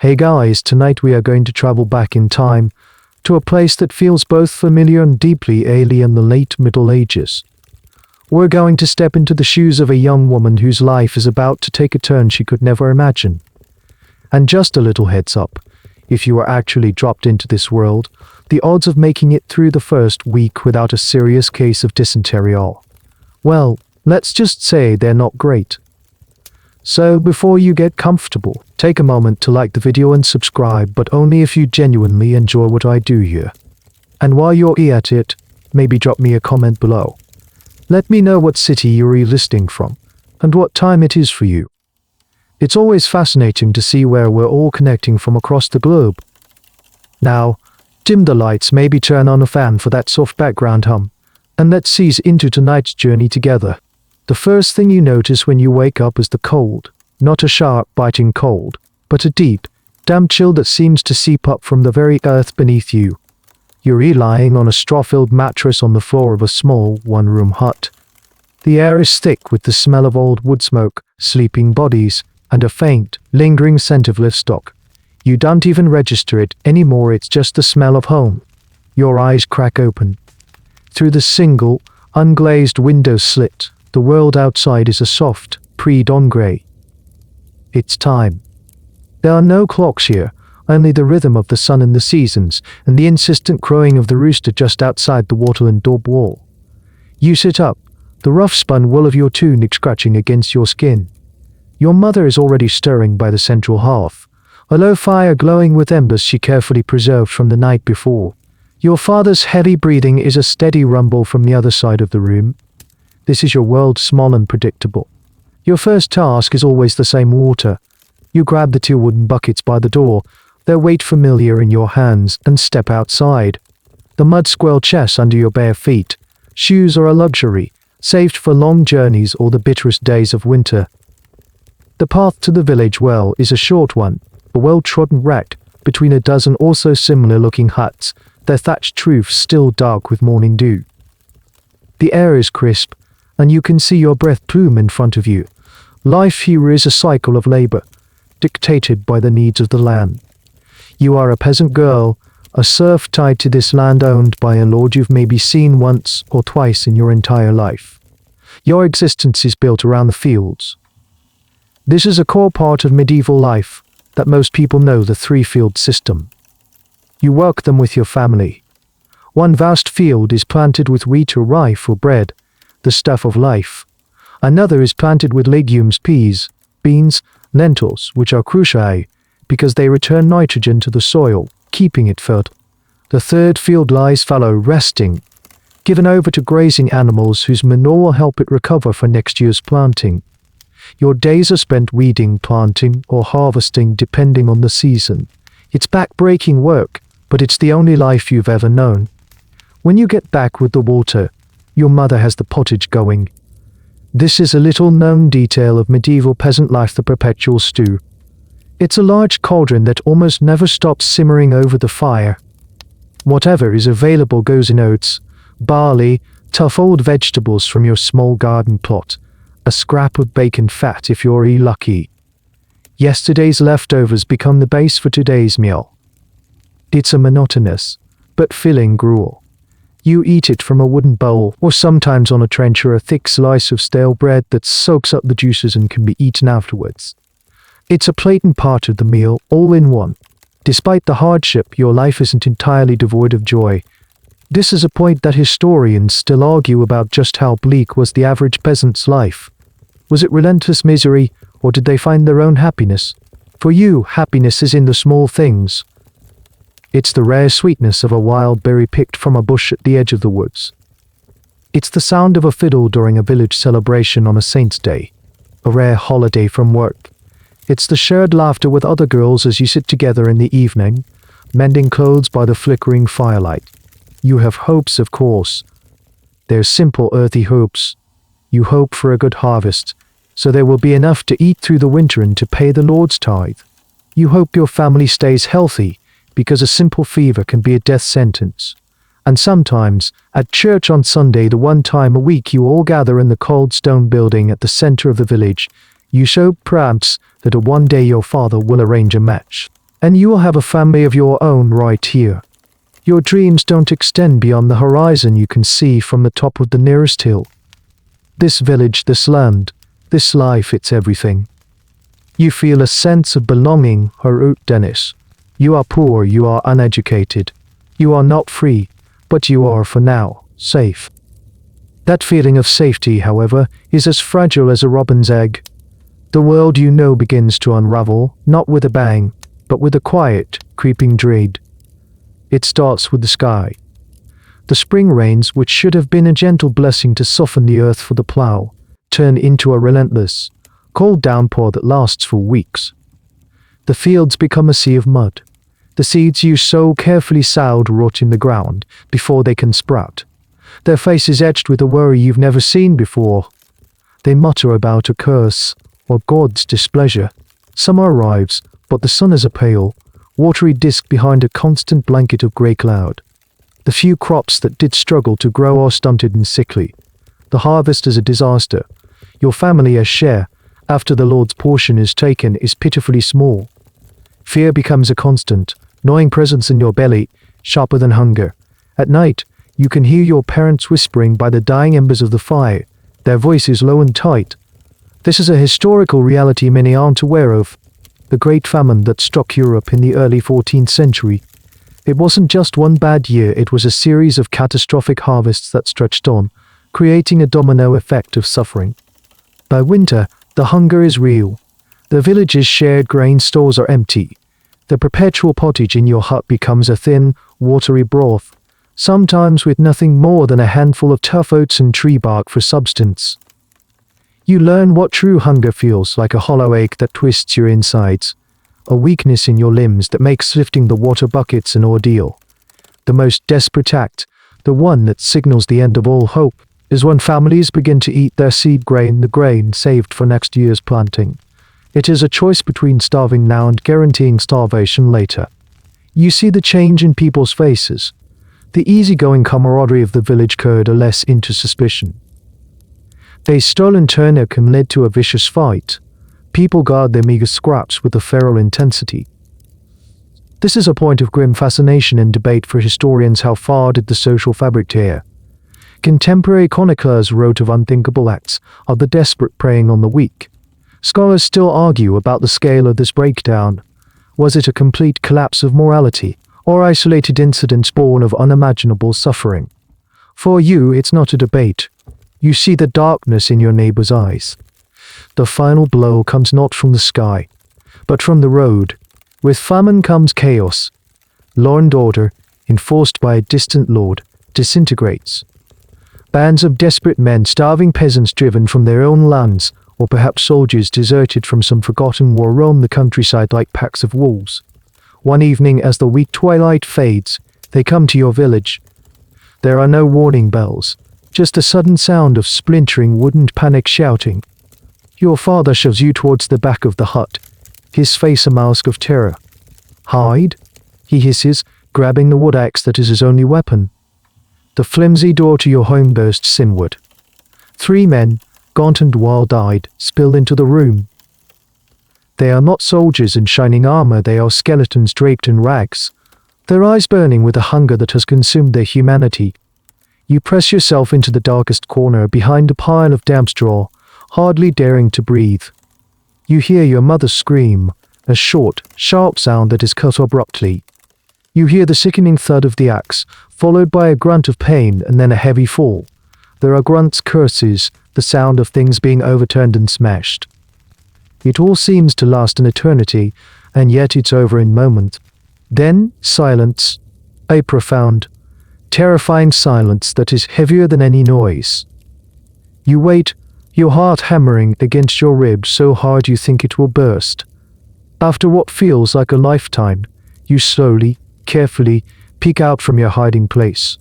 Hey guys, tonight we are going to travel back in time to a place that feels both familiar and deeply alien, the late Middle Ages. We're going to step into the shoes of a young woman whose life is about to take a turn she could never imagine. And just a little heads up, if you are actually dropped into this world, the odds of making it through the first week without a serious case of dysentery are, well, let's just say they're not great. So before you get comfortable, take a moment to like the video and subscribe, but only if you genuinely enjoy what I do here. And while you're at it, maybe drop me a comment below. Let me know what city you're listening from, and what time it is for you. It's always fascinating to see where we're all connecting from across the globe. Now, dim the lights, maybe turn on a fan for that soft background hum, and let's ease into tonight's journey together. The first thing you notice when you wake up is the cold. Not a sharp, biting cold, but a deep, damp chill that seems to seep up from the very earth beneath you. You're lying on a straw-filled mattress on the floor of a small, one-room hut. The air is thick with the smell of old wood smoke, sleeping bodies, and a faint, lingering scent of livestock. You don't even register it anymore, it's just the smell of home. Your eyes crack open. Through the single, unglazed window slit, the world outside is a soft, pre-dawn grey. It's time. There are no clocks here, only the rhythm of the sun and the seasons, and the insistent crowing of the rooster just outside the wattle-and daub wall. You sit up, the rough-spun wool of your tunic scratching against your skin. Your mother is already stirring by the central hearth, a low fire glowing with embers she carefully preserved from the night before. Your father's heavy breathing is a steady rumble from the other side of the room. This is your world, small and predictable. Your first task is always the same: water. You grab the 2 wooden buckets by the door, their weight familiar in your hands, and step outside. The mud squelch chest under your bare feet. Shoes are a luxury, saved for long journeys or the bitterest days of winter. The path to the village well is a short one, a well-trodden wreck between a dozen also similar-looking huts, their thatched roofs still dark with morning dew. The air is crisp, and you can see your breath plume in front of you. Life here is a cycle of labor, dictated by the needs of the land. You are a peasant girl, a serf tied to this land owned by a lord you've maybe seen once or twice in your entire life. Your existence is built around the fields. This is a core part of medieval life that most people know, the 3-field system. You work them with your family. One vast field is planted with wheat or rye for bread, the stuff of life. Another is planted with legumes, peas, beans, lentils, which are crucial because they return nitrogen to the soil, keeping it fertile. The 3rd field lies fallow, resting, given over to grazing animals whose manure will help it recover for next year's planting. Your days are spent weeding, planting, or harvesting depending on the season. It's back-breaking work, but it's the only life you've ever known. When you get back with the water, your mother has the pottage going. This is a little-known detail of medieval peasant life, the perpetual stew. It's a large cauldron that almost never stops simmering over the fire. Whatever is available goes in: oats, barley, tough old vegetables from your small garden plot, a scrap of bacon fat if you're lucky. Yesterday's leftovers become the base for today's meal. It's a monotonous, but filling gruel. You eat it from a wooden bowl, or sometimes on a trencher, a thick slice of stale bread that soaks up the juices and can be eaten afterwards. It's a plate and part of the meal, all in one. Despite the hardship, your life isn't entirely devoid of joy. This is a point that historians still argue about: just how bleak was the average peasant's life? Was it relentless misery, or did they find their own happiness? For you, happiness is in the small things. It's the rare sweetness of a wild berry picked from a bush at the edge of the woods. It's the sound of a fiddle during a village celebration on a saint's day, a rare holiday from work. It's the shared laughter with other girls as you sit together in the evening, mending clothes by the flickering firelight. You have hopes, of course. They're simple, earthy hopes. You hope for a good harvest, so there will be enough to eat through the winter and to pay the Lord's tithe. You hope your family stays healthy, because a simple fever can be a death sentence. And sometimes, at church on Sunday, the one time a week you all gather in the cold stone building at the center of the village, you show perhaps that one day your father will arrange a match. And you will have a family of your own right here. Your dreams don't extend beyond the horizon you can see from the top of the nearest hill. This village, this land, this life, it's everything. You feel a sense of belonging, Harut Dennis. You are poor, you are uneducated. You are not free, but you are, for now, safe. That feeling of safety, however, is as fragile as a robin's egg. The world you know begins to unravel, not with a bang, but with a quiet, creeping dread. It starts with the sky. The spring rains, which should have been a gentle blessing to soften the earth for the plow, turn into a relentless, cold downpour that lasts for weeks. The fields become a sea of mud. The seeds you so carefully sowed rot in the ground before they can sprout. Their faces etched with a worry you've never seen before. They mutter about a curse or God's displeasure. Summer arrives, but the sun is a pale, watery disk behind a constant blanket of grey cloud. The few crops that did struggle to grow are stunted and sickly. The harvest is a disaster. Your family's share, after the Lord's portion is taken, is pitifully small. Fear becomes a constant, gnawing presence in your belly, sharper than hunger. At night, you can hear your parents whispering by the dying embers of the fire, their voices low and tight. This is a historical reality many aren't aware of. The Great Famine that struck Europe in the early 14th century. It wasn't just one bad year, it was a series of catastrophic harvests that stretched on, creating a domino effect of suffering. By winter, the hunger is real. The village's shared grain stores are empty. The perpetual pottage in your hut becomes a thin, watery broth, sometimes with nothing more than a handful of tough oats and tree bark for substance. You learn what true hunger feels like, a hollow ache that twists your insides, a weakness in your limbs that makes lifting the water buckets an ordeal. The most desperate act, the one that signals the end of all hope, is when families begin to eat their seed grain, the grain saved for next year's planting. It is a choice between starving now and guaranteeing starvation later. You see the change in people's faces. The easygoing camaraderie of the village code are less into suspicion. A stolen turnip can lead to a vicious fight. People guard their meager scraps with a feral intensity. This is a point of grim fascination and debate for historians. How far did the social fabric tear? Contemporary chroniclers wrote of unthinkable acts, of the desperate preying on the weak. Scholars still argue about the scale of this breakdown. Was it a complete collapse of morality, or isolated incidents born of unimaginable suffering? For you, it's not a debate. You see the darkness in your neighbor's eyes. The final blow comes not from the sky, but from the road. With famine comes chaos. Law and order, enforced by a distant lord, disintegrates. Bands of desperate men, starving peasants driven from their own lands, or perhaps soldiers deserted from some forgotten war, roam the countryside like packs of wolves. One evening, as the weak twilight fades, they come to your village. There are no warning bells, just a sudden sound of splintering wood and panic shouting. Your father shoves you towards the back of the hut, his face a mask of terror. "Hide," he hisses, grabbing the wood axe that is his only weapon. The flimsy door to your home bursts inward. 3 men, gaunt and wild-eyed, spill into the room. They are not soldiers in shining armor, they are skeletons draped in rags, their eyes burning with a hunger that has consumed their humanity. You press yourself into the darkest corner behind a pile of damp straw, hardly daring to breathe. You hear your mother scream, a short, sharp sound that is cut abruptly. You hear the sickening thud of the axe, followed by a grunt of pain and then a heavy fall. There are grunts, curses, the sound of things being overturned and smashed. It all seems to last an eternity, and yet it's over in a moment. Then, silence, a profound, terrifying silence that is heavier than any noise. You wait, your heart hammering against your ribs so hard you think it will burst. After what feels like a lifetime, you slowly, carefully, peek out from your hiding place.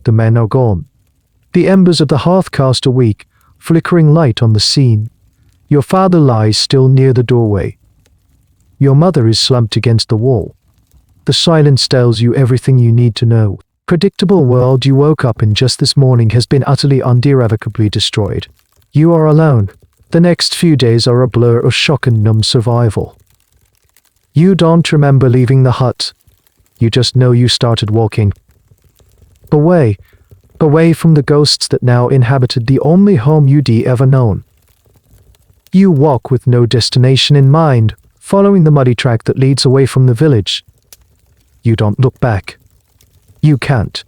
The men are gone. The embers of the hearth cast a weak, flickering light on the scene. Your father lies still near the doorway. Your mother is slumped against the wall. The silence tells you everything you need to know. Predictable world you woke up in just this morning has been utterly and irrevocably destroyed. You are alone. The next few days are a blur of shock and numb survival. You don't remember leaving the hut. You just know you started walking. Away, away from the ghosts that now inhabited the only home you'd ever known. You walk with no destination in mind, following the muddy track that leads away from the village. You don't look back. You can't.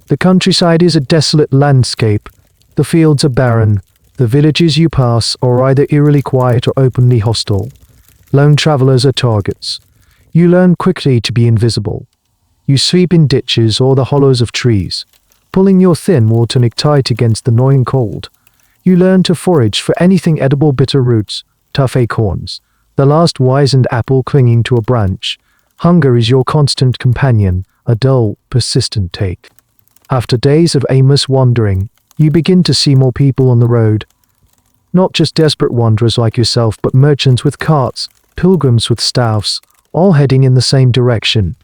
The countryside is a desolate landscape. The fields are barren. The villages you pass are either eerily quiet or openly hostile. Lone travelers are targets. You learn quickly to be invisible. You sleep in ditches or the hollows of trees, pulling your thin wool tunic tight against the gnawing cold. You learn to forage for anything edible: bitter roots, tough acorns, the last wizened apple clinging to a branch. Hunger is your constant companion, a dull, persistent take. After days of aimless wandering, you begin to see more people on the road. Not just desperate wanderers like yourself, but merchants with carts, pilgrims with staffs, all heading in the same direction.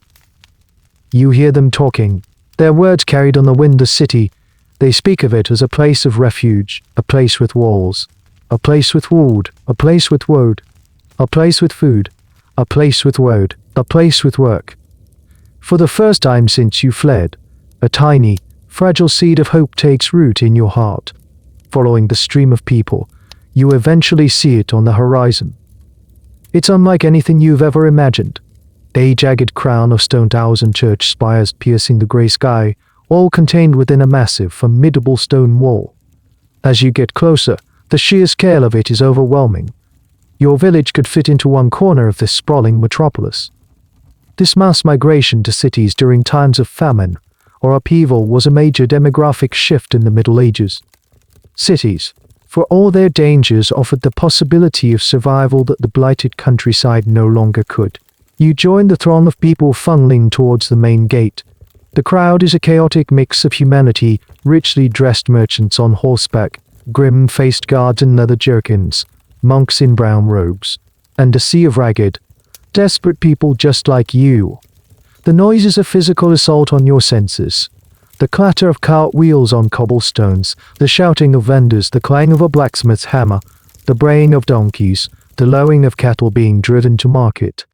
You hear them talking, their words carried on the wind. The city, they speak of it as a place of refuge, a place with walls, a place with wood, a place with woad, a place with food, a place with woad, a place with work. For the first time since you fled, a tiny, fragile seed of hope takes root in your heart. Following the stream of people, you eventually see it on the horizon. It's unlike anything you've ever imagined. A jagged crown of stone towers and church spires piercing the grey sky, all contained within a massive, formidable stone wall. As you get closer, the sheer scale of it is overwhelming. Your village could fit into one corner of this sprawling metropolis. This mass migration to cities during times of famine or upheaval was a major demographic shift in the Middle Ages. Cities, for all their dangers, offered the possibility of survival that the blighted countryside no longer could. You join the throng of people funneling towards the main gate. The crowd is a chaotic mix of humanity, richly dressed merchants on horseback, grim-faced guards in leather jerkins, monks in brown robes, and a sea of ragged, desperate people just like you. The noise is a physical assault on your senses. The clatter of cart wheels on cobblestones, the shouting of vendors, the clang of a blacksmith's hammer, the braying of donkeys, the lowing of cattle being driven to market.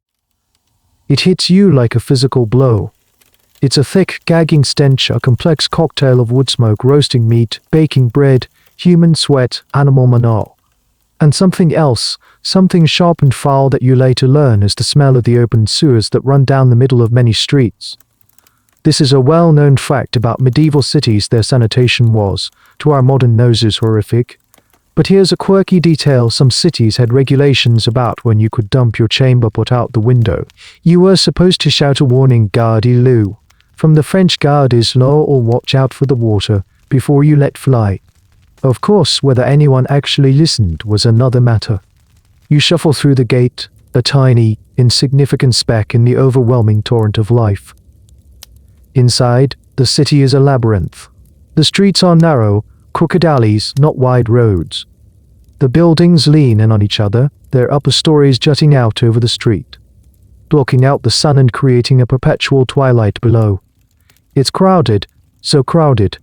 It hits you like a physical blow. It's a thick, gagging stench, a complex cocktail of wood smoke, roasting meat, baking bread, human sweat, animal manure. And something else, something sharp and foul that you later learn is the smell of the open sewers that run down the middle of many streets. This is a well-known fact about medieval cities. Their sanitation was, to our modern noses, horrific. But here's a quirky detail: some cities had regulations about when you could dump your chamber pot out the window. You were supposed to shout a warning, "Gardez-le," from the French "Gardez-le," or "watch out for the water," before you let fly. Of course, whether anyone actually listened was another matter. You shuffle through the gate, a tiny, insignificant speck in the overwhelming torrent of life. Inside, the city is a labyrinth. The streets are narrow, crooked alleys, not wide roads. The buildings lean in on each other, their upper stories jutting out over the street, blocking out the sun and creating a perpetual twilight below. It's crowded, so crowded.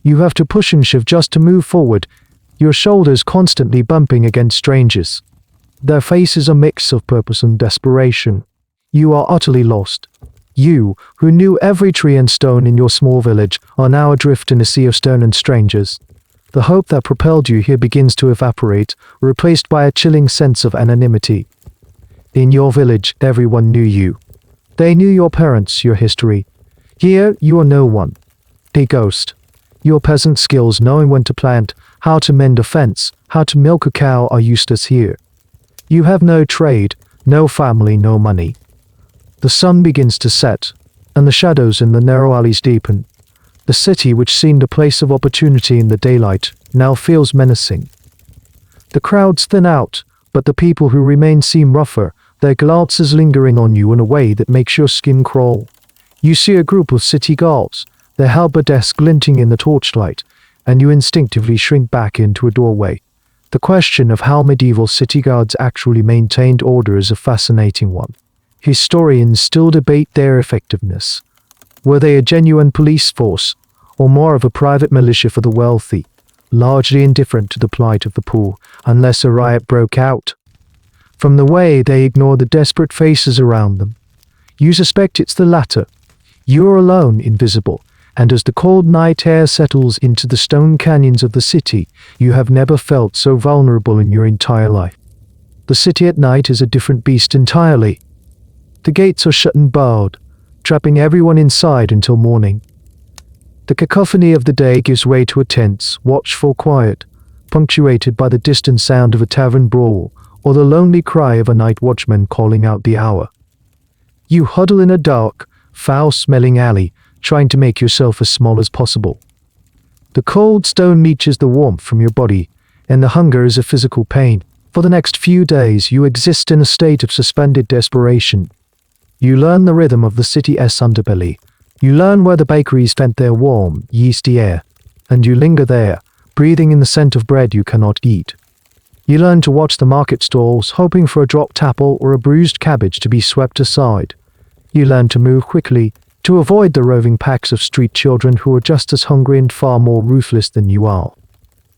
You have to push and shove just to move forward, your shoulders constantly bumping against strangers. Their faces a mix of purpose and desperation. You are utterly lost. You, who knew every tree and stone in your small village, are now adrift in a sea of stone and strangers. The hope that propelled you here begins to evaporate, replaced by a chilling sense of anonymity. In your village, everyone knew you. They knew your parents, your history. Here, you are no one. A ghost. Your peasant skills, knowing when to plant, how to mend a fence, how to milk a cow, are useless here. You have no trade, no family, no money. The sun begins to set, and the shadows in the narrow alleys deepen. The city, which seemed a place of opportunity in the daylight, now feels menacing. The crowds thin out, but the people who remain seem rougher, their glances lingering on you in a way that makes your skin crawl. You see a group of city guards, their halberds glinting in the torchlight, and you instinctively shrink back into a doorway. The question of how medieval city guards actually maintained order is a fascinating one. Historians still debate their effectiveness. Were they a genuine police force, or more of a private militia for the wealthy, largely indifferent to the plight of the poor, unless a riot broke out? From the way they ignore the desperate faces around them, you suspect it's the latter. You are alone, invisible, and as the cold night air settles into the stone canyons of the city, you have never felt so vulnerable in your entire life. The city at night is a different beast entirely. The gates are shut and barred, trapping everyone inside until morning. The cacophony of the day gives way to a tense, watchful quiet, punctuated by the distant sound of a tavern brawl or the lonely cry of a night watchman calling out the hour. You huddle in a dark, foul-smelling alley, trying to make yourself as small as possible. The cold stone leaches the warmth from your body, and the hunger is a physical pain. For the next few days, you exist in a state of suspended desperation. You learn the rhythm of the city's underbelly. You learn where the bakeries vent their warm, yeasty air, and you linger there, breathing in the scent of bread you cannot eat. You learn to watch the market stalls, hoping for a dropped apple or a bruised cabbage to be swept aside. You learn to move quickly, to avoid the roving packs of street children who are just as hungry and far more ruthless than you are.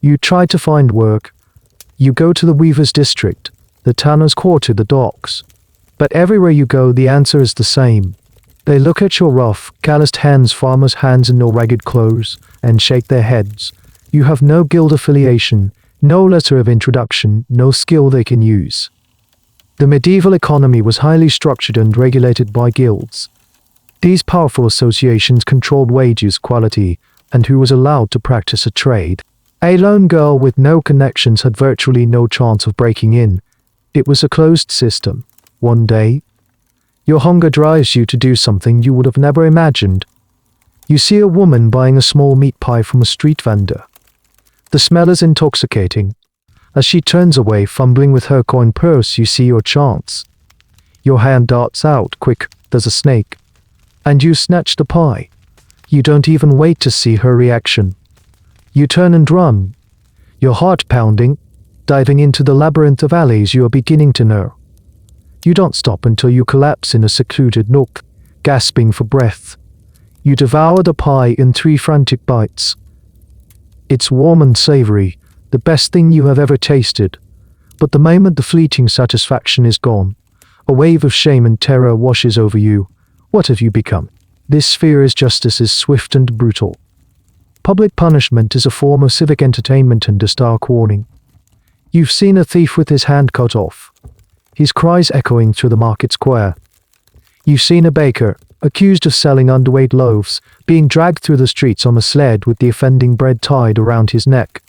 You try to find work. You go to the weaver's district, the tanner's quarter, the docks. But everywhere you go, the answer is the same. They look at your rough, calloused hands, farmers' hands in your ragged clothes, and shake their heads. You have no guild affiliation, no letter of introduction, no skill they can use. The medieval economy was highly structured and regulated by guilds. These powerful associations controlled wages, quality, and who was allowed to practice a trade. A lone girl with no connections had virtually no chance of breaking in. It was a closed system. One day, your hunger drives you to do something you would have never imagined. You see a woman buying a small meat pie from a street vendor. The smell is intoxicating. As she turns away, fumbling with her coin purse, you see your chance. Your hand darts out, quick, there's a snake. And you snatch the pie. You don't even wait to see her reaction. You turn and run, your heart pounding, diving into the labyrinth of alleys you are beginning to know. You don't stop until you collapse in a secluded nook, gasping for breath. You devour the pie in 3 frantic bites. It's warm and savory, the best thing you have ever tasted. But the moment the fleeting satisfaction is gone, a wave of shame and terror washes over you. What have you become? This fear is justice is swift and brutal. Public punishment is a form of civic entertainment and a stark warning. You've seen a thief with his hand cut off, his cries echoing through the market square. You've seen a baker, accused of selling underweight loaves, being dragged through the streets on a sled with the offending bread tied around his neck.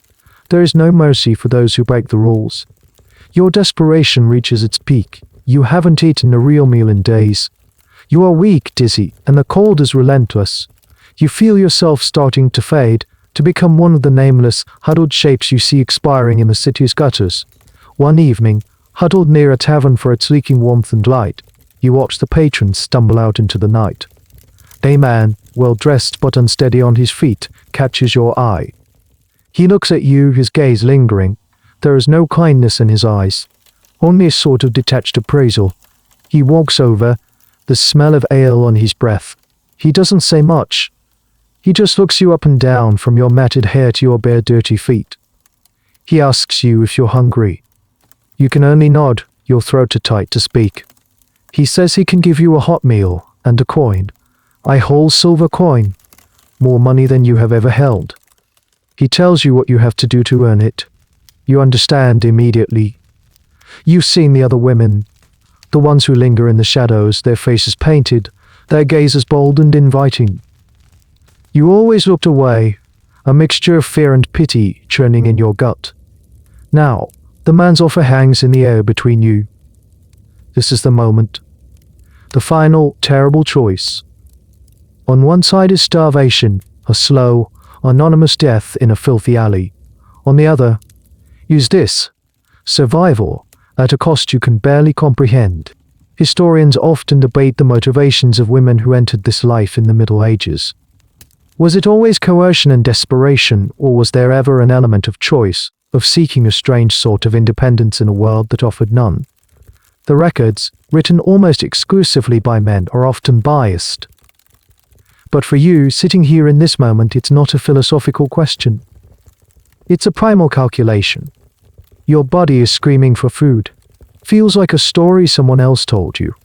There is no mercy for those who break the rules. Your desperation reaches its peak. You haven't eaten a real meal in days. You are weak, dizzy, and the cold is relentless. You feel yourself starting to fade, to become one of the nameless, huddled shapes you see expiring in the city's gutters. One evening, huddled near a tavern for its leaking warmth and light, you watch the patrons stumble out into the night. A man, well-dressed but unsteady on his feet, catches your eye. He looks at you, his gaze lingering. There is no kindness in his eyes, only a sort of detached appraisal. He walks over, the smell of ale on his breath. He doesn't say much. He just looks you up and down from your matted hair to your bare dirty feet. He asks you if you're hungry. You can only nod, your throat too tight to speak. He says he can give you a hot meal and a coin, a whole silver coin, more money than you have ever held. He tells you what you have to do to earn it. You understand immediately. You've seen the other women, the ones who linger in the shadows, their faces painted, their gazes bold and inviting. You always looked away, a mixture of fear and pity churning in your gut. Now, the man's offer hangs in the air between you. This is the moment. The final, terrible choice. On one side is starvation, a slow, anonymous death in a filthy alley. On the other, is this, survival, at a cost you can barely comprehend. Historians often debate the motivations of women who entered this life in the Middle Ages. Was it always coercion and desperation, or was there ever an element of choice, of seeking a strange sort of independence in a world that offered none? The records, written almost exclusively by men, are often biased. But for you, sitting here in this moment, it's not a philosophical question. It's a primal calculation. Your body is screaming for food, feels like a story someone else told you.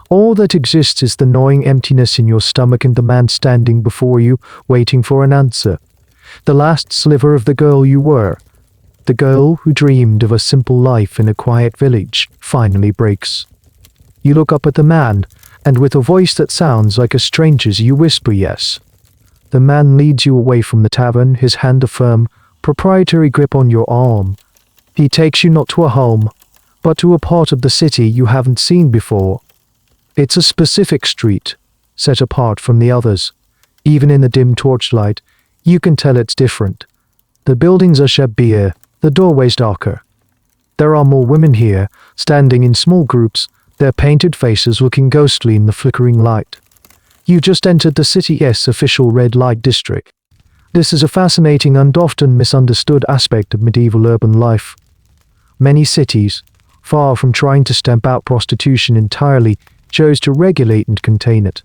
All that exists is the gnawing emptiness in your stomach and the man standing before you, waiting for an answer. The last sliver of the girl you were, the girl who dreamed of a simple life in a quiet village, finally breaks. You look up at the man, and with a voice that sounds like a stranger's, you whisper yes. The man leads you away from the tavern, his hand a firm, proprietary grip on your arm. He takes you not to a home, but to a part of the city you haven't seen before. It's a specific street, set apart from the others. Even in the dim torchlight, you can tell it's different. The buildings are shabbier, the doorways darker. There are more women here, standing in small groups, their painted faces looking ghostly in the flickering light. You just entered the city's official red light district. This is a fascinating and often misunderstood aspect of medieval urban life. Many cities, far from trying to stamp out prostitution entirely, chose to regulate and contain it.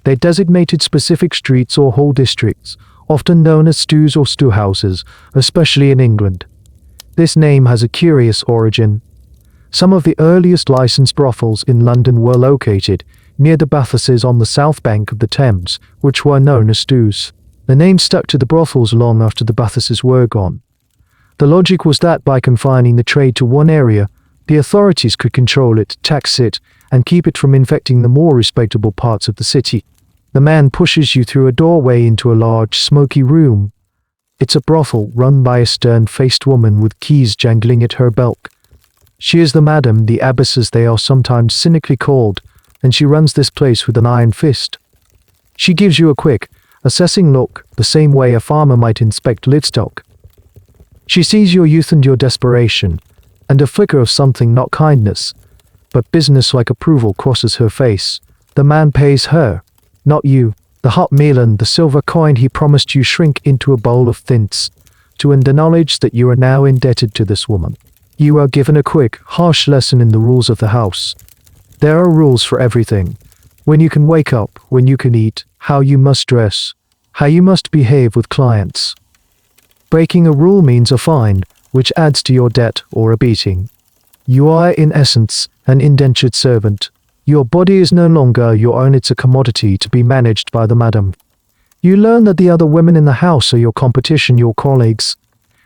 They designated specific streets or whole districts, often known as stews or stew houses, especially in England. This name has a curious origin. Some of the earliest licensed brothels in London were located near the bathhouses on the south bank of the Thames, which were known as stews. The name stuck to the brothels long after the bathhouses were gone. The logic was that by confining the trade to one area, the authorities could control it, tax it, and keep it from infecting the more respectable parts of the city. The man pushes you through a doorway into a large, smoky room. It's a brothel run by a stern-faced woman with keys jangling at her belt. She is the madam, the abbess as they are sometimes cynically called, and she runs this place with an iron fist. She gives you a quick, assessing look, the same way a farmer might inspect livestock. She sees your youth and your desperation, and a flicker of something not kindness, but business-like approval crosses her face. The man pays her, not you. The hot meal and the silver coin he promised you shrink into a bowl of thints, and the knowledge that you are now indebted to this woman. You are given a quick, harsh lesson in the rules of the house. There are rules for everything. When you can wake up, when you can eat, how you must dress, how you must behave with clients. Breaking a rule means a fine, which adds to your debt or a beating. You are, in essence, an indentured servant. Your body is no longer your own, it's a commodity to be managed by the madam. You learn that the other women in the house are your competition, your colleagues,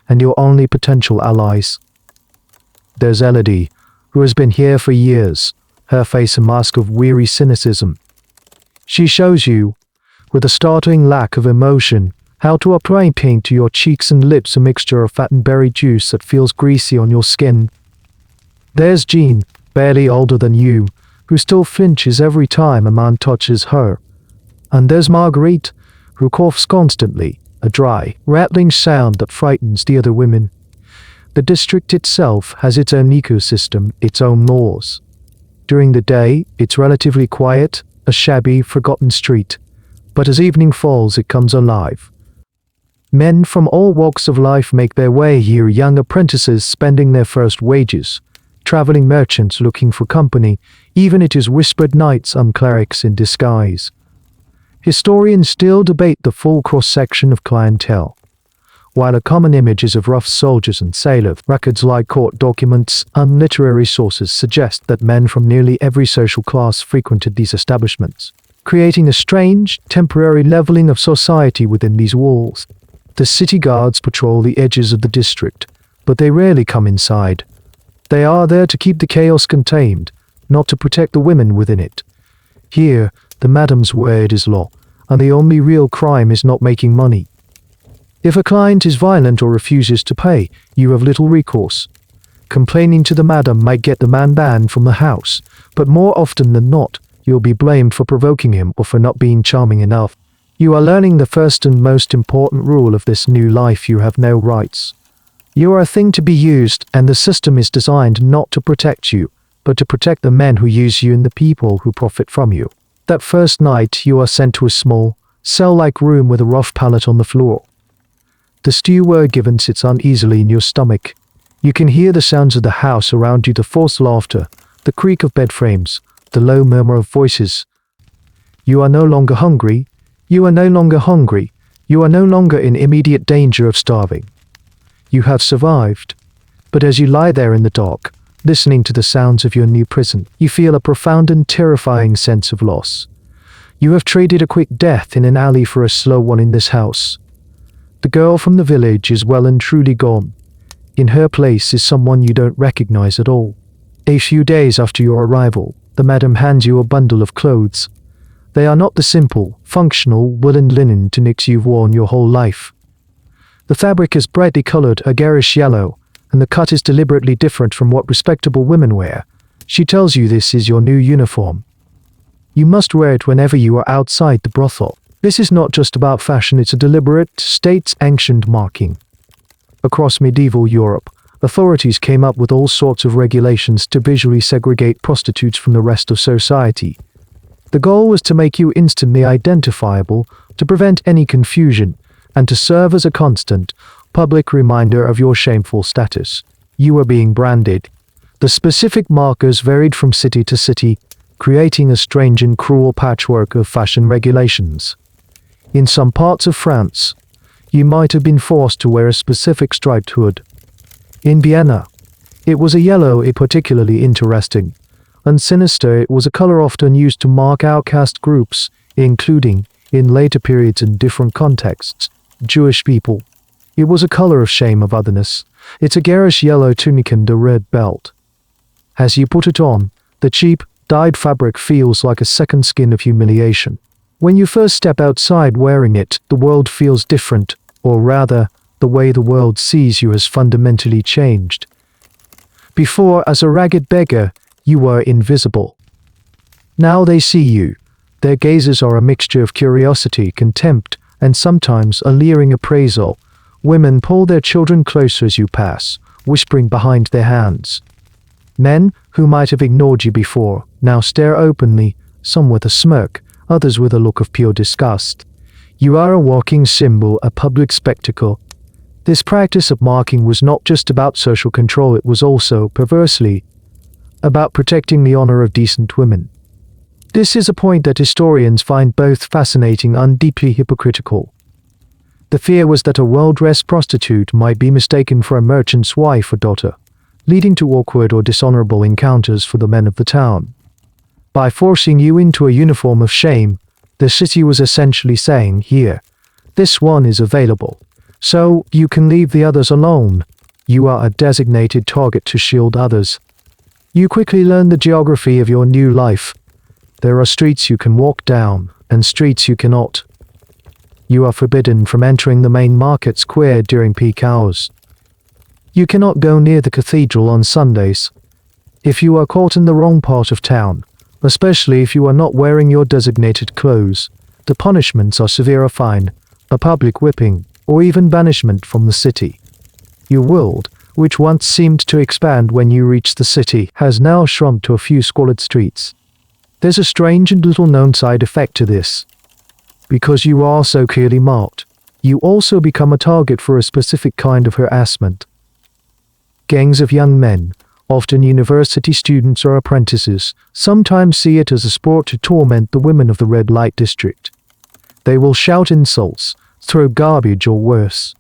and your only potential allies. There's Elodie, who has been here for years, her face a mask of weary cynicism. She shows you, with a startling lack of emotion, how to apply paint to your cheeks and lips, a mixture of fat and berry juice that feels greasy on your skin. There's Jean, barely older than you, who still flinches every time a man touches her. And there's Marguerite, who coughs constantly, a dry, rattling sound that frightens the other women. The district itself has its own ecosystem, its own laws. During the day, it's relatively quiet, a shabby, forgotten street. But as evening falls, it comes alive. Men from all walks of life make their way here, young apprentices spending their first wages, traveling merchants looking for company, even it is whispered knights and clerics in disguise. Historians still debate the full cross-section of clientele. While a common image is of rough soldiers and sailors, records like court documents and literary sources suggest that men from nearly every social class frequented these establishments, creating a strange, temporary leveling of society within these walls. The city guards patrol the edges of the district, but they rarely come inside. They are there to keep the chaos contained, not to protect the women within it. Here, the madam's word is law, and the only real crime is not making money. If a client is violent or refuses to pay, you have little recourse. Complaining to the madam might get the man banned from the house, but more often than not, you'll be blamed for provoking him or for not being charming enough. You are learning the first and most important rule of this new life: you have no rights. You are a thing to be used, and the system is designed not to protect you, but to protect the men who use you and the people who profit from you. That first night, you are sent to a small, cell-like room with a rough pallet on the floor. The stew you were given sits uneasily in your stomach. You can hear the sounds of the house around you, the forced laughter, the creak of bed frames, the low murmur of voices. You are no longer hungry. You are no longer hungry. You are no longer in immediate danger of starving. You have survived. But as you lie there in the dark, Listening to the sounds of your new prison, you feel a profound and terrifying sense of loss. You have traded a quick death in an alley for a slow one in this house. The girl from the village is well and truly gone. In her place is someone you don't recognize at all. A few days after your arrival, the madam hands you a bundle of clothes. They are not the simple, functional woolen linen tunics you've worn your whole life. The fabric is brightly colored, a garish yellow, and the cut is deliberately different from what respectable women wear. She tells you this is your new uniform. You must wear it whenever you are outside the brothel. This is not just about fashion, it's a deliberate, state-sanctioned marking. Across medieval Europe, authorities came up with all sorts of regulations to visually segregate prostitutes from the rest of society. The goal was to make you instantly identifiable, to prevent any confusion, and to serve as a constant, public reminder of your shameful status. You were being branded. The specific markers varied from city to city, creating a strange and cruel patchwork of fashion regulations. In some parts of France, you might have been forced to wear a specific striped hood. In Vienna, it was a yellow, particularly interesting, and sinister. It was a color often used to mark outcast groups, including, in later periods and different contexts, Jewish people. It was a color of shame, of otherness. It's a garish yellow tunic and a red belt. As you put it on, the cheap, dyed fabric feels like a second skin of humiliation. When you first step outside wearing it, the world feels different, or rather, the way the world sees you has fundamentally changed. Before, as a ragged beggar, you were invisible. Now they see you. Their gazes are a mixture of curiosity, contempt, and sometimes a leering appraisal. Women pull their children closer as you pass, whispering behind their hands. Men, who might have ignored you before, now stare openly, some with a smirk, others with a look of pure disgust. You are a walking symbol, a public spectacle. This practice of marking was not just about social control, it was also, perversely, about protecting the honor of decent women. This is a point that historians find both fascinating and deeply hypocritical. The fear was that a well-dressed prostitute might be mistaken for a merchant's wife or daughter, leading to awkward or dishonorable encounters for the men of the town. By forcing you into a uniform of shame, the city was essentially saying, here, this one is available, so you can leave the others alone. You are a designated target to shield others. You quickly learn the geography of your new life. There are streets you can walk down, and streets you cannot. You are forbidden from entering the main market square during peak hours. You cannot go near the cathedral on Sundays. If you are caught in the wrong part of town, especially if you are not wearing your designated clothes, the punishments are severe: a fine, a public whipping, or even banishment from the city. Your world, which once seemed to expand when you reached the city, has now shrunk to a few squalid streets. There's a strange and little-known side effect to this. Because you are so clearly marked, you also become a target for a specific kind of harassment. Gangs of young men, often university students or apprentices, sometimes see it as a sport to torment the women of the red light district. They will shout insults, throw garbage, or worse.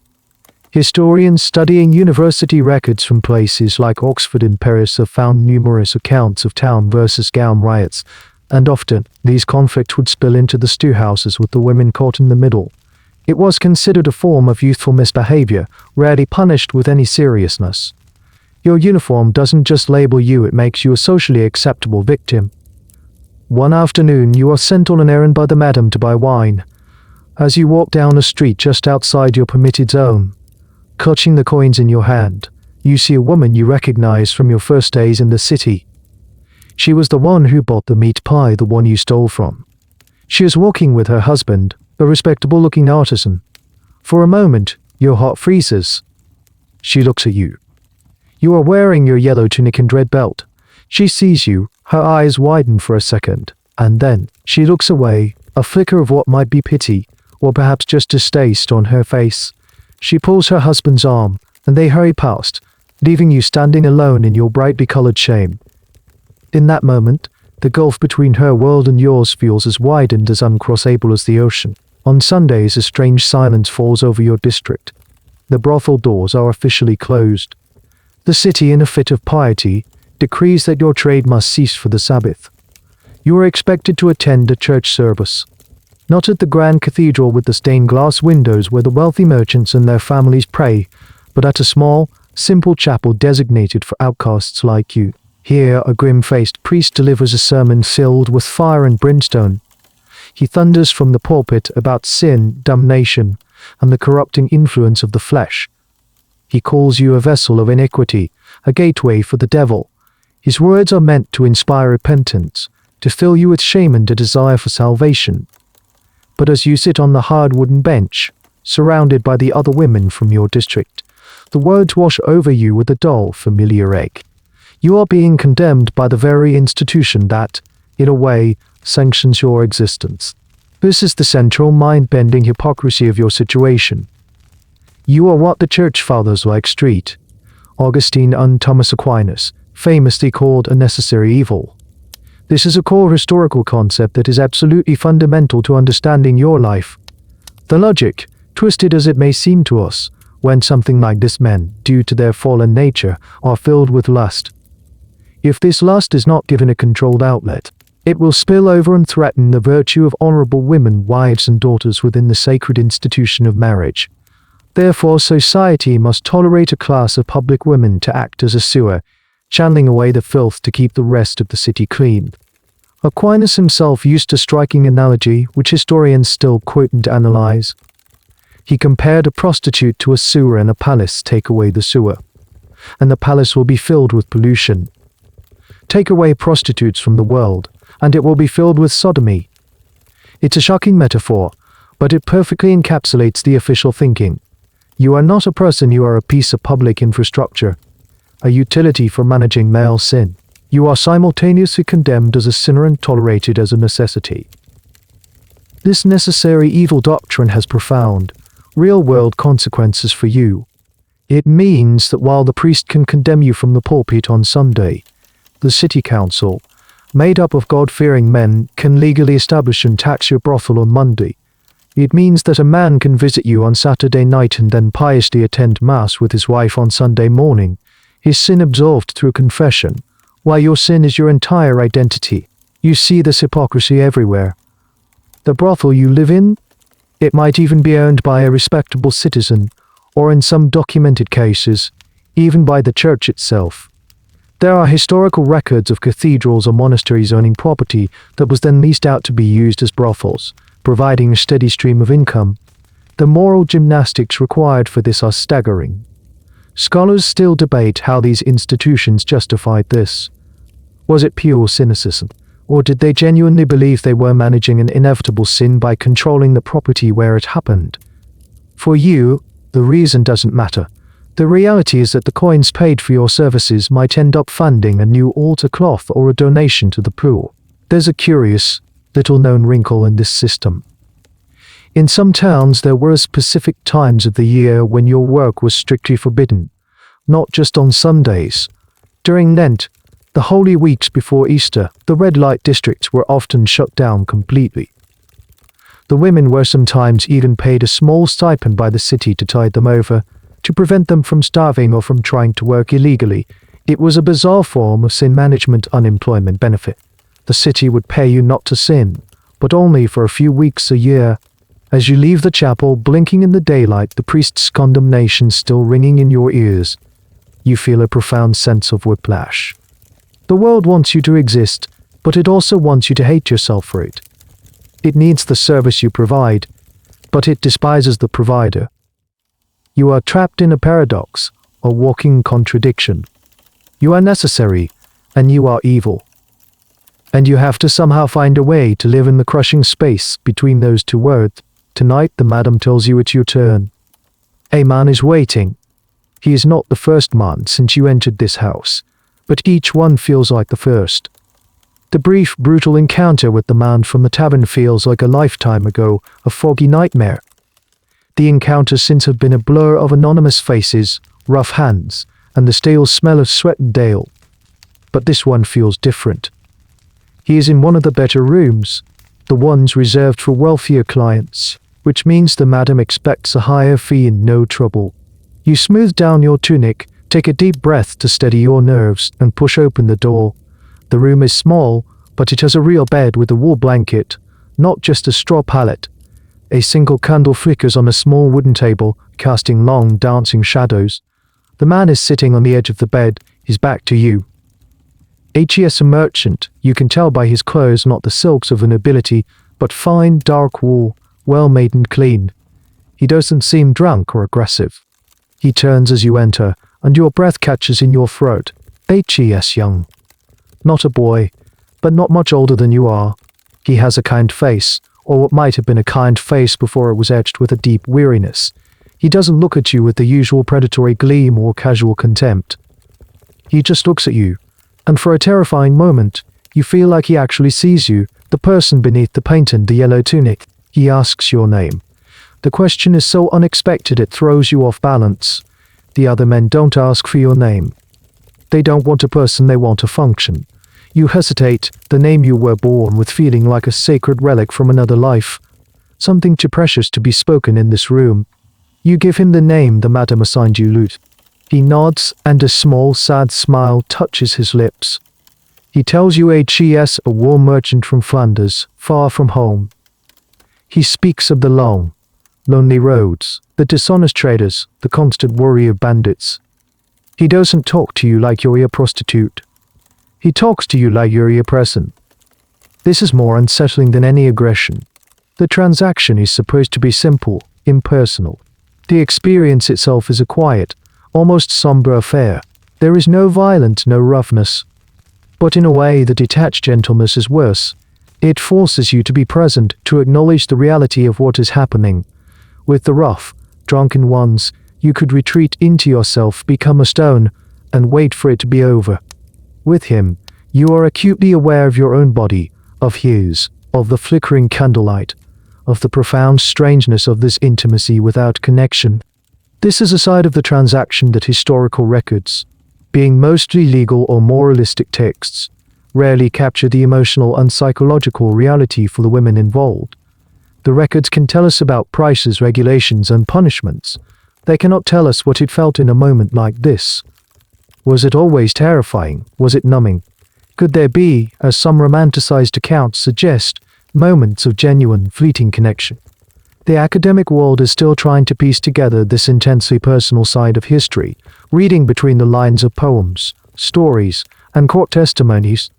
Historians studying university records from places like Oxford and Paris have found numerous accounts of town versus gown riots, and often these conflicts would spill into the stew houses with the women caught in the middle. It was considered a form of youthful misbehavior, rarely punished with any seriousness. Your uniform doesn't just label you, it makes you a socially acceptable victim. One afternoon, you are sent on an errand by the madam to buy wine. As you walk down a street just outside your permitted zone, clutching the coins in your hand, you see a woman you recognize from your first days in the city. She was the one who bought the meat pie, the one you stole from. She is walking with her husband, a respectable-looking artisan. For a moment, your heart freezes. She looks at you. You are wearing your yellow tunic and red belt. She sees you, her eyes widen for a second, and then she looks away, a flicker of what might be pity, or perhaps just distaste on her face. She pulls her husband's arm, and they hurry past, leaving you standing alone in your brightly colored shame. In that moment, the gulf between her world and yours feels as wide and as uncrossable as the ocean. On Sundays, a strange silence falls over your district. The brothel doors are officially closed. The city, in a fit of piety, decrees that your trade must cease for the Sabbath. You are expected to attend a church service. Not at the grand cathedral with the stained glass windows where the wealthy merchants and their families pray, but at a small, simple chapel designated for outcasts like you. Here, a grim-faced priest delivers a sermon filled with fire and brimstone. He thunders from the pulpit about sin, damnation, and the corrupting influence of the flesh. He calls you a vessel of iniquity, a gateway for the devil. His words are meant to inspire repentance, to fill you with shame and a desire for salvation. But as you sit on the hard wooden bench, surrounded by the other women from your district, the words wash over you with a dull, familiar ache. You are being condemned by the very institution that, in a way, sanctions your existence. This is the central, mind-bending hypocrisy of your situation. You are what the church fathers like St. Augustine and Thomas Aquinas famously called a necessary evil. This is a core historical concept that is absolutely fundamental to understanding your life. The logic, twisted as it may seem to us, when something like this men, due to their fallen nature, are filled with lust. If this lust is not given a controlled outlet, it will spill over and threaten the virtue of honorable women, wives and daughters within the sacred institution of marriage. Therefore, society must tolerate a class of public women to act as a sewer, channeling away the filth to keep the rest of the city clean. Aquinas himself used a striking analogy which historians still quote and analyze. He compared a prostitute to a sewer and a palace. Take away the sewer, and the palace will be filled with pollution. Take away prostitutes from the world, and it will be filled with sodomy. It's a shocking metaphor, but it perfectly encapsulates the official thinking. You are not a person, you are a piece of public infrastructure, a utility for managing male sin. You are simultaneously condemned as a sinner and tolerated as a necessity. This necessary evil doctrine has profound, real-world consequences for you. It means that while the priest can condemn you from the pulpit on Sunday, the city council, made up of God-fearing men, can legally establish and tax your brothel on Monday. It means that a man can visit you on Saturday night and then piously attend Mass with his wife on Sunday morning, his sin absolved through confession, while your sin is your entire identity. You see this hypocrisy everywhere. The brothel you live in, it might even be owned by a respectable citizen, or in some documented cases, even by the church itself. There are historical records of cathedrals or monasteries owning property that was then leased out to be used as brothels, providing a steady stream of income. The moral gymnastics required for this are staggering. Scholars still debate how these institutions justified this. Was it pure cynicism, or did they genuinely believe they were managing an inevitable sin by controlling the property where it happened? For you, the reason doesn't matter. The reality is that the coins paid for your services might end up funding a new altar cloth or a donation to the poor. There's a curious, little-known wrinkle in this system. In some towns there were specific times of the year when your work was strictly forbidden, not just on Sundays. During Lent, the holy weeks before Easter, the red light districts were often shut down completely. The women were sometimes even paid a small stipend by the city to tide them over, to prevent them from starving or from trying to work illegally. It was a bizarre form of sin management unemployment benefit. The city would pay you not to sin, but only for a few weeks a year. As you leave the chapel, blinking in the daylight, the priest's condemnation still ringing in your ears, you feel a profound sense of whiplash. The world wants you to exist, but it also wants you to hate yourself for it. It needs the service you provide, but it despises the provider. You are trapped in a paradox, a walking contradiction. You are necessary, and you are evil. And you have to somehow find a way to live in the crushing space between those two words. Tonight the madam tells you it's your turn. A man is waiting. He is not the first man since you entered this house, but each one feels like the first. The brief, brutal encounter with the man from the tavern feels like a lifetime ago, a foggy nightmare. The encounters since have been a blur of anonymous faces, rough hands, and the stale smell of sweat and ale. But this one feels different. He is in one of the better rooms, the ones reserved for wealthier clients, which means the madam expects a higher fee and no trouble. You smooth down your tunic, Take a deep breath to steady your nerves and push open the door. The room is small, but it has a real bed with a wool blanket, not just a straw pallet. A single candle flickers on a small wooden table, casting long, dancing shadows. The man is sitting on the edge of the bed, his back to you. H.E.S. a merchant, you can tell by his clothes not the silks of the nobility, but fine, dark wool, well made and clean. He doesn't seem drunk or aggressive. He turns as you enter, and your breath catches in your throat. H.E.S. young. Not a boy, but not much older than you are. He has a kind face, or what might have been a kind face before it was edged with a deep weariness. He doesn't look at you with the usual predatory gleam or casual contempt. He just looks at you, and for a terrifying moment, you feel like he actually sees you, the person beneath the paint and the yellow tunic. He asks your name. The question is so unexpected it throws you off balance. The other men don't ask for your name. They don't want a person, they want a function. You hesitate, the name you were born with feeling like a sacred relic from another life. Something too precious to be spoken in this room. You give him the name the madam assigned you, Lut. He nods, and a small, sad smile touches his lips. He tells you H.E.S., a wool merchant from Flanders, far from home. He speaks of the long, lonely roads, the dishonest traders, the constant worry of bandits. He doesn't talk to you like you're a prostitute. He talks to you like you're a person. This is more unsettling than any aggression. The transaction is supposed to be simple, impersonal. The experience itself is a quiet, almost somber affair. There is no violence, no roughness. But in a way, the detached gentleness is worse. It forces you to be present, to acknowledge the reality of what is happening. With the rough, drunken ones, you could retreat into yourself, become a stone, and wait for it to be over. With him, you are acutely aware of your own body, of his, of the flickering candlelight, of the profound strangeness of this intimacy without connection. This is a side of the transaction that historical records, being mostly legal or moralistic texts, rarely capture the emotional and psychological reality for the women involved. The records can tell us about prices, regulations, and punishments. They cannot tell us what it felt in a moment like this. Was it always terrifying? Was it numbing? Could there be, as some romanticized accounts suggest, moments of genuine, fleeting connection? The academic world is still trying to piece together this intensely personal side of history, reading between the lines of poems, stories, and court testimonies.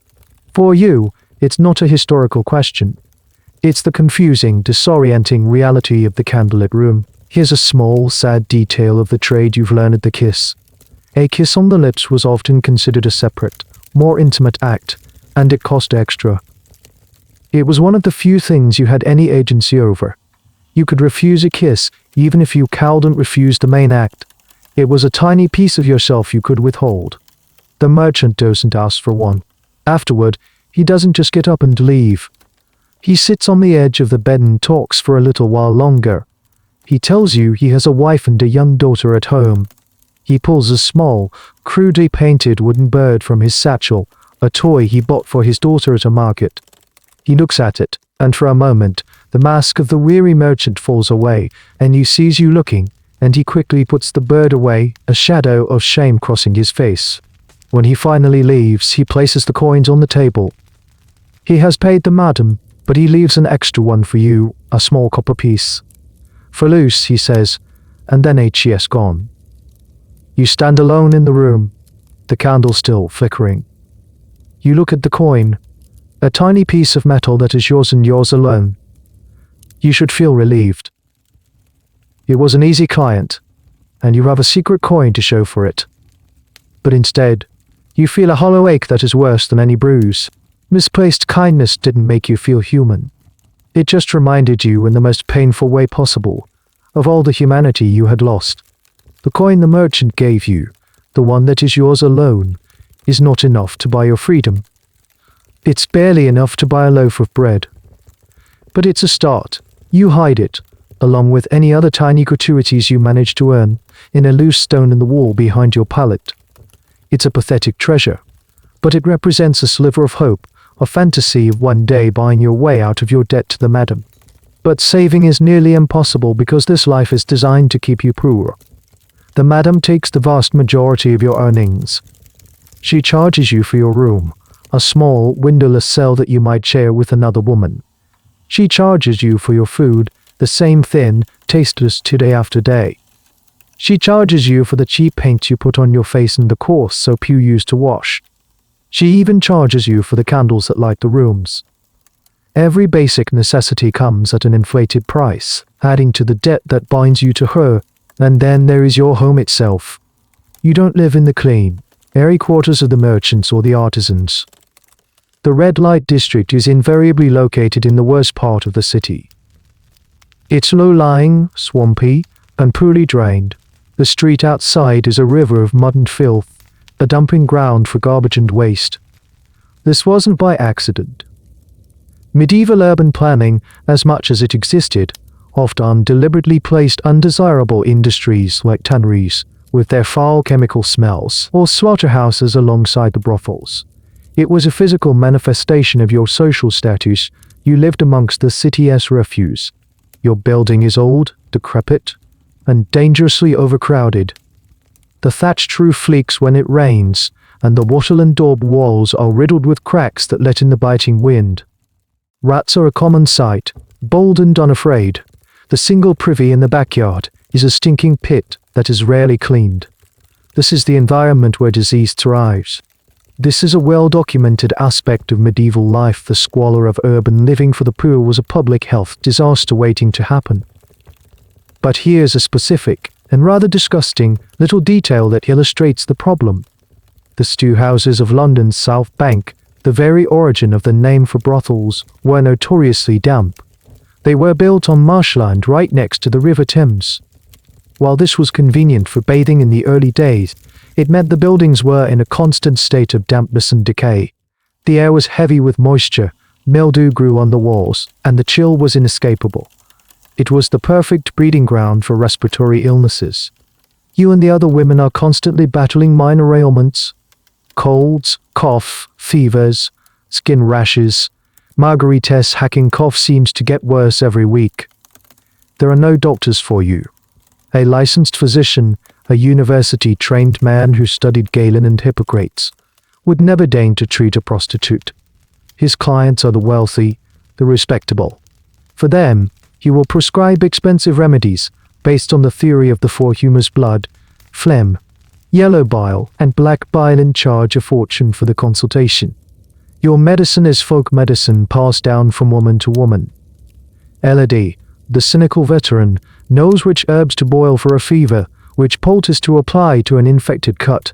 For you, it's not a historical question. It's the confusing, disorienting reality of the candlelit room. Here's a small, sad detail of the trade you've learned at the kiss. A kiss on the lips was often considered a separate, more intimate act, and it cost extra. It was one of the few things you had any agency over. You could refuse a kiss, even if you couldn't refuse the main act. It was a tiny piece of yourself you could withhold. The merchant doesn't ask for one. Afterward, he doesn't just get up and leave. He sits on the edge of the bed and talks for a little while longer. He tells you he has a wife and a young daughter at home. He pulls a small, crudely painted wooden bird from his satchel, a toy he bought for his daughter at a market. He looks at it, and for a moment, the mask of the weary merchant falls away, and he sees you looking, and he quickly puts the bird away, a shadow of shame crossing his face. When he finally leaves, he places the coins on the table. He has paid the madam, but he leaves an extra one for you, a small copper piece. For loose, he says, and then H.E.S. gone. You stand alone in the room, the candle still flickering. You look at the coin, a tiny piece of metal that is yours and yours alone. You should feel relieved. It was an easy client, and you have a secret coin to show for it. But instead, you feel a hollow ache that is worse than any bruise. Misplaced kindness didn't make you feel human. It just reminded you, in the most painful way possible, of all the humanity you had lost. The coin the merchant gave you, the one that is yours alone, is not enough to buy your freedom. It's barely enough to buy a loaf of bread. But it's a start. You hide it, along with any other tiny gratuities you manage to earn, in a loose stone in the wall behind your pallet. It's a pathetic treasure, but it represents a sliver of hope, a fantasy of one day buying your way out of your debt to the madam. But saving is nearly impossible because this life is designed to keep you poor. the madam takes the vast majority of your earnings. She charges you for your room, a small, windowless cell that you might share with another woman. She charges you for your food, the same thin, tasteless day after day. She charges you for the cheap paint you put on your face and the coarse soap you use to wash. She even charges you for the candles that light the rooms. Every basic necessity comes at an inflated price, adding to the debt that binds you to her, and then there is your home itself. You don't live in the clean, airy quarters of the merchants or the artisans. The red light district is invariably located in the worst part of the city. It's low-lying, swampy, and poorly drained. The street outside is a river of mud and filth, a dumping ground for garbage and waste. This wasn't by accident. Medieval urban planning, as much as it existed, often deliberately placed undesirable industries like tanneries, with their foul chemical smells, or slaughterhouses alongside the brothels. It was a physical manifestation of your social status. You lived amongst the city's refuse. Your building is old, decrepit, and dangerously overcrowded. The thatched roof leaks when it rains, and the wattle and daub walls are riddled with cracks that let in the biting wind. Rats are a common sight, bold and unafraid. The single privy in the backyard is a stinking pit that is rarely cleaned. This is the environment where disease thrives. This is a well-documented aspect of medieval life. The squalor of urban living for the poor was a public health disaster waiting to happen. But here's a specific, and rather disgusting, little detail that illustrates the problem. The stew houses of London's South Bank, the very origin of the name for brothels, were notoriously damp. They were built on marshland right next to the River Thames. While this was convenient for bathing in the early days, it meant the buildings were in a constant state of dampness and decay. The air was heavy with moisture, mildew grew on the walls, and the chill was inescapable. It was the perfect breeding ground for respiratory illnesses. You and the other women are constantly battling minor ailments. Colds, cough, fevers, skin rashes. Marguerite's hacking cough seems to get worse every week. There are no doctors for you. A licensed physician, a university-trained man who studied Galen and Hippocrates, would never deign to treat a prostitute. His clients are the wealthy, the respectable. For them, he will prescribe expensive remedies based on the theory of the four humours: blood, phlegm, yellow bile, and black bile, and charge a fortune for the consultation. Your medicine is folk medicine passed down from woman to woman. Elodie, the cynical veteran, knows which herbs to boil for a fever, which poultice to apply to an infected cut.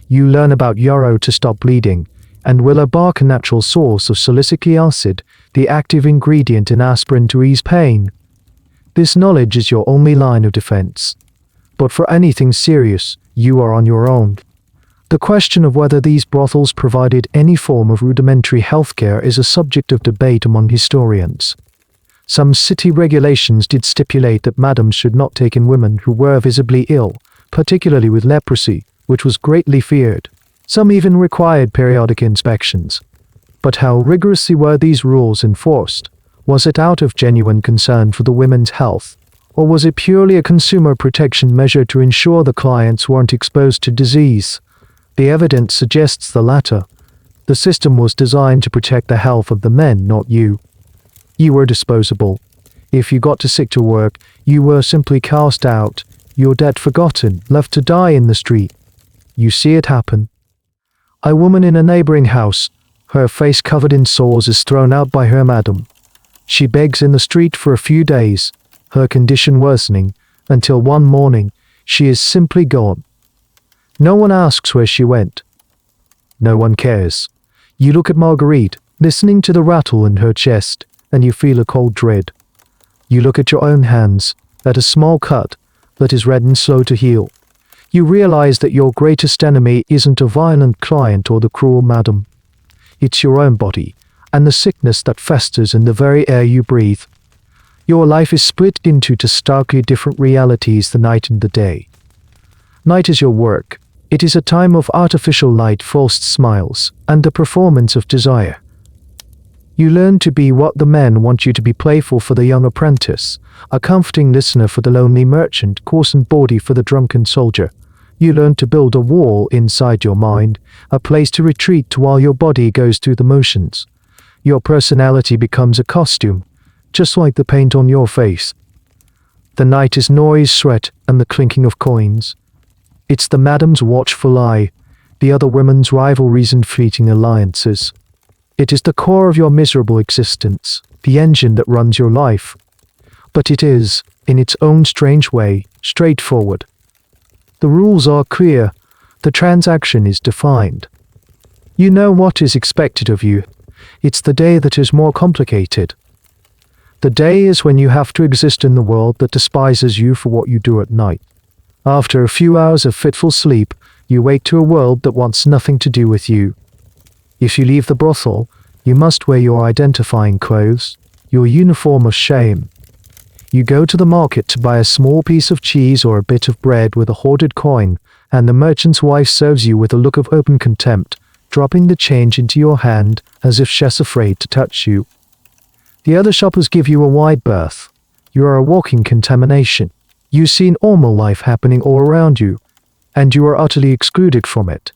You learn about yarrow to stop bleeding, and willow bark, a natural source of salicylic acid, the active ingredient in aspirin, to ease pain. This knowledge is your only line of defense. But for anything serious, you are on your own. The question of whether these brothels provided any form of rudimentary healthcare is a subject of debate among historians. Some city regulations did stipulate that madams should not take in women who were visibly ill, particularly with leprosy, which was greatly feared. Some even required periodic inspections. But how rigorously were these rules enforced? Was it out of genuine concern for the women's health, or was it purely a consumer protection measure to ensure the clients weren't exposed to disease? The evidence suggests the latter. The system was designed to protect the health of the men, not you. You were disposable. If you got too sick to work, you were simply cast out, your dead forgotten, left to die in the street. You see it happen. A woman in a neighboring house, her face covered in sores, is thrown out by her madam. She begs in the street for a few days, her condition worsening, until one morning, she is simply gone. No one asks where she went. No one cares. You look at Marguerite, listening to the rattle in her chest, and you feel a cold dread. You look at your own hands, at a small cut that is red and slow to heal. You realize that your greatest enemy isn't a violent client or the cruel madam. It's your own body, and the sickness that festers in the very air you breathe. Your life is split into two starkly different realities, the night and the day. Night is your work. It is a time of artificial light, forced smiles, and the performance of desire. You learn to be what the men want you to be: playful for the young apprentice, a comforting listener for the lonely merchant, coarse and bawdy for the drunken soldier. You learn to build a wall inside your mind, a place to retreat to while your body goes through the motions. Your personality becomes a costume, just like the paint on your face. The night is noise, sweat, and the clinking of coins. It's the madam's watchful eye, the other women's rivalries and fleeting alliances. It is the core of your miserable existence, the engine that runs your life. But it is, in its own strange way, straightforward. The rules are clear, the transaction is defined. You know what is expected of you. It's the day that is more complicated. The day is when you have to exist in the world that despises you for what you do at night. After a few hours of fitful sleep, you wake to a world that wants nothing to do with you. If you leave the brothel, you must wear your identifying clothes, your uniform of shame. You go to the market to buy a small piece of cheese or a bit of bread with a hoarded coin, and the merchant's wife serves you with a look of open contempt, dropping the change into your hand as if she's afraid to touch you. The other shoppers give you a wide berth. You are a walking contamination. You see normal life happening all around you, and you are utterly excluded from it.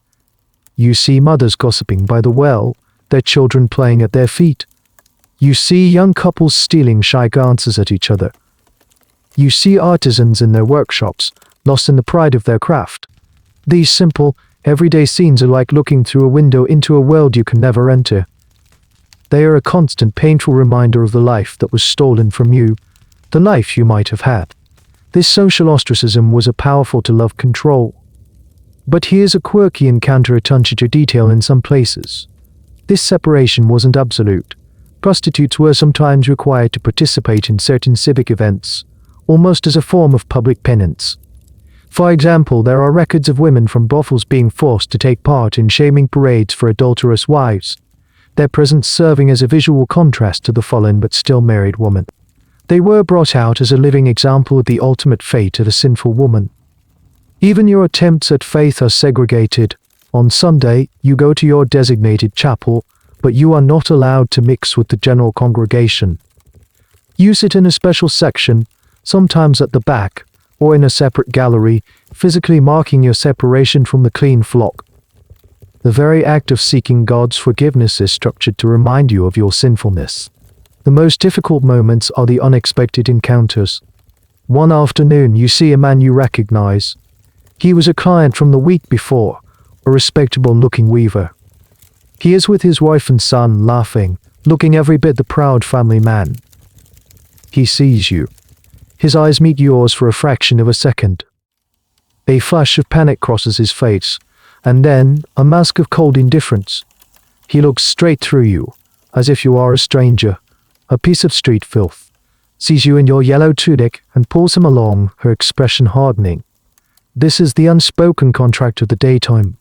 You see mothers gossiping by the well, their children playing at their feet. You see young couples stealing shy glances at each other. You see artisans in their workshops, lost in the pride of their craft. These simple, everyday scenes are like looking through a window into a world you can never enter. They are a constant, painful reminder of the life that was stolen from you, the life you might have had. This social ostracism was a powerful to love control. But here's a quirky and counterintuitive detail in some places. This separation wasn't absolute. Prostitutes were sometimes required to participate in certain civic events, almost as a form of public penance. For example, there are records of women from brothels being forced to take part in shaming parades for adulterous wives, their presence serving as a visual contrast to the fallen but still married woman. They were brought out as a living example of the ultimate fate of a sinful woman. Even your attempts at faith are segregated. On Sunday, you go to your designated chapel, but you are not allowed to mix with the general congregation. You sit in a special section, sometimes at the back, or in a separate gallery, physically marking your separation from the clean flock. The very act of seeking God's forgiveness is structured to remind you of your sinfulness. The most difficult moments are the unexpected encounters. One afternoon, you see a man you recognize. He was a client from the week before, a respectable-looking weaver. He is with his wife and son, laughing, looking every bit the proud family man. He sees you. His eyes meet yours for a fraction of a second. A flash of panic crosses his face, and then a mask of cold indifference. He looks straight through you, as if you are a stranger, a piece of street filth, sees you in your yellow tunic and pulls him along, her expression hardening. This is the unspoken contract of the daytime.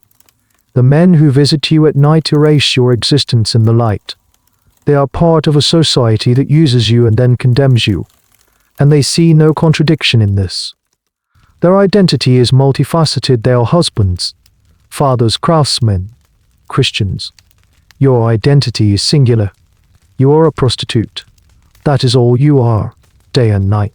The men who visit you at night erase your existence in the light. They are part of a society that uses you and then condemns you, and they see no contradiction in this. Their identity is multifaceted. They are husbands, fathers, craftsmen, Christians. Your identity is singular. You are a prostitute. That is all you are, day and night.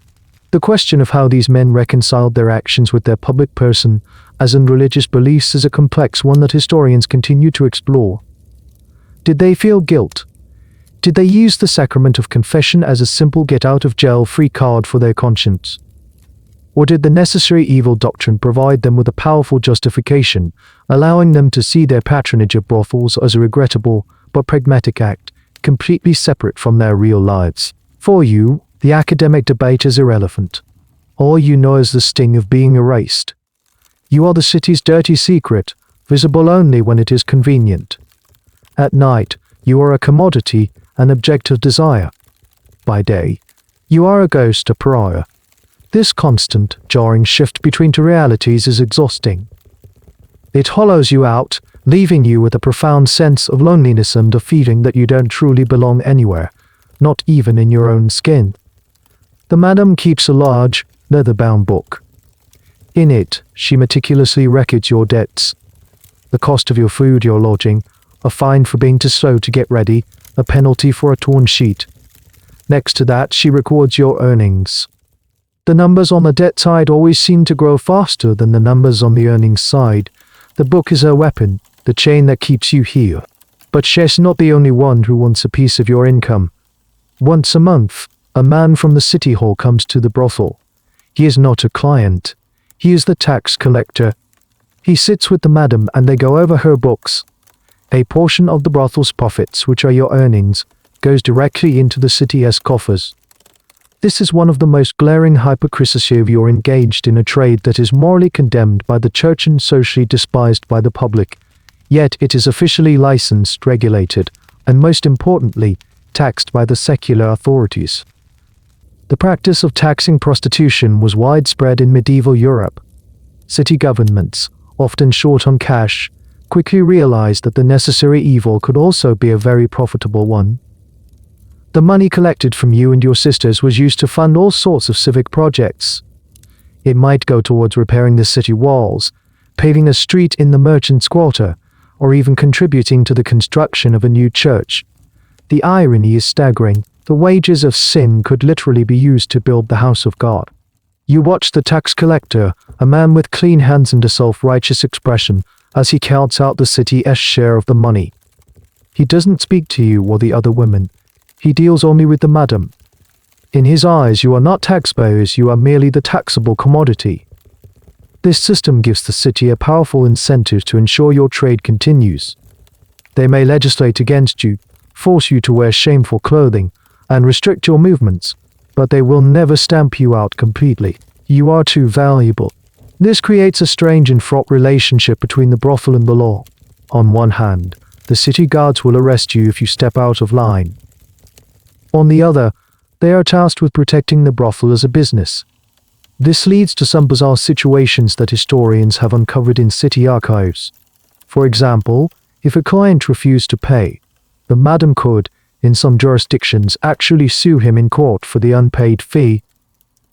The question of how these men reconciled their actions with their public person, as in religious beliefs, is a complex one that historians continue to explore. Did they feel guilt? Did they use the sacrament of confession as a simple get-out-of-jail-free card for their conscience? Or did the necessary evil doctrine provide them with a powerful justification, allowing them to see their patronage of brothels as a regrettable but pragmatic act, completely separate from their real lives? For you, the academic debate is irrelevant. All you know is the sting of being erased. You are the city's dirty secret, visible only when it is convenient. At night, you are a commodity, an object of desire. By day, you are a ghost, a pariah. This constant, jarring shift between two realities is exhausting. It hollows you out, leaving you with a profound sense of loneliness and a feeling that you don't truly belong anywhere, not even in your own skin. The madam keeps a large, leather-bound book. In it, she meticulously records your debts, the cost of your food, your lodging, a fine for being too slow to get ready, a penalty for a torn sheet. Next to that, she records your earnings. The numbers on the debt side always seem to grow faster than the numbers on the earnings side. The book is her weapon, the chain that keeps you here. But she's not the only one who wants a piece of your income. Once a month, a man from the city hall comes to the brothel. He is not a client. He is the tax collector. He sits with the madam and they go over her books. A portion of the brothel's profits, which are your earnings, goes directly into the city's coffers. This is one of the most glaring hypocrisies if you're engaged in a trade that is morally condemned by the church and socially despised by the public. Yet it is officially licensed, regulated, and most importantly, taxed by the secular authorities. The practice of taxing prostitution was widespread in medieval Europe. City governments, often short on cash, quickly realized that the necessary evil could also be a very profitable one. The money collected from you and your sisters was used to fund all sorts of civic projects. It might go towards repairing the city walls, paving a street in the merchant's quarter, or even contributing to the construction of a new church. The irony is staggering. The wages of sin could literally be used to build the house of God. You watch the tax collector, a man with clean hands and a self-righteous expression, as he counts out the city's share of the money. He doesn't speak to you or the other women. He deals only with the madam. In his eyes, you are not taxpayers, you are merely the taxable commodity. This system gives the city a powerful incentive to ensure your trade continues. They may legislate against you, force you to wear shameful clothing, and restrict your movements, but they will never stamp you out completely. You are too valuable. This creates a strange and fraught relationship between the brothel and the law. On one hand, the city guards will arrest you if you step out of line. On the other, they are tasked with protecting the brothel as a business. This leads to some bizarre situations that historians have uncovered in city archives. For example, if a client refused to pay, the madam could, in some jurisdictions, actually sue him in court for the unpaid fee.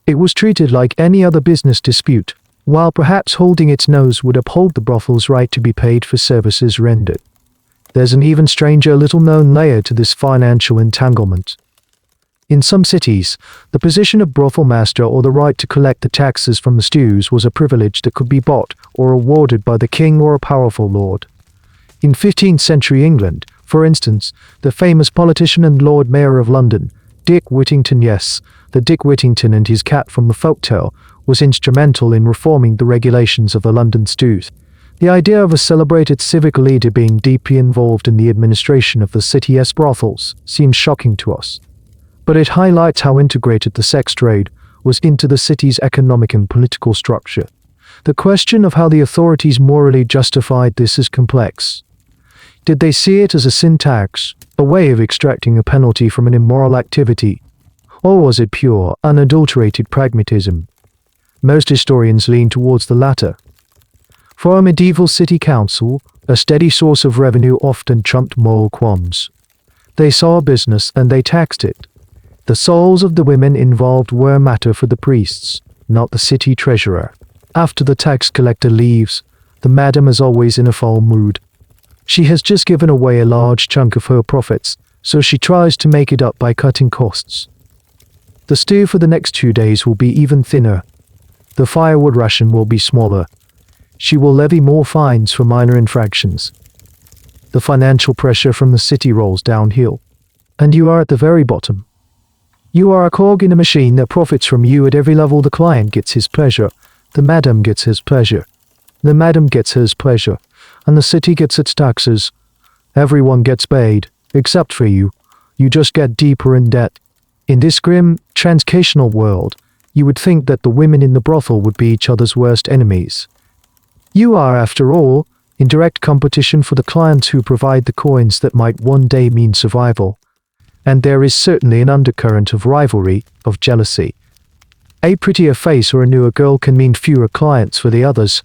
It was treated like any other business dispute, while perhaps holding its nose would uphold the brothel's right to be paid for services rendered. There's an even stranger little-known layer to this financial entanglement. In some cities, the position of brothel master or the right to collect the taxes from the stews was a privilege that could be bought or awarded by the king or a powerful lord. In 15th century England, for instance, the famous politician and Lord Mayor of London, Dick Whittington, yes, the Dick Whittington and his cat from the folktale, was instrumental in reforming the regulations of the London stews. The idea of a celebrated civic leader being deeply involved in the administration of the city's brothels seems shocking to us. But it highlights how integrated the sex trade was into the city's economic and political structure. The question of how the authorities morally justified this is complex. Did they see it as a sin tax, a way of extracting a penalty from an immoral activity? Or was it pure, unadulterated pragmatism? Most historians lean towards the latter. For a medieval city council, a steady source of revenue often trumped moral qualms. They saw a business and they taxed it. The souls of the women involved were a matter for the priests, not the city treasurer. After the tax collector leaves, the madam is always in a foul mood. She has just given away a large chunk of her profits, so she tries to make it up by cutting costs. The stew for the next 2 days will be even thinner. The firewood ration will be smaller. She will levy more fines for minor infractions. The financial pressure from the city rolls downhill, and you are at the very bottom. You are a cog in a machine that profits from you at every level. The client gets his pleasure, the madam gets his pleasure, the madam gets his pleasure, and the city gets its taxes. Everyone gets paid, except for you. You just get deeper in debt. In this grim, transcational world, you would think that the women in the brothel would be each other's worst enemies. You are, after all, in direct competition for the clients who provide the coins that might one day mean survival. And there is certainly an undercurrent of rivalry, of jealousy. A prettier face or a newer girl can mean fewer clients for the others.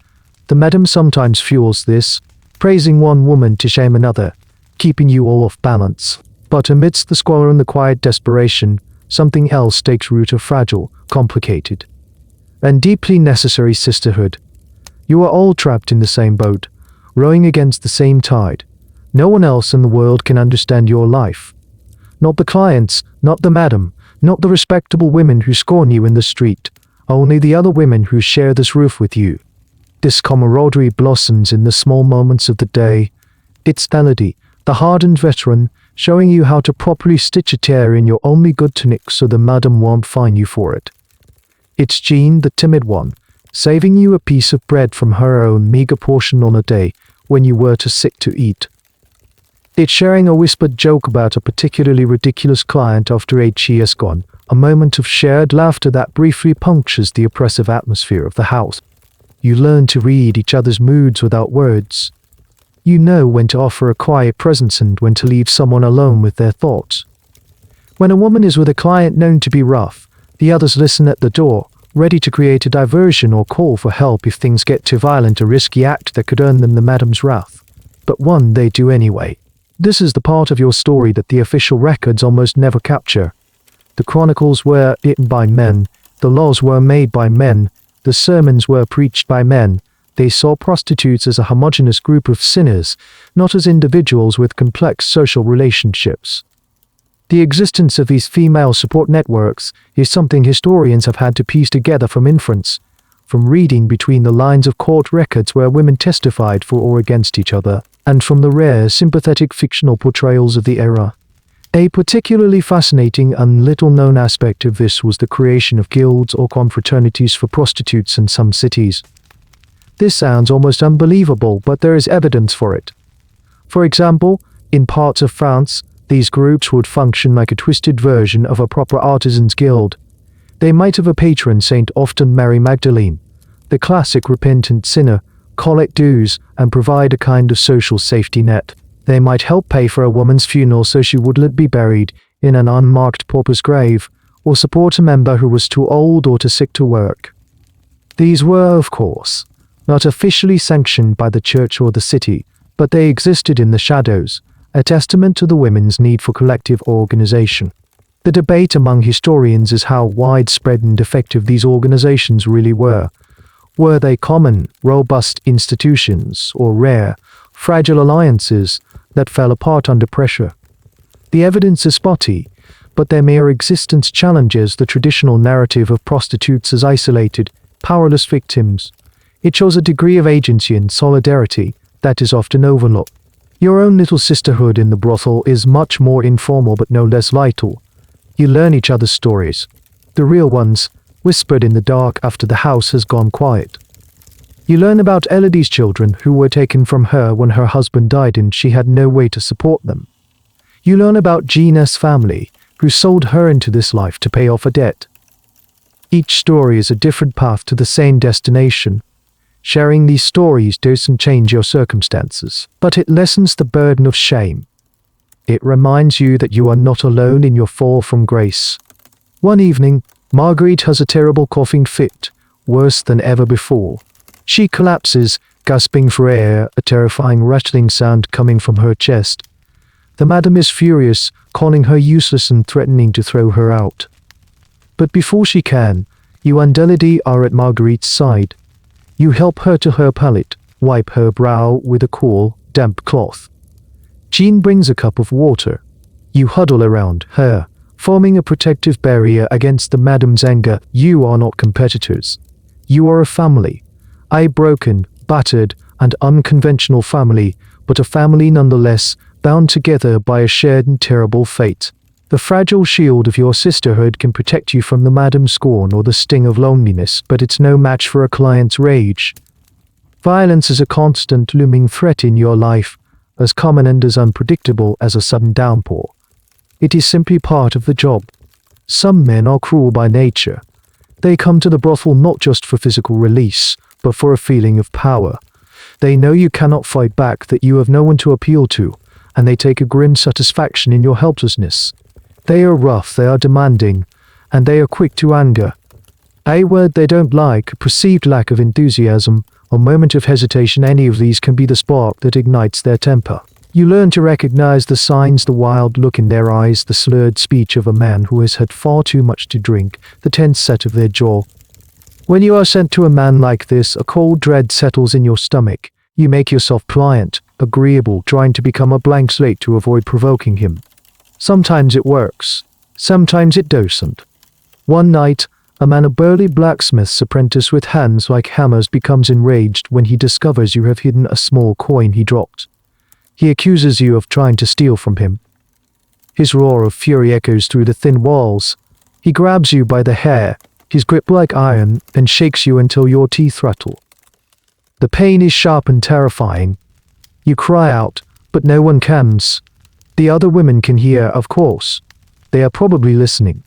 The madam sometimes fuels this, praising one woman to shame another, keeping you all off balance. But amidst the squalor and the quiet desperation, something else takes root, a fragile, complicated, and deeply necessary sisterhood. You are all trapped in the same boat, rowing against the same tide. No one else in the world can understand your life. Not the clients, not the madam, not the respectable women who scorn you in the street. Only the other women who share this roof with you. This camaraderie blossoms in the small moments of the day. It's Elodie, the hardened veteran, showing you how to properly stitch a tear in your only good tunic so the madam won't fine you for it. It's Jean, the timid one, saving you a piece of bread from her own meager portion on a day when you were too sick to eat. It's sharing a whispered joke about a particularly ridiculous client after she has gone, a moment of shared laughter that briefly punctures the oppressive atmosphere of the house. You learn to read each other's moods without words. You know when to offer a quiet presence and when to leave someone alone with their thoughts. When a woman is with a client known to be rough, the others listen at the door, ready to create a diversion or call for help if things get too violent, a risky act that could earn them the madam's wrath. But one they do anyway. This is the part of your story that the official records almost never capture. The chronicles were written by men, the laws were made by men, the sermons were preached by men. They saw prostitutes as a homogeneous group of sinners, not as individuals with complex social relationships. The existence of these female support networks is something historians have had to piece together from inference, from reading between the lines of court records where women testified for or against each other, and from the rare, sympathetic fictional portrayals of the era. A particularly fascinating and little-known aspect of this was the creation of guilds or confraternities for prostitutes in some cities. This sounds almost unbelievable, but there is evidence for it. For example, in parts of France, these groups would function like a twisted version of a proper artisans' guild. They might have a patron saint, often Mary Magdalene, the classic repentant sinner, collect dues, and provide a kind of social safety net. They might help pay for a woman's funeral so she wouldn't be buried in an unmarked pauper's grave, or support a member who was too old or too sick to work. These were, of course, not officially sanctioned by the church or the city, but they existed in the shadows, a testament to the women's need for collective organization. The debate among historians is how widespread and effective these organizations really were. Were they common, robust institutions, or rare, fragile alliances that fell apart under pressure? The evidence is spotty, but their mere existence challenges the traditional narrative of prostitutes as isolated, powerless victims. It shows a degree of agency and solidarity that is often overlooked. Your own little sisterhood in the brothel is much more informal but no less vital. You learn each other's stories, the real ones, whispered in the dark after the house has gone quiet. You learn about Elodie's children who were taken from her when her husband died and she had no way to support them. You learn about Gina's family, who sold her into this life to pay off a debt. Each story is a different path to the same destination. Sharing these stories doesn't change your circumstances, but it lessens the burden of shame. It reminds you that you are not alone in your fall from grace. One evening, Marguerite has a terrible coughing fit, worse than ever before. She collapses, gasping for air, a terrifying rattling sound coming from her chest. The madam is furious, calling her useless and threatening to throw her out. But before she can, you and Elodie are at Marguerite's side. You help her to her pallet, wipe her brow with a cool, damp cloth. Jean brings a cup of water. You huddle around her, forming a protective barrier against the madam's anger. You are not competitors. You are a family. A broken, battered, and unconventional family, but a family nonetheless, bound together by a shared and terrible fate. The fragile shield of your sisterhood can protect you from the madam's scorn or the sting of loneliness, but it's no match for a client's rage. Violence is a constant looming threat in your life, as common and as unpredictable as a sudden downpour. It is simply part of the job. Some men are cruel by nature. They come to the brothel not just for physical release, but for a feeling of power. They know you cannot fight back, that you have no one to appeal to, and they take a grim satisfaction in your helplessness. They are rough, they are demanding, and they are quick to anger. A word they don't like, a perceived lack of enthusiasm, a moment of hesitation, any of these can be the spark that ignites their temper. You learn to recognize the signs, the wild look in their eyes, the slurred speech of a man who has had far too much to drink, the tense set of their jaw. When you are sent to a man like this, a cold dread settles in your stomach. You make yourself pliant, agreeable, trying to become a blank slate to avoid provoking him. Sometimes it works, sometimes it doesn't. One night, a man, a burly blacksmith's apprentice with hands like hammers, becomes enraged when he discovers you have hidden a small coin he dropped. He accuses you of trying to steal from him. His roar of fury echoes through the thin walls. He grabs you by the hair, his grip like iron, and shakes you until your teeth rattle. The pain is sharp and terrifying. You cry out, but no one cans. The other women can hear, of course. They are probably listening,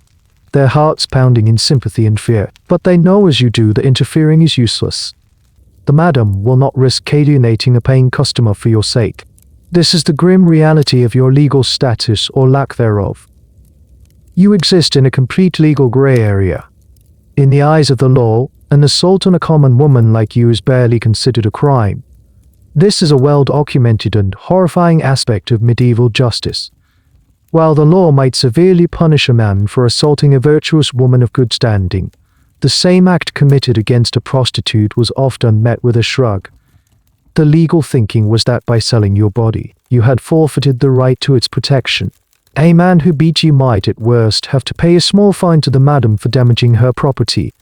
their hearts pounding in sympathy and fear, but they know as you do that interfering is useless. The madam will not risk alienating a paying customer for your sake. This is the grim reality of your legal status or lack thereof. You exist in a complete legal gray area. In the eyes of the law, an assault on a common woman like you is barely considered a crime. This is a well-documented and horrifying aspect of medieval justice. While the law might severely punish a man for assaulting a virtuous woman of good standing, the same act committed against a prostitute was often met with a shrug. The legal thinking was that by selling your body, you had forfeited the right to its protection. A man who beat you might at worst have to pay a small fine to the madam for damaging her property.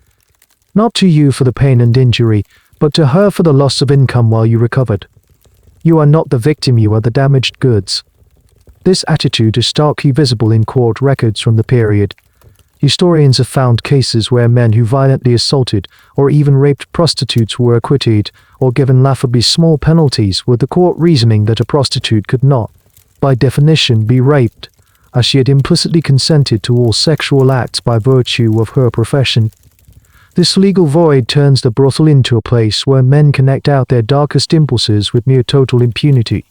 Not to you for the pain and injury, but to her for the loss of income while you recovered. You are not the victim, you are the damaged goods. This attitude is starkly visible in court records from the period. Historians have found cases where men who violently assaulted or even raped prostitutes were acquitted or given laughably small penalties, with the court reasoning that a prostitute could not, by definition, be raped, as she had implicitly consented to all sexual acts by virtue of her profession. This legal void turns the brothel into a place where men can act out their darkest impulses with near total impunity.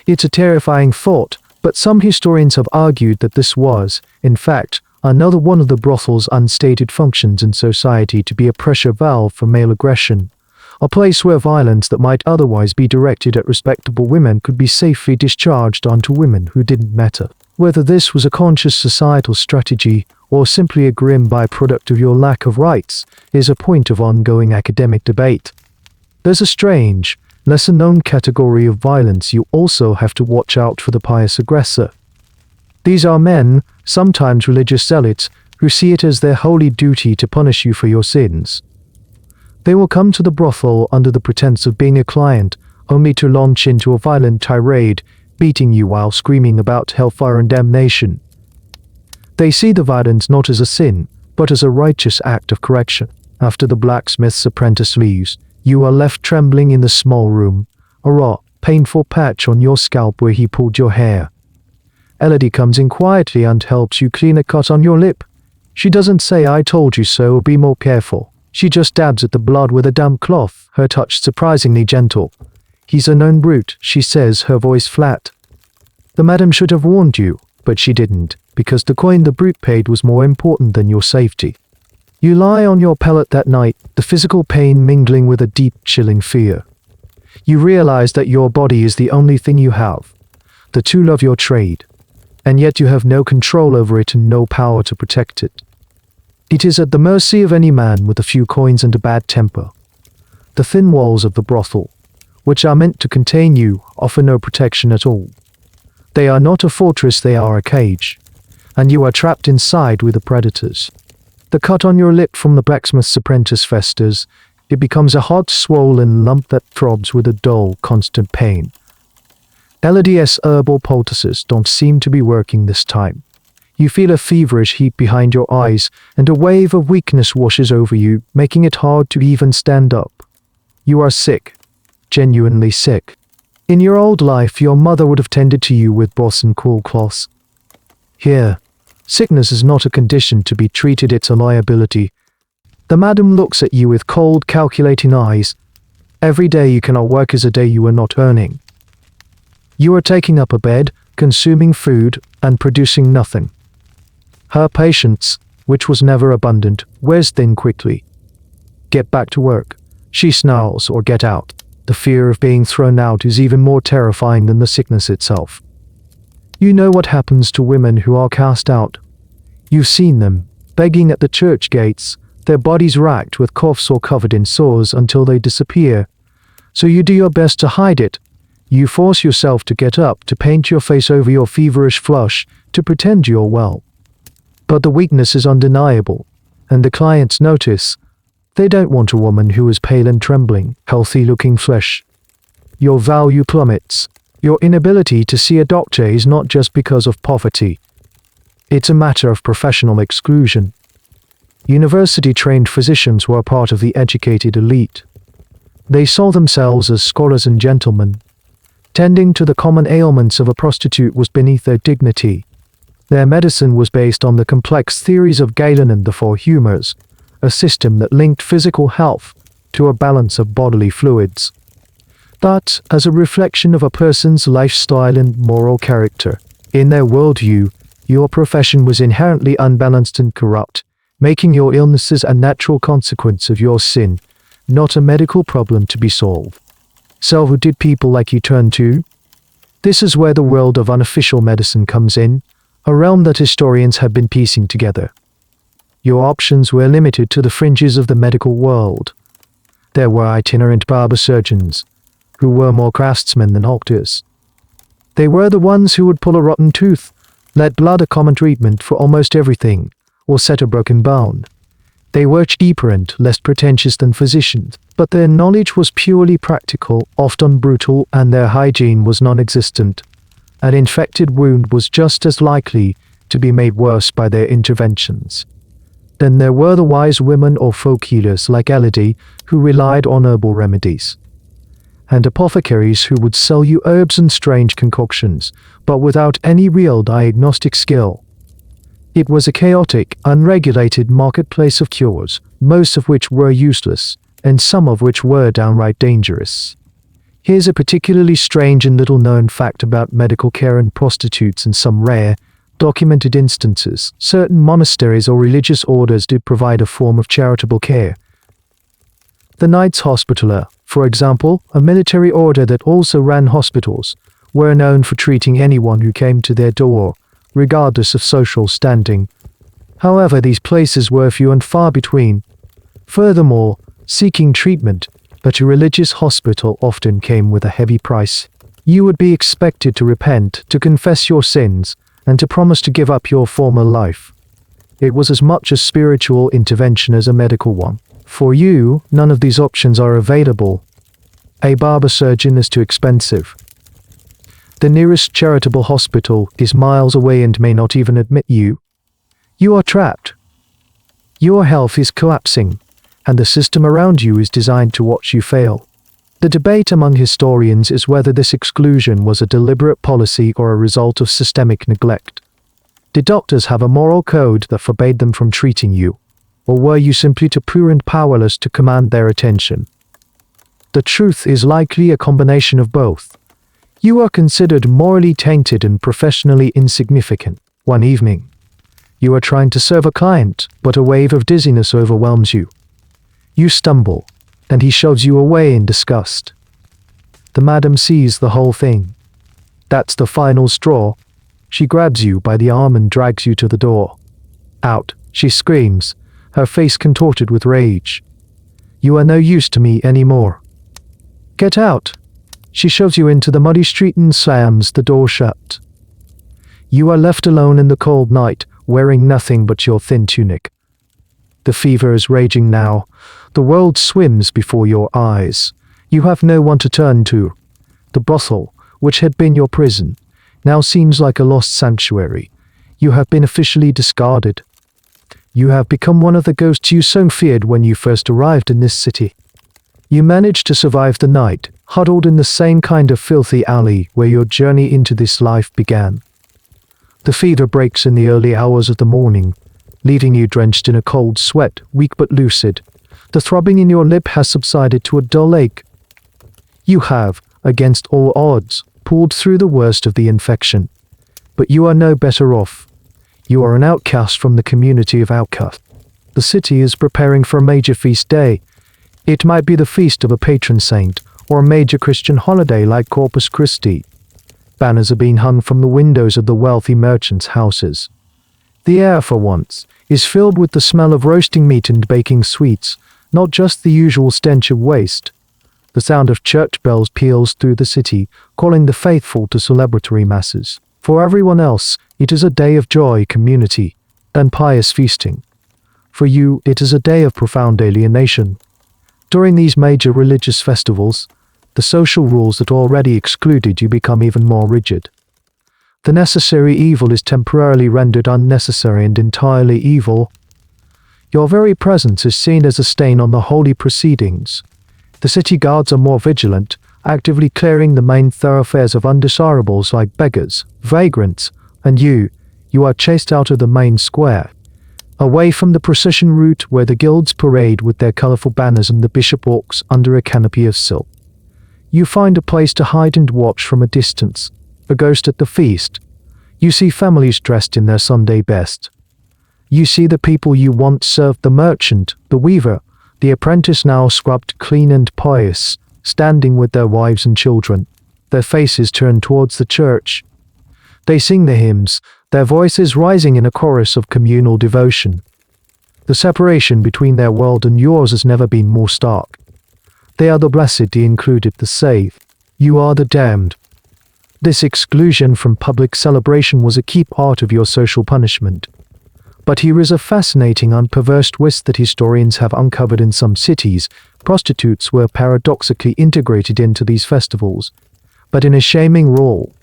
It's a terrifying thought, but some historians have argued that this was, in fact, another one of the brothel's unstated functions in society, to be a pressure valve for male aggression, a place where violence that might otherwise be directed at respectable women could be safely discharged onto women who didn't matter. Whether this was a conscious societal strategy or simply a grim byproduct of your lack of rights is a point of ongoing academic debate. There's a strange, lesser-known category of violence you also have to watch out for: the pious aggressor. These are men, sometimes religious zealots, who see it as their holy duty to punish you for your sins. They will come to the brothel under the pretense of being a client, only to launch into a violent tirade, beating you while screaming about hellfire and damnation. They see the violence not as a sin, but as a righteous act of correction. After the blacksmith's apprentice leaves, you are left trembling in the small room, a raw, painful patch on your scalp where he pulled your hair. Elodie comes in quietly and helps you clean a cut on your lip. She doesn't say "I told you so" or "be more careful." She just dabs at the blood with a damp cloth, her touch surprisingly gentle. "He's a known brute," she says, her voice flat. "The madam should have warned you, but she didn't, because the coin the brute paid was more important than your safety." You lie on your pallet that night, the physical pain mingling with a deep, chilling fear. You realize that your body is the only thing you have, the tool of your trade, and yet you have no control over it and no power to protect it. It is at the mercy of any man with a few coins and a bad temper. The thin walls of the brothel, which are meant to contain you, offer no protection at all. They are not a fortress, they are a cage, and you are trapped inside with the predators. The cut on your lip from the blacksmith's apprentice festers. It becomes a hot, swollen lump that throbs with a dull, constant pain. Elodie's herbal poultices don't seem to be working this time. You feel a feverish heat behind your eyes, and a wave of weakness washes over you, making it hard to even stand up. You are sick, genuinely sick. In your old life, your mother would have tended to you with broths and cool cloths. Here, sickness is not a condition to be treated, it's a liability. The madam looks at you with cold, calculating eyes. Every day you cannot work is a day you are not earning. You are taking up a bed, consuming food, and producing nothing. Her patience, which was never abundant, wears thin quickly. "Get back to work," she snarls, "or get out." The fear of being thrown out is even more terrifying than the sickness itself. You know what happens to women who are cast out. You've seen them, begging at the church gates, their bodies racked with coughs or covered in sores until they disappear. So you do your best to hide it. You force yourself to get up, to paint your face over your feverish flush, to pretend you're well. But the weakness is undeniable, and the clients notice. They don't want a woman who is pale and trembling, healthy-looking flesh. Your value plummets. Your inability to see a doctor is not just because of poverty. It's a matter of professional exclusion. University-trained physicians were part of the educated elite. They saw themselves as scholars and gentlemen. Tending to the common ailments of a prostitute was beneath their dignity. Their medicine was based on the complex theories of Galen and the Four Humors, a system that linked physical health to a balance of bodily fluids. But, as a reflection of a person's lifestyle and moral character, in their worldview, your profession was inherently unbalanced and corrupt, making your illnesses a natural consequence of your sin, not a medical problem to be solved. So who did people like you turn to? This is where the world of unofficial medicine comes in, a realm that historians have been piecing together. Your options were limited to the fringes of the medical world. There were itinerant barber surgeons, who were more craftsmen than doctors. They were the ones who would pull a rotten tooth, let blood a common treatment for almost everything, or set a broken bone. They were cheaper and less pretentious than physicians, but their knowledge was purely practical, often brutal, and their hygiene was non-existent. An infected wound was just as likely to be made worse by their interventions. Then there were the wise women or folk healers like Elodie, who relied on herbal remedies, and apothecaries who would sell you herbs and strange concoctions, but without any real diagnostic skill. It was a chaotic, unregulated marketplace of cures, most of which were useless, and some of which were downright dangerous. Here's a particularly strange and little-known fact about medical care and prostitutes. In some rare, documented instances, certain monasteries or religious orders did provide a form of charitable care. The Knights Hospitaller, for example, a military order that also ran hospitals, were known for treating anyone who came to their door, regardless of social standing. However, these places were few and far between. Furthermore, seeking treatment at a religious hospital often came with a heavy price. You would be expected to repent, to confess your sins, and to promise to give up your former life. It was as much a spiritual intervention as a medical one. For you, none of these options are available. A barber surgeon is too expensive. The nearest charitable hospital is miles away and may not even admit you. You are trapped. Your health is collapsing, and the system around you is designed to watch you fail. The debate among historians is whether this exclusion was a deliberate policy or a result of systemic neglect. Did doctors have a moral code that forbade them from treating you, or were you simply too poor and powerless to command their attention? The truth is likely a combination of both. You are considered morally tainted and professionally insignificant. One evening, you are trying to serve a client, but a wave of dizziness overwhelms you. You stumble, and he shoves you away in disgust. The madam sees the whole thing. That's the final straw. She grabs you by the arm and drags you to the door. Out, she screams, her face contorted with rage. You are no use to me anymore. Get out. She shoves you into the muddy street and slams the door shut. You are left alone in the cold night, wearing nothing but your thin tunic. The fever is raging now. The world swims before your eyes. You have no one to turn to. The brothel, which had been your prison, now seems like a lost sanctuary. You have been officially discarded. You have become one of the ghosts you so feared when you first arrived in this city. You managed to survive the night, huddled in the same kind of filthy alley where your journey into this life began. The fever breaks in the early hours of the morning, leaving you drenched in a cold sweat, weak but lucid. The throbbing in your lip has subsided to a dull ache. You have, against all odds, pulled through the worst of the infection. But you are no better off. You are an outcast from the community of outcasts. The city is preparing for a major feast day. It might be the feast of a patron saint, or a major Christian holiday like Corpus Christi. Banners are being hung from the windows of the wealthy merchants' houses. The air, for once, is filled with the smell of roasting meat and baking sweets, not just the usual stench of waste. The sound of church bells peals through the city, calling the faithful to celebratory masses. For everyone else, It is a day of joy, community, and pious feasting. For you, it is a day of profound alienation. During these major religious festivals, the social rules that already excluded you become even more rigid. The necessary evil is temporarily rendered unnecessary and entirely evil. Your very presence is seen as a stain on the holy proceedings. The city guards are more vigilant, actively clearing the main thoroughfares of undesirables like beggars, vagrants, and you are chased out of the main square, away from the procession route where the guilds parade with their colorful banners and the bishop walks under a canopy of silk. You find a place to hide and watch from a distance, a ghost at the feast. You see families dressed in their Sunday best. You see the people you once served, the merchant, the weaver, the apprentice now scrubbed clean and pious, standing with their wives and children, their faces turned towards the church. They sing the hymns, their voices rising in a chorus of communal devotion. The separation between their world and yours has never been more stark. They are the blessed, the included, the saved. You are the damned. This exclusion from public celebration was a key part of your social punishment. But here is a fascinating and perverse twist that historians have uncovered. In some cities, prostitutes were paradoxically integrated into these festivals, but in a shaming role.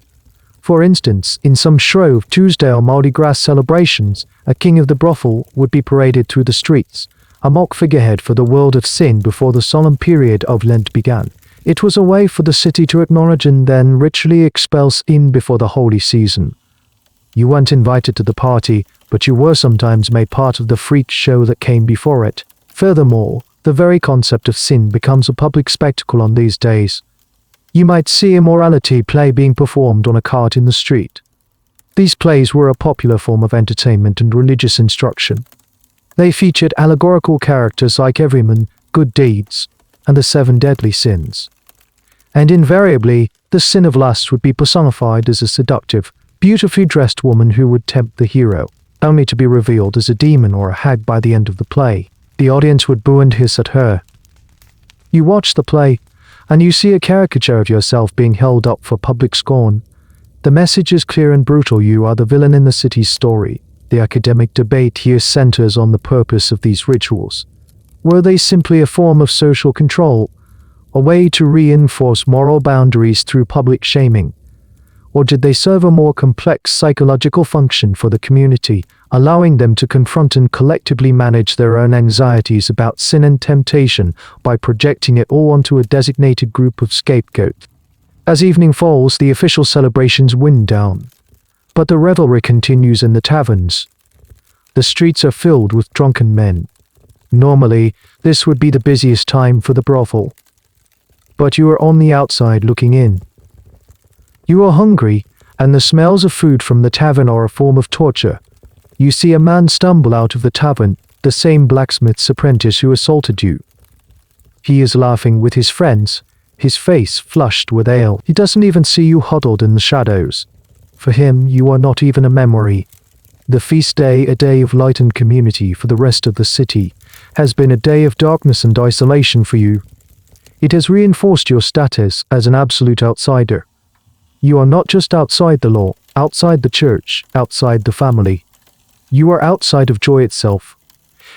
For instance, in some Shrove Tuesday or Mardi Gras celebrations, a king of the brothel would be paraded through the streets, a mock figurehead for the world of sin before the solemn period of Lent began. It was a way for the city to acknowledge and then ritually expel sin before the holy season. You weren't invited to the party, but you were sometimes made part of the freak show that came before it. Furthermore, the very concept of sin becomes a public spectacle on these days. You might see a morality play being performed on a cart in the street. These plays were a popular form of entertainment and religious instruction. They featured allegorical characters like everyman, good deeds, and the 7 deadly sins. And invariably, the sin of lust would be personified as a seductive, beautifully dressed woman who would tempt the hero, only to be revealed as a demon or a hag by the end of the play. The audience would boo and hiss at her. You watch the play, and you see a caricature of yourself being held up for public scorn. The message is clear and brutal: you are the villain in the city's story. The academic debate here centers on the purpose of these rituals. Were they simply a form of social control, a way to reinforce moral boundaries through public shaming? Or did they serve a more complex psychological function for the community, allowing them to confront and collectively manage their own anxieties about sin and temptation by projecting it all onto a designated group of scapegoats? As evening falls, the official celebrations wind down. But the revelry continues in the taverns. The streets are filled with drunken men. Normally, this would be the busiest time for the brothel. But you are on the outside looking in. You are hungry, and the smells of food from the tavern are a form of torture. You see a man stumble out of the tavern, the same blacksmith's apprentice who assaulted you. He is laughing with his friends, his face flushed with ale. He doesn't even see you huddled in the shadows. For him, you are not even a memory. The feast day, a day of light and community for the rest of the city, has been a day of darkness and isolation for you. It has reinforced your status as an absolute outsider. You are not just outside the law, outside the church, outside the family. You are outside of joy itself.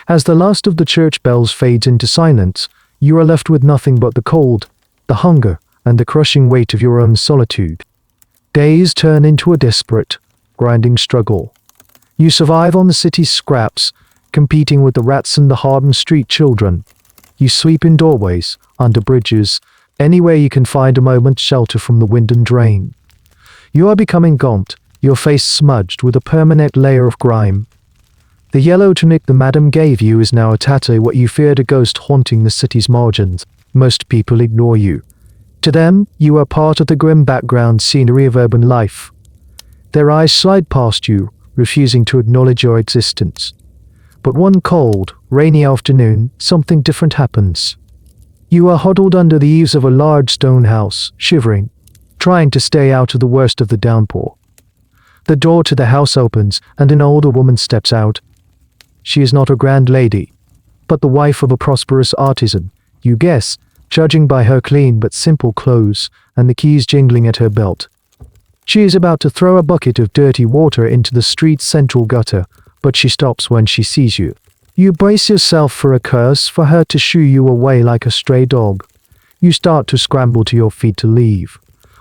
As the last of the church bells fades into silence, you are left with nothing but the cold, the hunger, and the crushing weight of your own solitude. Days turn into a desperate, grinding struggle. You survive on the city's scraps, competing with the rats and the hardened street children. You sleep in doorways, under bridges, anywhere you can find a moment's shelter from the wind and rain. You are becoming gaunt, your face smudged with a permanent layer of grime. The yellow tunic the madam gave you is now a tattoo, what you feared, a ghost haunting the city's margins. Most people ignore you. To them, you are part of the grim background scenery of urban life. Their eyes slide past you, refusing to acknowledge your existence. But one cold, rainy afternoon, something different happens. You are huddled under the eaves of a large stone house, shivering, trying to stay out of the worst of the downpour. The door to the house opens, and an older woman steps out. She is not a grand lady, but the wife of a prosperous artisan, you guess, judging by her clean but simple clothes and the keys jingling at her belt. She is about to throw a bucket of dirty water into the street's central gutter, but she stops when she sees you. You brace yourself for a curse for her to shoo you away like a stray dog. You start to scramble to your feet to leave.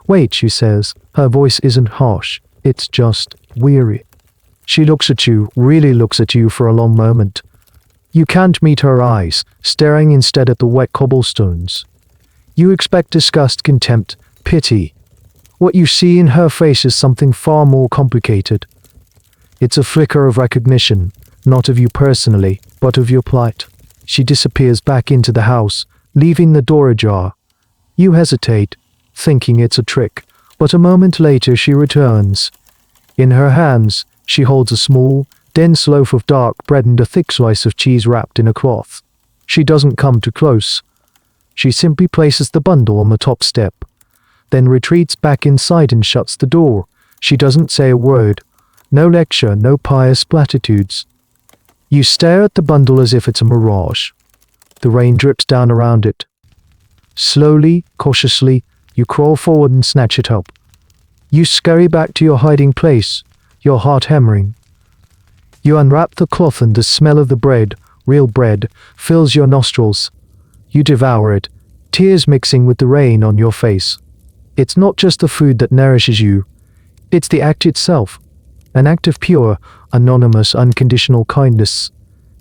Wait, she says. Her voice isn't harsh. It's just weary. She looks at you, really looks at you for a long moment. You can't meet her eyes, staring instead at the wet cobblestones. You expect disgust, contempt, pity. What you see in her face is something far more complicated. It's a flicker of recognition, not of you personally, but of your plight. She disappears back into the house, leaving the door ajar. You hesitate, thinking it's a trick, but a moment later she returns. In her hands, she holds a small, dense loaf of dark bread and a thick slice of cheese wrapped in a cloth. She doesn't come too close. She simply places the bundle on the top step, then retreats back inside and shuts the door. She doesn't say a word. No lecture, no pious platitudes. You stare at the bundle as if it's a mirage. The rain drips down around it. Slowly, cautiously, you crawl forward and snatch it up. You scurry back to your hiding place, your heart hammering. You unwrap the cloth and the smell of the bread, real bread, fills your nostrils. You devour it, tears mixing with the rain on your face. It's not just the food that nourishes you, it's the act itself. An act of pure, anonymous, unconditional kindness.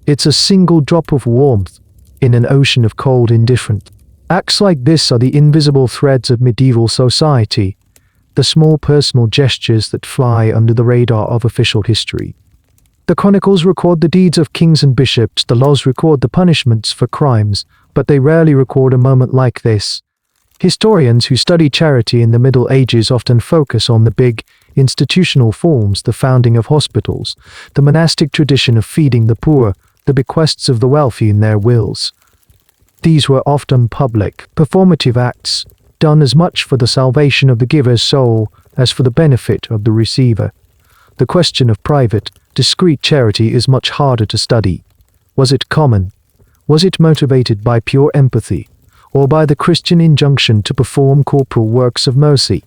It's a single drop of warmth in an ocean of cold indifference. Acts like this are the invisible threads of medieval society, the small personal gestures that fly under the radar of official history. The chronicles record the deeds of kings and bishops, the laws record the punishments for crimes, but they rarely record a moment like this. Historians who study charity in the Middle Ages often focus on the big, institutional forms, the founding of hospitals, the monastic tradition of feeding the poor, the bequests of the wealthy in their wills. These were often public, performative acts, done as much for the salvation of the giver's soul as for the benefit of the receiver. The question of private, discreet charity is much harder to study. Was it common? Was it motivated by pure empathy, or by the Christian injunction to perform corporal works of mercy?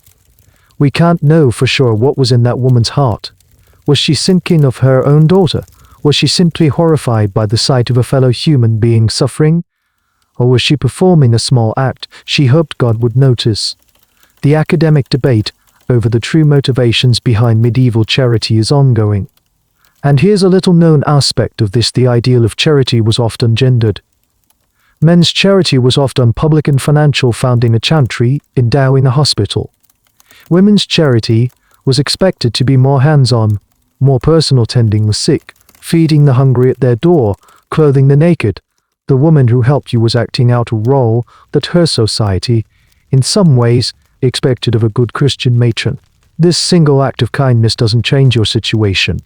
We can't know for sure what was in that woman's heart. Was she thinking of her own daughter? Was she simply horrified by the sight of a fellow human being suffering? Or was she performing a small act she hoped God would notice? The academic debate over the true motivations behind medieval charity is ongoing. And here's a little-known aspect of this: the ideal of charity was often gendered. Men's charity was often public and financial, founding a chantry, endowing a hospital. Women's charity was expected to be more hands-on, more personal, tending the sick, feeding the hungry at their door, clothing the naked. The woman who helped you was acting out a role that her society, in some ways, expected of a good Christian matron. This single act of kindness doesn't change your situation.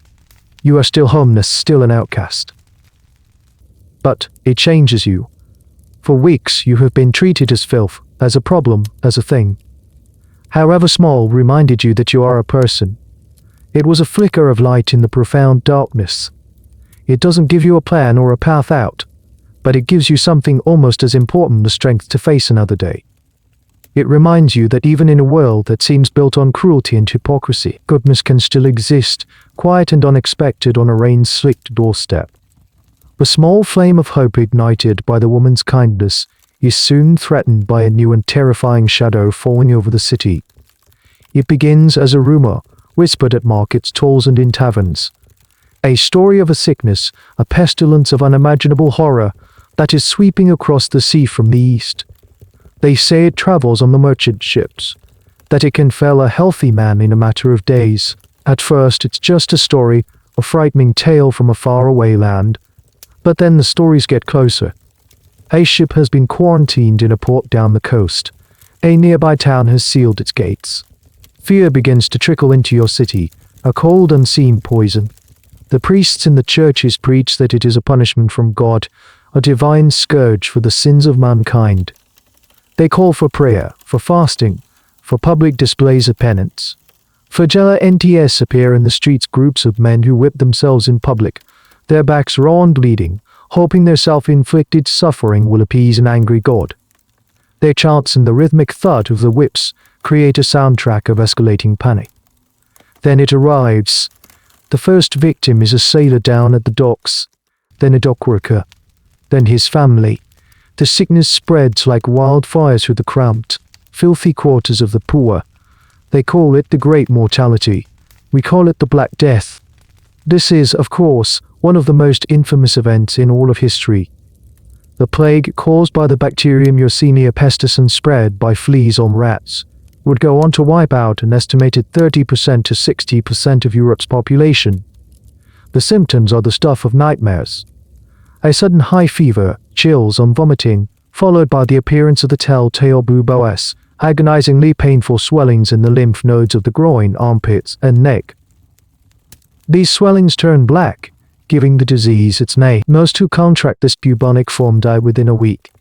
You are still homeless, still an outcast. But it changes you. For weeks you have been treated as filth, as a problem, as a thing. However small, reminded you that you are a person. It was a flicker of light in the profound darkness. It doesn't give you a plan or a path out, but it gives you something almost as important: the strength to face another day. It reminds you that even in a world that seems built on cruelty and hypocrisy, goodness can still exist, quiet and unexpected on a rain-slicked doorstep. The small flame of hope ignited by the woman's kindness is soon threatened by a new and terrifying shadow falling over the city. It begins as a rumor, whispered at markets, stalls, and in taverns. A story of a sickness, a pestilence of unimaginable horror that is sweeping across the sea from the east. They say it travels on the merchant ships, that it can fell a healthy man in a matter of days. At first it's just a story, a frightening tale from a faraway land. But then the stories get closer. A ship has been quarantined in a port down the coast. A nearby town has sealed its gates. Fear begins to trickle into your city, a cold unseen poison. The priests in the churches preach that it is a punishment from God, a divine scourge for the sins of mankind. They call for prayer, for fasting, for public displays of penance. Flagella NTS appear in the streets, groups of men who whip themselves in public, their backs raw and bleeding, hoping their self-inflicted suffering will appease an angry God. Their chants and the rhythmic thud of the whips create a soundtrack of escalating panic. Then it arrives. The first victim is a sailor down at the docks, then a dockworker, then his family. The sickness spreads like wildfire through the cramped, filthy quarters of the poor. They call it the Great Mortality. We call it the Black Death. This is, of course, one of the most infamous events in all of history. The plague caused by the bacterium Yersinia pestis and spread by fleas on rats would go on to wipe out an estimated 30% to 60% of Europe's population. The symptoms are the stuff of nightmares. A sudden high fever, chills and vomiting, followed by the appearance of the telltale buboes, agonizingly painful swellings in the lymph nodes of the groin, armpits, and neck. These swellings turn black, giving the disease its name. Most who contract this bubonic form die within a week.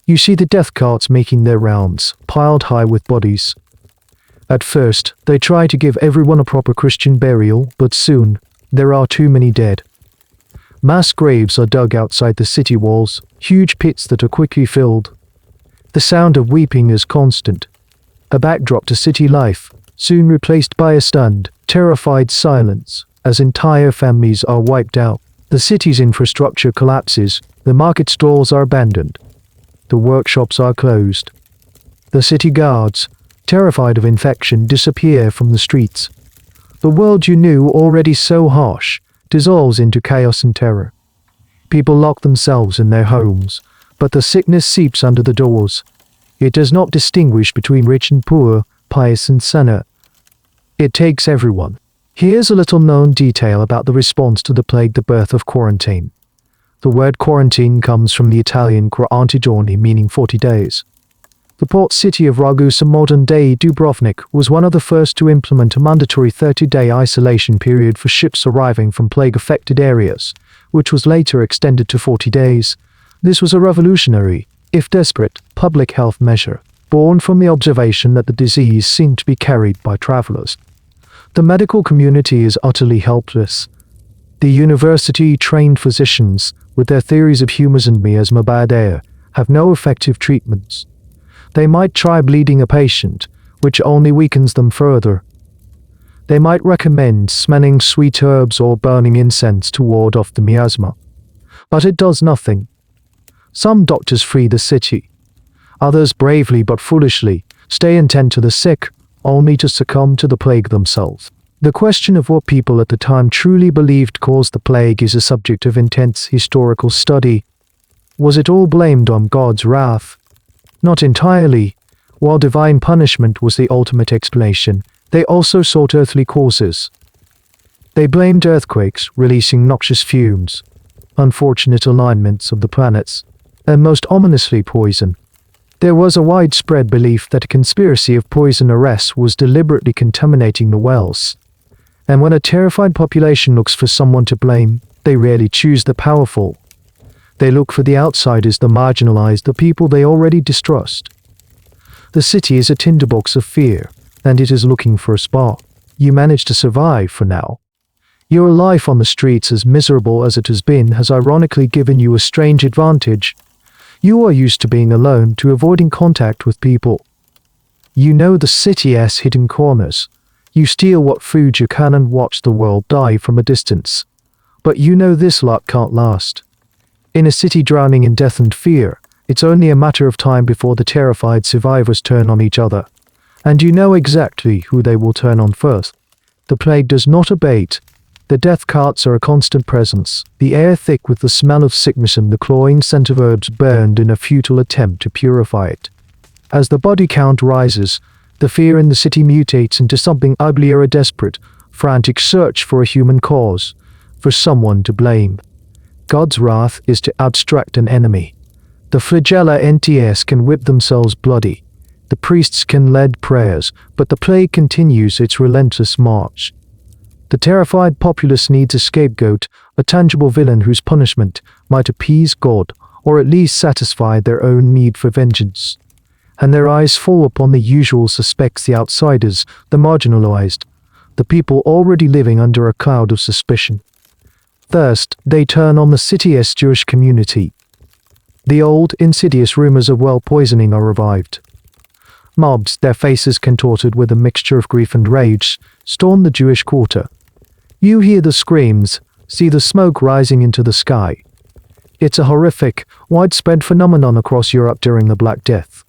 You see the death carts making their rounds, piled high with bodies. At first, they try to give everyone a proper Christian burial, but soon, there are too many dead. Mass graves are dug outside the city walls, huge pits that are quickly filled. The sound of weeping is constant. A backdrop to city life, soon replaced by a stunned, terrified silence, as entire families are wiped out. The city's infrastructure collapses, the market stalls are abandoned. The workshops are closed. The city guards, terrified of infection, disappear from the streets. The world you knew, already so harsh, dissolves into chaos and terror. People lock themselves in their homes, but the sickness seeps under the doors. It does not distinguish between rich and poor, pious and sinner. It takes everyone. Here's a little known detail about the response to the plague: the birth of quarantine. The word quarantine comes from the Italian quaranta giorni, meaning 40 days. The port city of Ragusa, modern-day Dubrovnik, was one of the first to implement a mandatory 30-day isolation period for ships arriving from plague-affected areas, which was later extended to 40 days. This was a revolutionary, if desperate, public health measure, born from the observation that the disease seemed to be carried by travelers. The medical community is utterly helpless. The university-trained physicians, with their theories of humus and miasma bad air, have no effective treatments. They might try bleeding a patient, which only weakens them further. They might recommend smelling sweet herbs or burning incense to ward off the miasma. But it does nothing. Some doctors flee the city. Others bravely but foolishly stay and tend to the sick, only to succumb to the plague themselves. The question of what people at the time truly believed caused the plague is a subject of intense historical study. Was it all blamed on God's wrath? Not entirely. While divine punishment was the ultimate explanation, they also sought earthly causes. They blamed earthquakes releasing noxious fumes, unfortunate alignments of the planets, and most ominously poison. There was a widespread belief that a conspiracy of poisoners was deliberately contaminating the wells. And when a terrified population looks for someone to blame, they rarely choose the powerful. They look for the outsiders, the marginalized, the people they already distrust. The city is a tinderbox of fear, and it is looking for a spot. You manage to survive for now. Your life on the streets, as miserable as it has been, has ironically given you a strange advantage. You are used to being alone, to avoiding contact with people. You know the city's hidden corners. You steal what food you can and watch the world die from a distance. But you know this luck can't last. In a city drowning in death and fear, it's only a matter of time before the terrified survivors turn on each other. And you know exactly who they will turn on first. The plague does not abate. The death carts are a constant presence, the air thick with the smell of sickness and the cloying scent of herbs burned in a futile attempt to purify it. As the body count rises, the fear in the city mutates into something uglier: a desperate, frantic search for a human cause, for someone to blame. God's wrath is to abstract an enemy. The flagella NTS can whip themselves bloody. The priests can lead prayers, but the plague continues its relentless march. The terrified populace needs a scapegoat, a tangible villain whose punishment might appease God, or at least satisfy their own need for vengeance. And their eyes fall upon the usual suspects: the outsiders, the marginalized, the people already living under a cloud of suspicion. First, they turn on the city's Jewish community. The old, insidious rumors of well poisoning are revived. Mobs, their faces contorted with a mixture of grief and rage, storm the Jewish quarter. You hear the screams, see the smoke rising into the sky. It's a horrific, widespread phenomenon across Europe during the Black Death.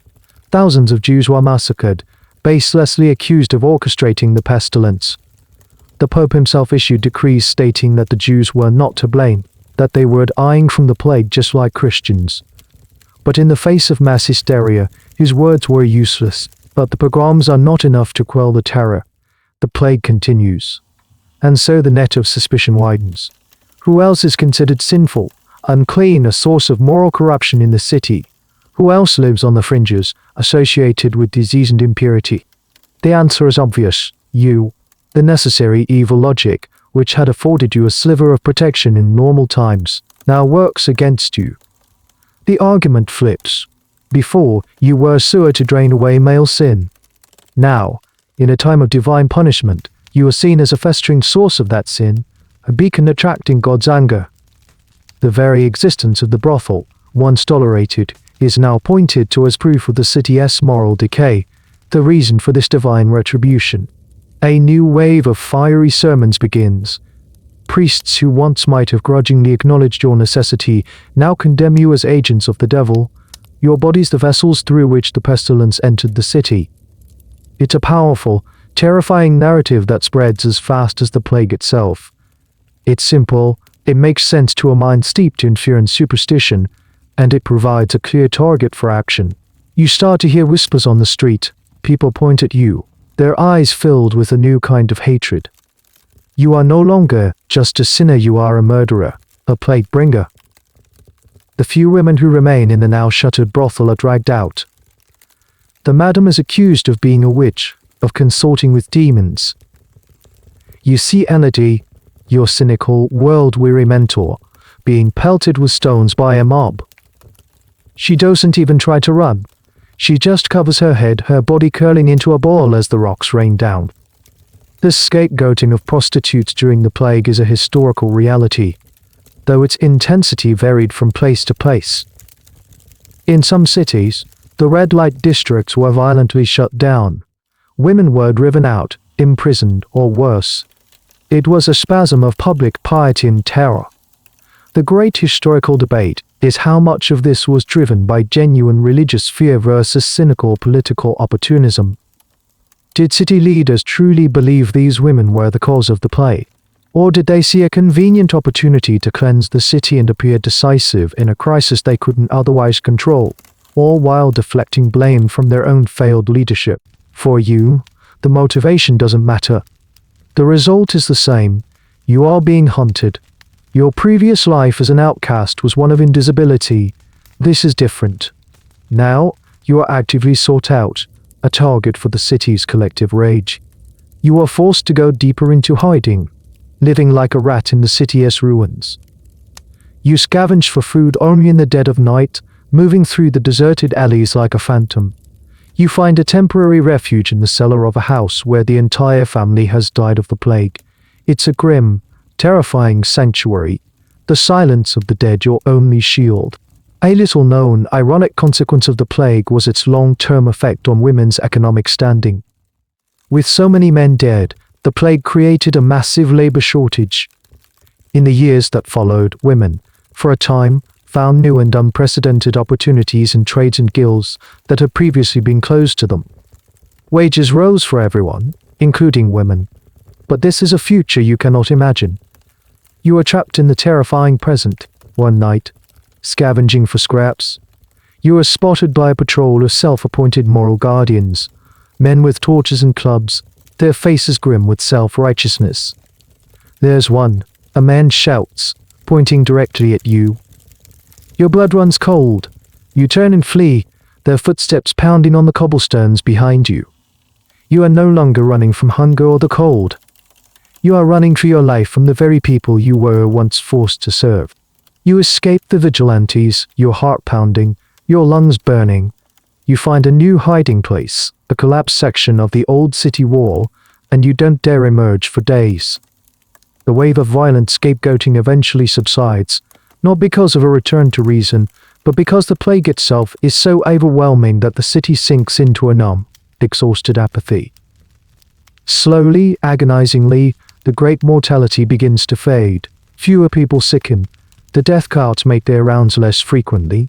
Thousands of Jews were massacred, baselessly accused of orchestrating the pestilence. The Pope himself issued decrees stating that the Jews were not to blame, that they were dying from the plague just like Christians. But in the face of mass hysteria, his words were useless. But the pogroms are not enough to quell the terror. The plague continues. And so the net of suspicion widens. Who else is considered sinful, unclean, a source of moral corruption in the city? Who else lives on the fringes, associated with disease and impurity? The answer is obvious. You. The necessary evil logic, which had afforded you a sliver of protection in normal times, now works against you. The argument flips. Before, you were a sewer to drain away male sin. Now, in a time of divine punishment, you are seen as a festering source of that sin, a beacon attracting God's anger. The very existence of the brothel, once tolerated, is now pointed to as proof of the city's moral decay, the reason for this divine retribution. A new wave of fiery sermons begins. Priests who once might have grudgingly acknowledged your necessity now condemn you as agents of the devil, your bodies the vessels through which the pestilence entered the city. It's a powerful, terrifying narrative that spreads as fast as the plague itself. It's simple, it makes sense to a mind steeped in fear and superstition, and it provides a clear target for action. You start to hear whispers on the street. People point at you, their eyes filled with a new kind of hatred. You are no longer just a sinner, you are a murderer, a plague bringer. The few women who remain in the now shuttered brothel are dragged out. The madam is accused of being a witch, of consorting with demons. You see Elodie, your cynical, world-weary mentor, being pelted with stones by a mob. She doesn't even try to run. She just covers her head, her body curling into a ball as the rocks rain down. This scapegoating of prostitutes during the plague is a historical reality, though its intensity varied from place to place. In some cities, the red light districts were violently shut down. Women were driven out, imprisoned, or worse. It was a spasm of public piety and terror. The great historical debate is how much of this was driven by genuine religious fear versus cynical political opportunism. Did city leaders truly believe these women were the cause of the plague? Or did they see a convenient opportunity to cleanse the city and appear decisive in a crisis they couldn't otherwise control, all while deflecting blame from their own failed leadership? For you, the motivation doesn't matter. The result is the same. You are being hunted. Your previous life as an outcast was one of invisibility. This is different. Now, you are actively sought out, a target for the city's collective rage. You are forced to go deeper into hiding, living like a rat in the city's ruins. You scavenge for food only in the dead of night, moving through the deserted alleys like a phantom. You find a temporary refuge in the cellar of a house where the entire family has died of the plague. It's a grim, terrifying sanctuary, the silence of the dead your only shield. A little-known, ironic consequence of the plague was its long-term effect on women's economic standing. With so many men dead, the plague created a massive labor shortage. In the years that followed, women, for a time, found new and unprecedented opportunities in trades and guilds that had previously been closed to them. Wages rose for everyone, including women. But this is a future you cannot imagine. You are trapped in the terrifying present, one night, scavenging for scraps. You are spotted by a patrol of self-appointed moral guardians, men with torches and clubs, their faces grim with self-righteousness. There's one, a man shouts, pointing directly at you. Your blood runs cold. You turn and flee, their footsteps pounding on the cobblestones behind you. You are no longer running from hunger or the cold. You are running for your life from the very people you were once forced to serve. You escape the vigilantes, your heart pounding, your lungs burning. You find a new hiding place, a collapsed section of the old city wall, and you don't dare emerge for days. The wave of violent scapegoating eventually subsides, not because of a return to reason, but because the plague itself is so overwhelming that the city sinks into a numb, exhausted apathy. Slowly, agonizingly, the great mortality begins to fade. Fewer people sicken. The death carts make their rounds less frequently.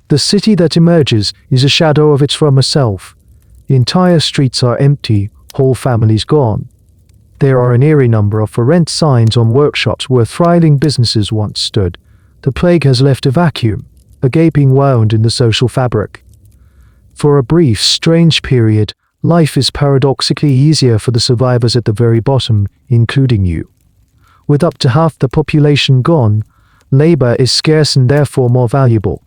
The city that emerges is a shadow of its former self. The entire streets are empty, whole families gone. There are an eerie number of for rent signs on workshops where thriving businesses once stood. The plague has left a vacuum, a gaping wound in the social fabric. For a brief, strange period, life is paradoxically easier for the survivors at the very bottom, including you. With up to half the population gone, labor is scarce and therefore more valuable.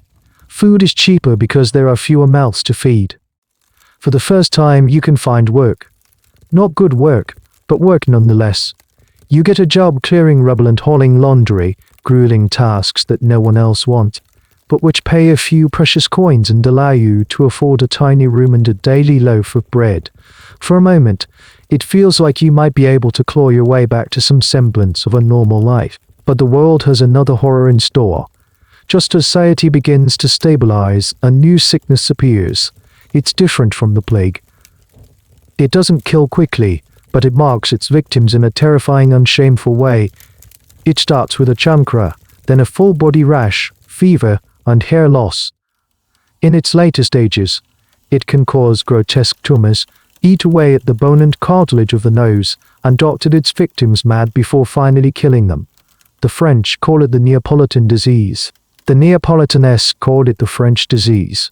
Food is cheaper because there are fewer mouths to feed. For the first time, you can find work. Not good work, but work nonetheless. You get a job clearing rubble and hauling laundry, grueling tasks that no one else wants, but which pay a few precious coins and allow you to afford a tiny room and a daily loaf of bread. For a moment, it feels like you might be able to claw your way back to some semblance of a normal life. But the world has another horror in store. Just as society begins to stabilize, a new sickness appears. It's different from the plague. It doesn't kill quickly, but it marks its victims in a terrifying and shameful way. It starts with a chancre, then a full-body rash, fever, and hair loss. In its later stages, it can cause grotesque tumors, eat away at the bone and cartilage of the nose, and doctor its victims mad before finally killing them. The French call it the Neapolitan disease. The Neapolitans called it the French disease.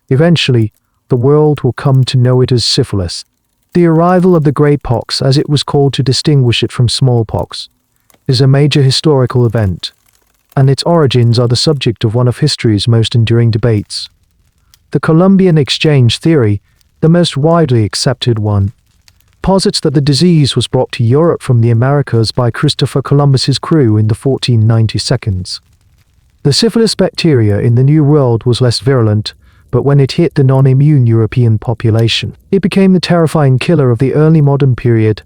Eventually, the world will come to know it as syphilis. The arrival of the Great Pox, as it was called to distinguish it from smallpox, is a major historical event, and its origins are the subject of one of history's most enduring debates. The Columbian exchange theory, the most widely accepted one, posits that the disease was brought to Europe from the Americas by Christopher Columbus's crew in the 1492. The syphilis bacteria in the New World was less virulent, but when it hit the non-immune European population, it became the terrifying killer of the early modern period.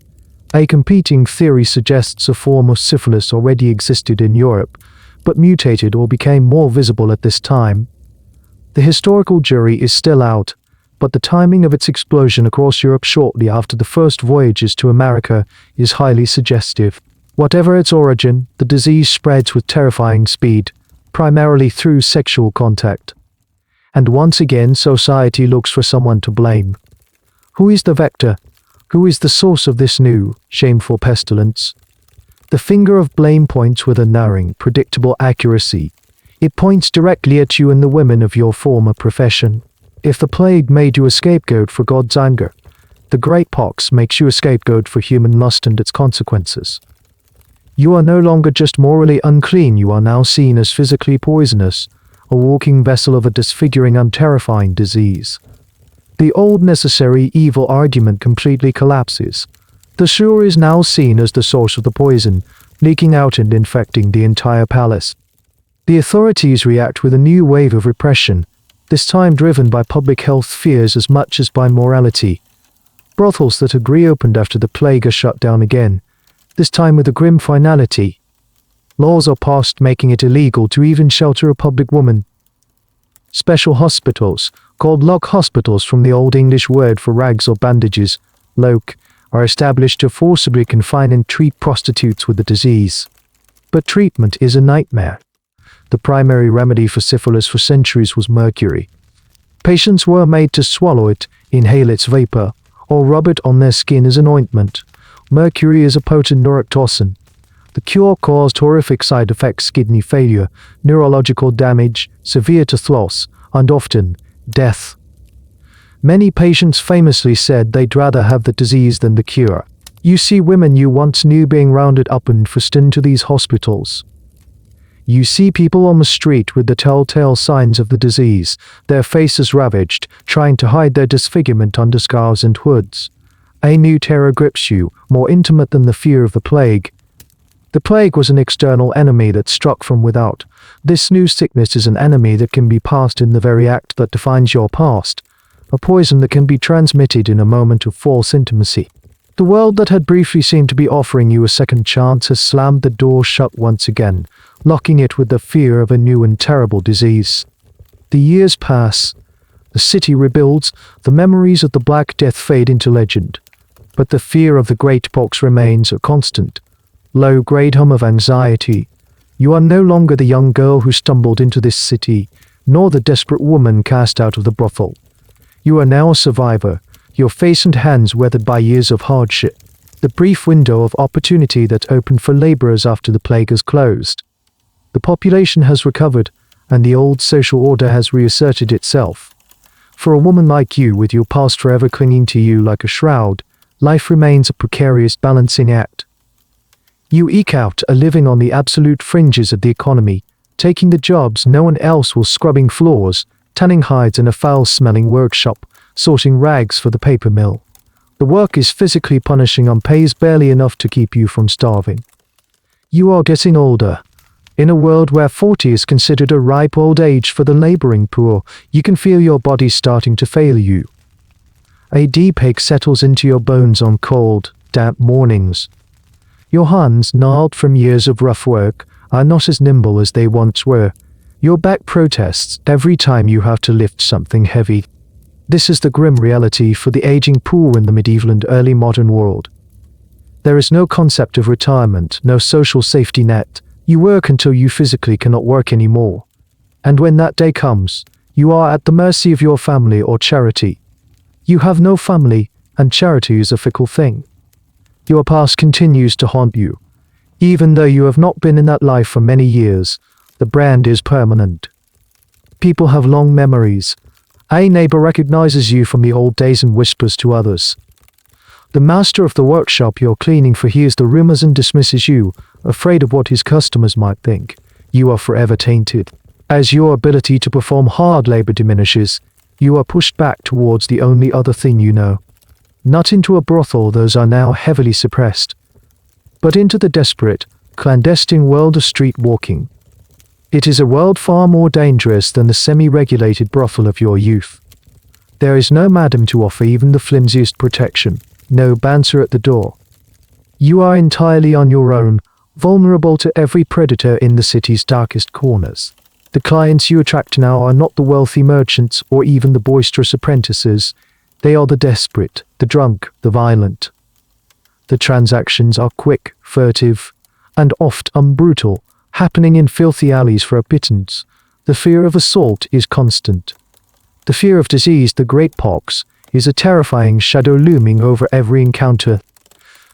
A competing theory suggests a form of syphilis already existed in Europe, but mutated or became more visible at this time. The historical jury is still out, but the timing of its explosion across Europe shortly after the first voyages to America is highly suggestive. Whatever its origin, the disease spreads with terrifying speed, primarily through sexual contact. And once again, society looks for someone to blame. Who is the vector? Who is the source of this new, shameful pestilence? The finger of blame points with unerring, predictable accuracy. It points directly at you and the women of your former profession. If the plague made you a scapegoat for God's anger, the Great Pox makes you a scapegoat for human lust and its consequences. You are no longer just morally unclean, you are now seen as physically poisonous, a walking vessel of a disfiguring and terrifying disease. The old necessary evil argument completely collapses. The sewer is now seen as the source of the poison, leaking out and infecting the entire palace. The authorities react with a new wave of repression, this time driven by public health fears as much as by morality. Brothels that had reopened after the plague are shut down again, this time with a grim finality. Laws are passed making it illegal to even shelter a public woman. Special hospitals, called lock hospitals from the Old English word for rags or bandages, loke, are established to forcibly confine and treat prostitutes with the disease. But treatment is a nightmare. The primary remedy for syphilis for centuries was mercury. Patients were made to swallow it, inhale its vapor, or rub it on their skin as an ointment. Mercury is a potent neurotoxin. The cure caused horrific side effects: kidney failure, neurological damage, severe tooth loss, and often death. Many patients famously said they'd rather have the disease than the cure. You see women you once knew being rounded up and forced into these hospitals. You see people on the street with the telltale signs of the disease, their faces ravaged, trying to hide their disfigurement under scarves and hoods. A new terror grips you, more intimate than the fear of the plague. The plague was an external enemy that struck from without. This new sickness is an enemy that can be passed in the very act that defines your past. A poison that can be transmitted in a moment of false intimacy. The world that had briefly seemed to be offering you a second chance has slammed the door shut once again, locking it with the fear of a new and terrible disease. The years pass. The city rebuilds. The memories of the Black Death fade into legend. but the fear of the great pox remains a constant, low-grade hum of anxiety. You are no longer the young girl who stumbled into this city, nor the desperate woman cast out of the brothel. You are now a survivor, your face and hands weathered by years of hardship, the brief window of opportunity that opened for laborers after the plague has closed. The population has recovered, and the old social order has reasserted itself. For a woman like you, with your past forever clinging to you like a shroud, life remains a precarious balancing act. You eke out a living on the absolute fringes of the economy, taking the jobs no one else will, scrubbing floors, tanning hides in a foul-smelling workshop, sorting rags for the paper mill. The work is physically punishing and pays barely enough to keep you from starving. You are getting older. In a world where 40 is considered a ripe old age for the laboring poor, you can feel your body starting to fail you. A deep ache settles into your bones on cold, damp mornings. Your hands, gnarled from years of rough work, are not as nimble as they once were. Your back protests every time you have to lift something heavy. This is the grim reality for the aging poor in the medieval and early modern world. There is no concept of retirement, no social safety net. You work until you physically cannot work anymore. And when that day comes, you are at the mercy of your family or charity. You have no family, and charity is a fickle thing. Your past continues to haunt you. Even though you have not been in that life for many years, the brand is permanent. People have long memories. A neighbor recognizes you from the old days and whispers to others. The master of the workshop you're cleaning for hears the rumors and dismisses you, afraid of what his customers might think. You are forever tainted. As your ability to perform hard labor diminishes, you are pushed back towards the only other thing you know. Not into a brothel, those are now heavily suppressed, but into the desperate, clandestine world of street walking. It is a world far more dangerous than the semi-regulated brothel of your youth. There is no madam to offer even the flimsiest protection, no bouncer at the door. You are entirely on your own, vulnerable to every predator in the city's darkest corners. The clients you attract now are not the wealthy merchants or even the boisterous apprentices. They are the desperate, the drunk, the violent. The transactions are quick, furtive, and oft brutal, happening in filthy alleys for a pittance. The fear of assault is constant. The fear of disease, the great pox, is a terrifying shadow looming over every encounter.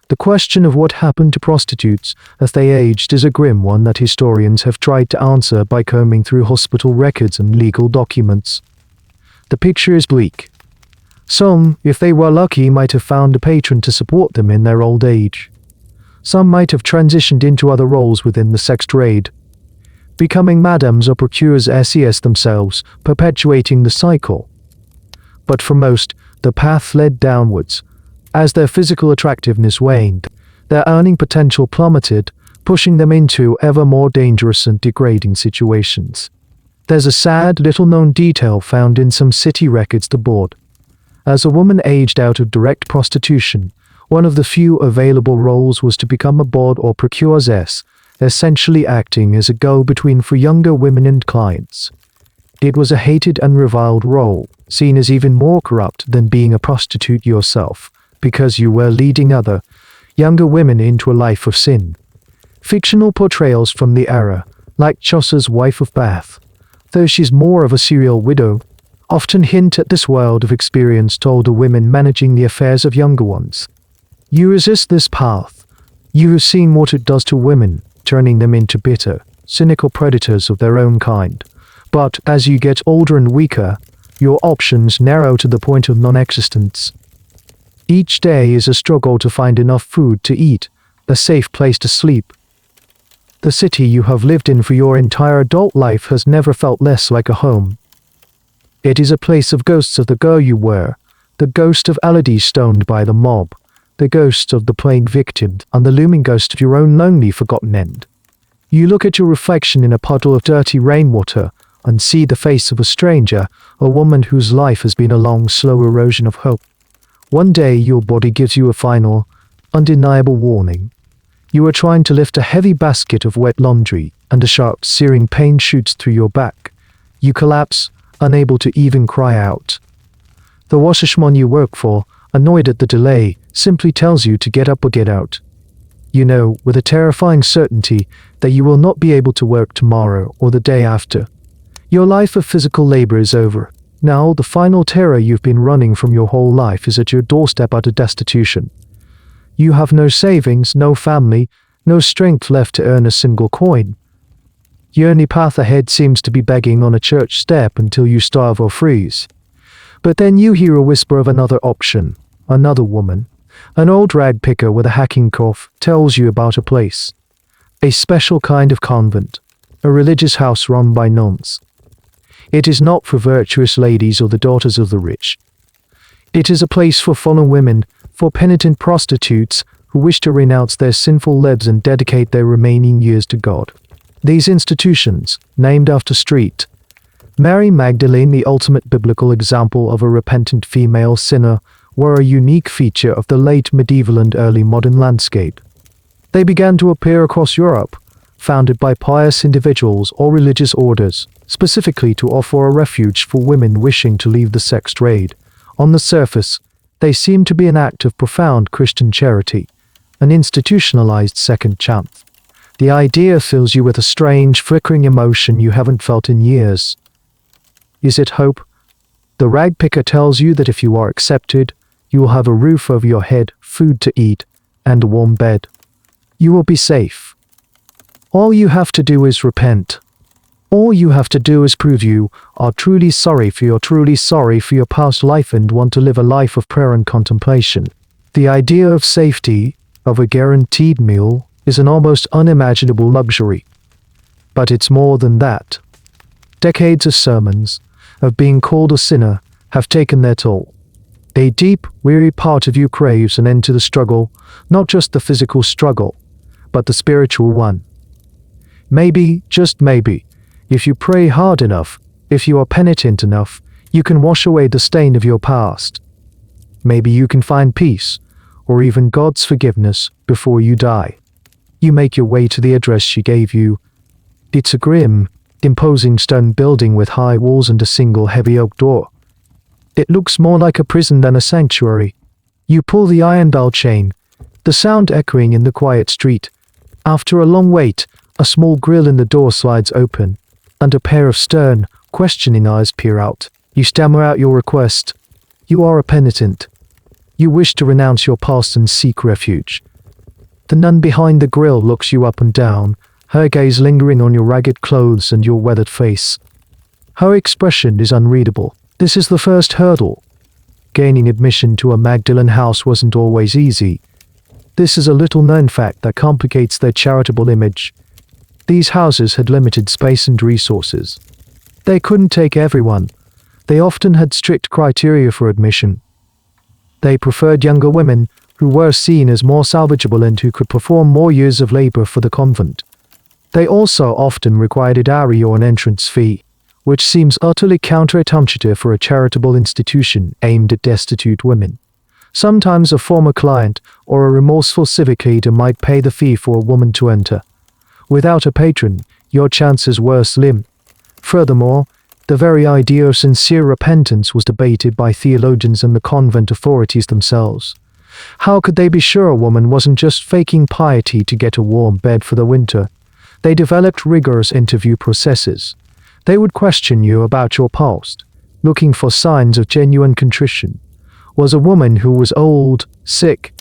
The question of what happened to prostitutes as they aged is a grim one that historians have tried to answer by combing through hospital records and legal documents. The picture is bleak. Some, if they were lucky, might have found a patron to support them in their old age. Some might have transitioned into other roles within the sex trade, becoming madams or procures SES themselves, perpetuating the cycle. But for most, the path led downwards. As their physical attractiveness waned, their earning potential plummeted, pushing them into ever more dangerous and degrading situations. There's a sad, little-known detail found in some city records to board. As a woman aged out of direct prostitution, one of the few available roles was to become a bod or procureuse, essentially acting as a go-between for younger women and clients. It was a hated and reviled role, seen as even more corrupt than being a prostitute yourself, because you were leading other, younger women into a life of sin. Fictional portrayals from the era, like Chaucer's Wife of Bath, though she's more of a serial widow, often hint at this world of experienced older women managing the affairs of younger ones. You resist this path. You have seen what it does to women, turning them into bitter, cynical predators of their own kind. But as you get older and weaker, your options narrow to the point of non-existence. Each day is a struggle to find enough food to eat, a safe place to sleep. The city you have lived in for your entire adult life has never felt less like a home. It is a place of ghosts of the girl you were, the ghost of Elodie stoned by the mob, the ghost of the plague victim, and the looming ghost of your own lonely forgotten end. You look at your reflection in a puddle of dirty rainwater and see the face of a stranger, a woman whose life has been a long, slow erosion of hope. One day your body gives you a final, undeniable warning. You are trying to lift a heavy basket of wet laundry, and a sharp, searing pain shoots through your back. You collapse, unable to even cry out. The washerwoman you work for, annoyed at the delay, simply tells you to get up or get out. You know, with a terrifying certainty, that you will not be able to work tomorrow or the day after. Your life of physical labor is over. Now, the final terror you've been running from your whole life is at your doorstep out of destitution. You have no savings, no family, no strength left to earn a single coin. Your only path ahead seems to be begging on a church step until you starve or freeze. But then you hear a whisper of another option. Another woman, an old rag picker with a hacking cough, tells you about a place. A special kind of convent, a religious house run by nuns. It is not for virtuous ladies or the daughters of the rich. It is a place for fallen women, for penitent prostitutes who wish to renounce their sinful lives and dedicate their remaining years to God. These institutions, named after St. Mary Magdalene, the ultimate biblical example of a repentant female sinner, were a unique feature of the late medieval and early modern landscape. They began to appear across Europe, founded by pious individuals or religious orders, specifically to offer a refuge for women wishing to leave the sex trade. On the surface, they seem to be an act of profound Christian charity, an institutionalized second chance. The idea fills you with a strange, flickering emotion you haven't felt in years. Is it hope? The rag picker tells you that if you are accepted, you will have a roof over your head, food to eat, and a warm bed. You will be safe. All you have to do is repent. All you have to do is prove you are truly sorry for your past life and want to live a life of prayer and contemplation. The idea of safety, of a guaranteed meal, is an almost unimaginable luxury. But it's more than that. Decades of sermons, of being called a sinner, have taken their toll. A deep, weary part of you craves an end to the struggle, not just the physical struggle, but the spiritual one. Maybe, just maybe, if you pray hard enough, if you are penitent enough, you can wash away the stain of your past. Maybe you can find peace, or even God's forgiveness, before you die. You make your way to the address she gave you. It's a grim, imposing stone building with high walls and a single heavy oak door. It looks more like a prison than a sanctuary. You pull the iron bell chain, the sound echoing in the quiet street. After a long wait, a small grill in the door slides open, and a pair of stern, questioning eyes peer out. You stammer out your request. You are a penitent. You wish to renounce your past and seek refuge. The nun behind the grill looks you up and down, her gaze lingering on your ragged clothes and your weathered face. Her expression is unreadable. This is the first hurdle. Gaining admission to a Magdalene house wasn't always easy. This is a little-known fact that complicates their charitable image. These houses had limited space and resources. They couldn't take everyone. They often had strict criteria for admission. They preferred younger women, who were seen as more salvageable and who could perform more years of labor for the convent. They also often required a dowry or an entrance fee, which seems utterly counterintuitive for a charitable institution aimed at destitute women. Sometimes a former client or a remorseful civic leader might pay the fee for a woman to enter. Without a patron, your chances were slim. Furthermore, the very idea of sincere repentance was debated by theologians and the convent authorities themselves. How could they be sure a woman wasn't just faking piety to get a warm bed for the winter? They developed rigorous interview processes. They would question you about your past, looking for signs of genuine contrition. Was a woman who was old, sick,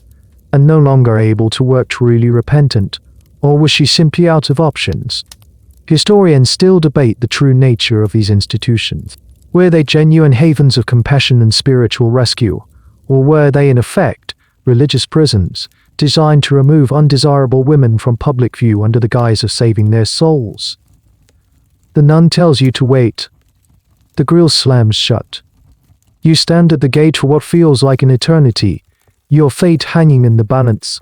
and no longer able to work truly repentant, or was she simply out of options? Historians still debate the true nature of these institutions. Were they genuine havens of compassion and spiritual rescue, or were they, in effect, religious prisons, designed to remove undesirable women from public view under the guise of saving their souls? The nun tells you to wait. The grill slams shut. You stand at the gate for what feels like an eternity, your fate hanging in the balance.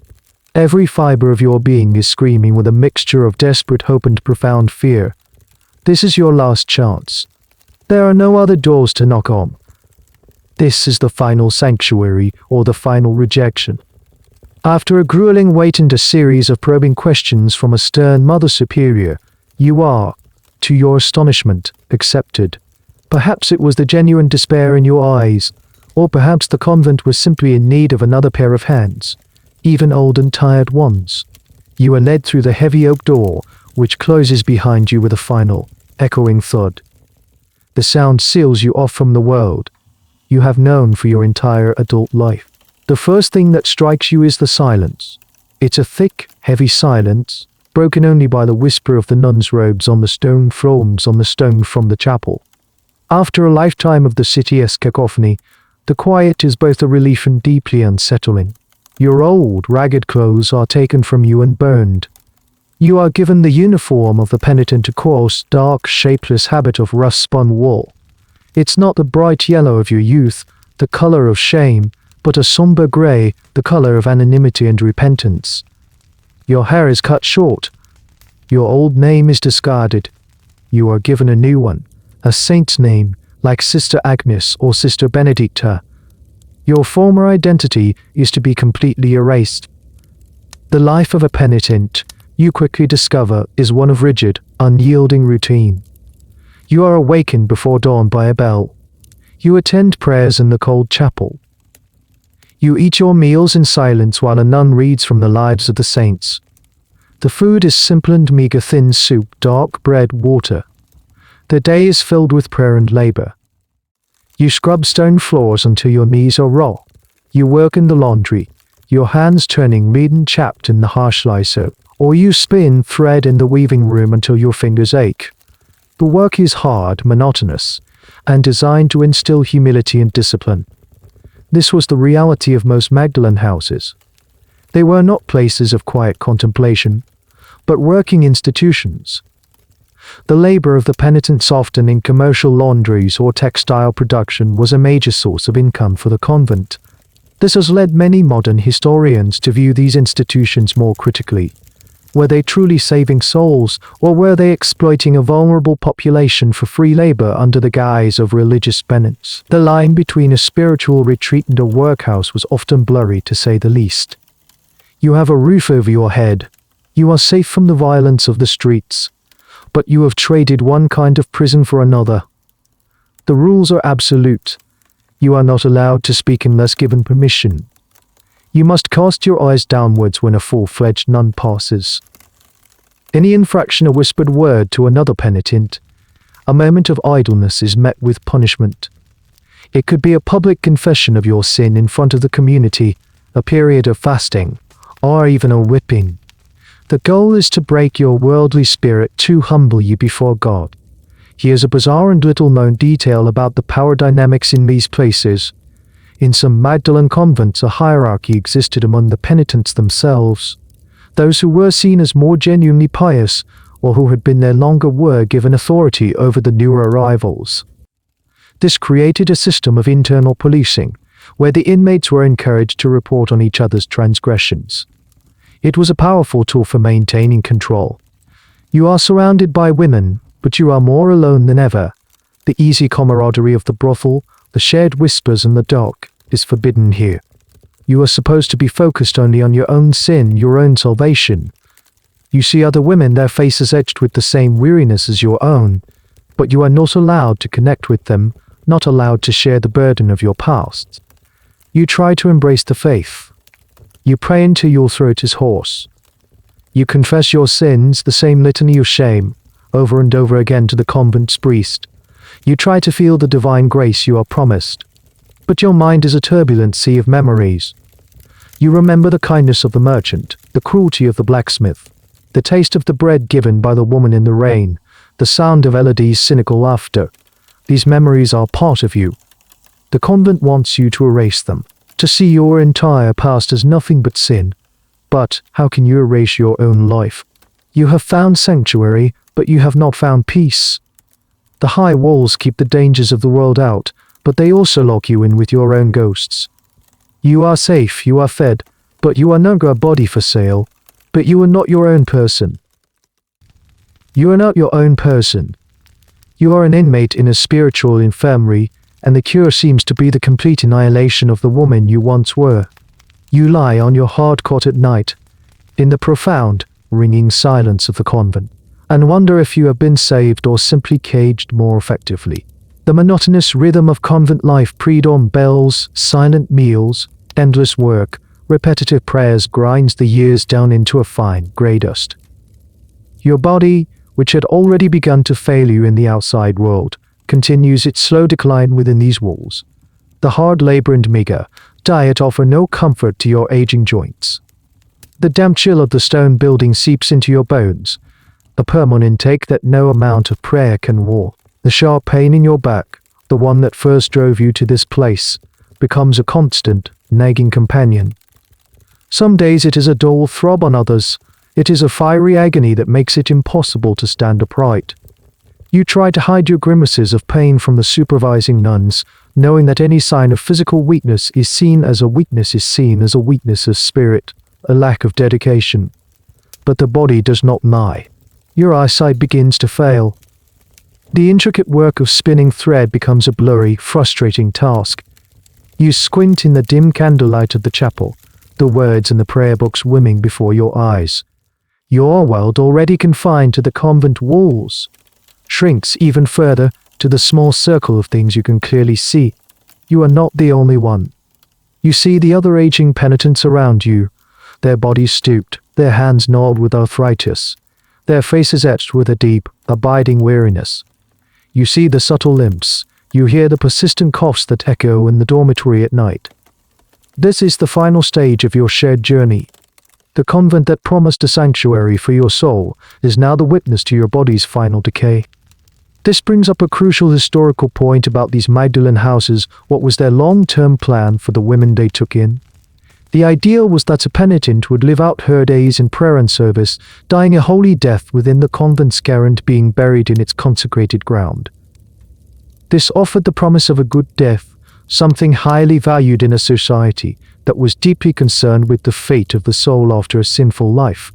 Every fiber of your being is screaming with a mixture of desperate hope and profound fear. This is your last chance. There are no other doors to knock on. This is the final sanctuary or the final rejection. After a grueling wait and a series of probing questions from a stern Mother Superior, you are, to your astonishment, accepted. Perhaps it was the genuine despair in your eyes, Or perhaps the convent was simply in need of another pair of hands, even old and tired ones. You are led through the heavy oak door, which closes behind you with a final, echoing thud. The sound seals you off from the world you have known for your entire adult life. The first thing that strikes you is the silence. It's a thick, heavy silence, broken only by the whisper of the nuns' robes on the stone thrones on the stone from the chapel. After a lifetime of the city's cacophony, the quiet is both a relief and deeply unsettling. Your old, ragged clothes are taken from you and burned. You are given the uniform of the penitent, a coarse, dark, shapeless habit of rust-spun wool. It's not the bright yellow of your youth, the color of shame, but a somber gray, the color of anonymity and repentance. Your hair is cut short. Your old name is discarded. You are given a new one, a saint's name, like Sister Agnes or Sister Benedicta. Your former identity is to be completely erased. The life of a penitent, you quickly discover, is one of rigid, unyielding routine. You are awakened before dawn by a bell. You attend prayers in the cold chapel. You eat your meals in silence while a nun reads from the lives of the saints. The food is simple and meager: thin soup, dark bread, water. The day is filled with prayer and labor. You scrub stone floors until your knees are raw. You work in the laundry, your hands turning red and chapped in the harsh lyso, or you spin thread in the weaving room until your fingers ache. The work is hard, monotonous, and designed to instill humility and discipline. This was the reality of most Magdalene houses. They were not places of quiet contemplation, but working institutions. The labor of the penitents, often in commercial laundries or textile production, was a major source of income for the convent. This has led many modern historians to view these institutions more critically. Were they truly saving souls, or were they exploiting a vulnerable population for free labor under the guise of religious penance? The line between a spiritual retreat and a workhouse was often blurry, to say the least. You have a roof over your head. You are safe from the violence of the streets. But you have traded one kind of prison for another. The rules are absolute. You are not allowed to speak unless given permission. You must cast your eyes downwards when a full-fledged nun passes. Any infraction, a whispered word to another penitent, a moment of idleness, is met with punishment. It could be a public confession of your sin in front of the community, a period of fasting, or even a whipping. The goal is to break your worldly spirit, to humble you before God. Here's a bizarre and little-known detail about the power dynamics in these places. In some Magdalene convents, a hierarchy existed among the penitents themselves. Those who were seen as more genuinely pious, or who had been there longer, were given authority over the newer arrivals. This created a system of internal policing, where the inmates were encouraged to report on each other's transgressions. It was a powerful tool for maintaining control. You are surrounded by women, but you are more alone than ever. The easy camaraderie of the brothel, the shared whispers in the dark, is forbidden here. You are supposed to be focused only on your own sin, your own salvation. You see other women, their faces etched with the same weariness as your own, but you are not allowed to connect with them, not allowed to share the burden of your past. You try to embrace the faith. You pray until your throat is hoarse. You confess your sins, the same litany of shame, over and over again to the convent's priest. You try to feel the divine grace you are promised. But your mind is a turbulent sea of memories. You remember the kindness of the merchant, the cruelty of the blacksmith, the taste of the bread given by the woman in the rain, the sound of Elodie's cynical laughter. These memories are part of you. The convent wants you to erase them, to see your entire past as nothing but sin. But how can you erase your own life? You have found sanctuary, but you have not found peace. The high walls keep the dangers of the world out, but they also lock you in with your own ghosts. You are safe, you are fed, but you are no longer a body for sale. But you are not your own person. You are not your own person. You are an inmate in a spiritual infirmary, and the cure seems to be the complete annihilation of the woman you once were. You lie on your hard cot at night, in the profound, ringing silence of the convent, and wonder if you have been saved or simply caged more effectively. The monotonous rhythm of convent life, pre-dawn bells, silent meals, endless work, repetitive prayers grinds the years down into a fine grey dust. Your body, which had already begun to fail you in the outside world, continues its slow decline within these walls. The hard labor and meager diet offer no comfort to your aging joints. The damp chill of the stone building seeps into your bones, a permanent intake that no amount of prayer can wall. The sharp pain in your back, the one that first drove you to this place, becomes a constant, nagging companion. Some days it is a dull throb, on others it is a fiery agony that makes it impossible to stand upright. You try to hide your grimaces of pain from the supervising nuns, knowing that any sign of physical weakness is seen as a weakness of spirit, a lack of dedication. But the body does not lie. Your eyesight begins to fail. The intricate work of spinning thread becomes a blurry, frustrating task. You squint in the dim candlelight of the chapel, the words in the prayer book swimming before your eyes. Your world, already confined to the convent walls, shrinks even further to the small circle of things you can clearly see. You are not the only one. You see the other aging penitents around you, their bodies stooped, their hands gnawed with arthritis, their faces etched with a deep, abiding weariness. You see the subtle limps, you hear the persistent coughs that echo in the dormitory at night. This is the final stage of your shared journey. The convent that promised a sanctuary for your soul is now the witness to your body's final decay. This brings up a crucial historical point about these Magdalene houses. What was their long-term plan for the women they took in? The ideal was that a penitent would live out her days in prayer and service, dying a holy death within the convent's garret, being buried in its consecrated ground. This offered the promise of a good death, something highly valued in a society that was deeply concerned with the fate of the soul after a sinful life.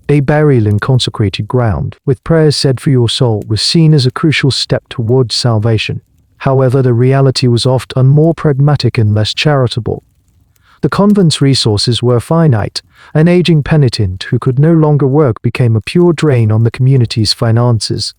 A burial in consecrated ground, with prayers said for your soul, was seen as a crucial step towards salvation. However, the reality was often more pragmatic and less charitable. The convent's resources were finite. An aging penitent who could no longer work became a pure drain on the community's finances.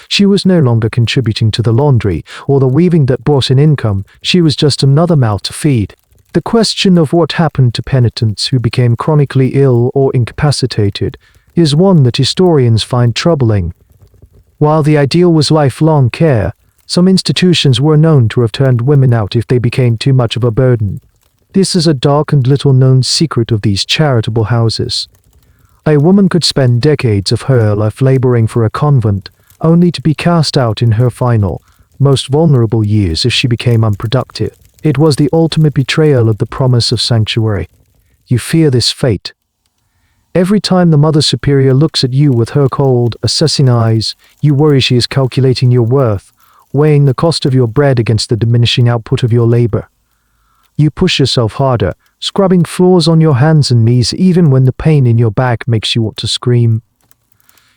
She was no longer contributing to the laundry or the weaving that brought an income. She was just another mouth to feed. The question of what happened to penitents who became chronically ill or incapacitated is one that historians find troubling. While the ideal was lifelong care, some institutions were known to have turned women out if they became too much of a burden. This is a dark and little-known secret of these charitable houses. A woman could spend decades of her life laboring for a convent, only to be cast out in her final, most vulnerable years if she became unproductive. It was the ultimate betrayal of the promise of sanctuary. You fear this fate. Every time the Mother Superior looks at you with her cold, assessing eyes, you worry she is calculating your worth, weighing the cost of your bread against the diminishing output of your labor. You push yourself harder, scrubbing floors on your hands and knees even when the pain in your back makes you want to scream.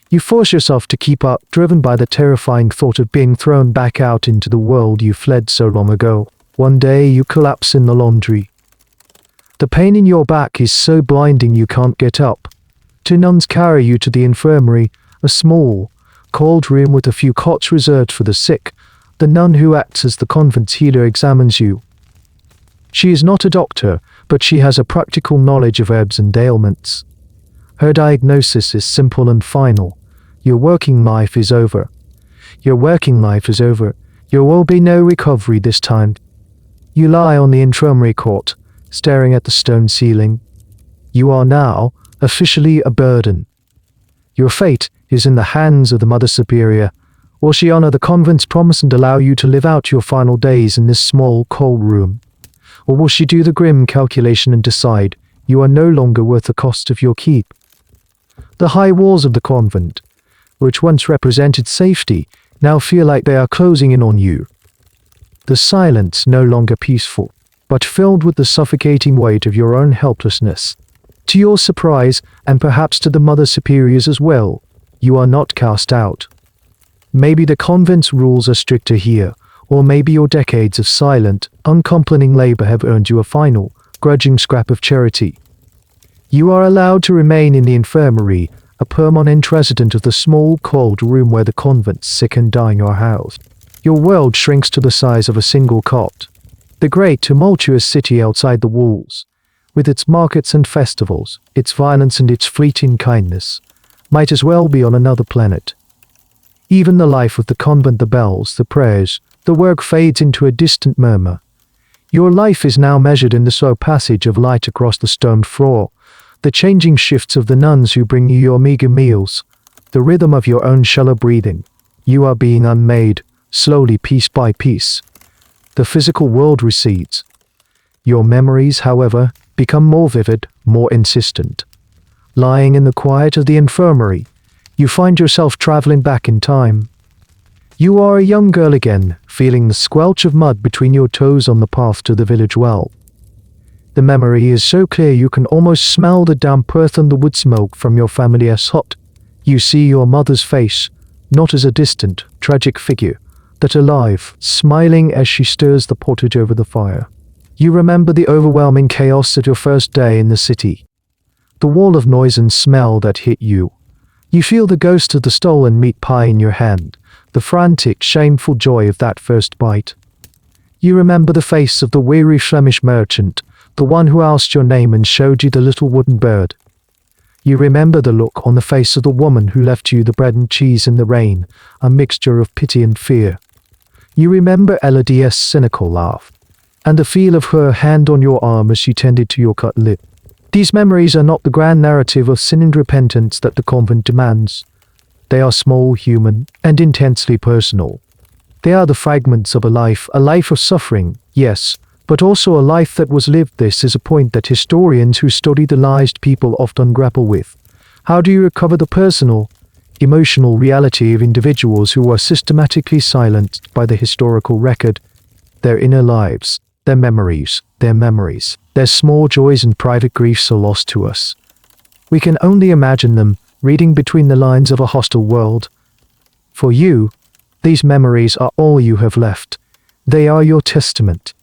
You force yourself to keep up, driven by the terrifying thought of being thrown back out into the world you fled so long ago. One day you collapse in the laundry. The pain in your back is so blinding you can't get up. Two nuns carry you to the infirmary, a small, cold room with a few cots reserved for the sick. The nun who acts as the convent's healer examines you. She is not a doctor, but she has a practical knowledge of herbs and ailments. Her diagnosis is simple and final. Your working life is over. Your working life is over. There will be no recovery this time. You lie on the infirmary cot, staring at the stone ceiling. You are now officially a burden. Your fate is in the hands of the Mother Superior. Will she honor the convent's promise and allow you to live out your final days in this small, cold room? Or will she do the grim calculation and decide you are no longer worth the cost of your keep? The high walls of the convent, which once represented safety, now feel like they are closing in on you. The silence no longer peaceful, but filled with the suffocating weight of your own helplessness. To your surprise, and perhaps to the Mother Superior's as well, you are not cast out. Maybe the convent's rules are stricter here, or maybe your decades of silent, uncomplaining labor have earned you a final, grudging scrap of charity. You are allowed to remain in the infirmary, a permanent resident of the small, cold room where the convent's sick and dying are housed. Your world shrinks to the size of a single cot. The great, tumultuous city outside the walls, with its markets and festivals, its violence and its fleeting kindness, might as well be on another planet. Even the life of the convent, the bells, the prayers, the work fades into a distant murmur. Your life is now measured in the slow passage of light across the stone floor, the changing shifts of the nuns who bring you your meager meals, the rhythm of your own shallow breathing. You are being unmade, slowly, piece by piece. The physical world recedes. Your memories, however, become more vivid, more insistent. Lying in the quiet of the infirmary, you find yourself traveling back in time. You are a young girl again, feeling the squelch of mud between your toes on the path to the village well. The memory is so clear you can almost smell the damp earth and the wood smoke from your family's hut. You see your mother's face, not as a distant, tragic figure, but alive, smiling as she stirs the pottage over the fire. You remember the overwhelming chaos at your first day in the city. The wall of noise and smell that hit you. You feel the ghost of the stolen meat pie in your hand, the frantic, shameful joy of that first bite. You remember the face of the weary Flemish merchant, the one who asked your name and showed you the little wooden bird. You remember the look on the face of the woman who left you the bread and cheese in the rain, a mixture of pity and fear. You remember Elodie's cynical laugh, and the feel of her hand on your arm as she tended to your cut lip. These memories are not the grand narrative of sin and repentance that the convent demands. They are small, human, and intensely personal. They are the fragments of a life of suffering, yes, but also a life that was lived. This is a point that historians who study the lives people often grapple with. How do you recover the personal, emotional reality of individuals who are systematically silenced by the historical record? Their inner lives, their memories, their small joys and private griefs are lost to us. We can only imagine them, reading between the lines of a hostile world. For you, these memories are all you have left. They are your testament.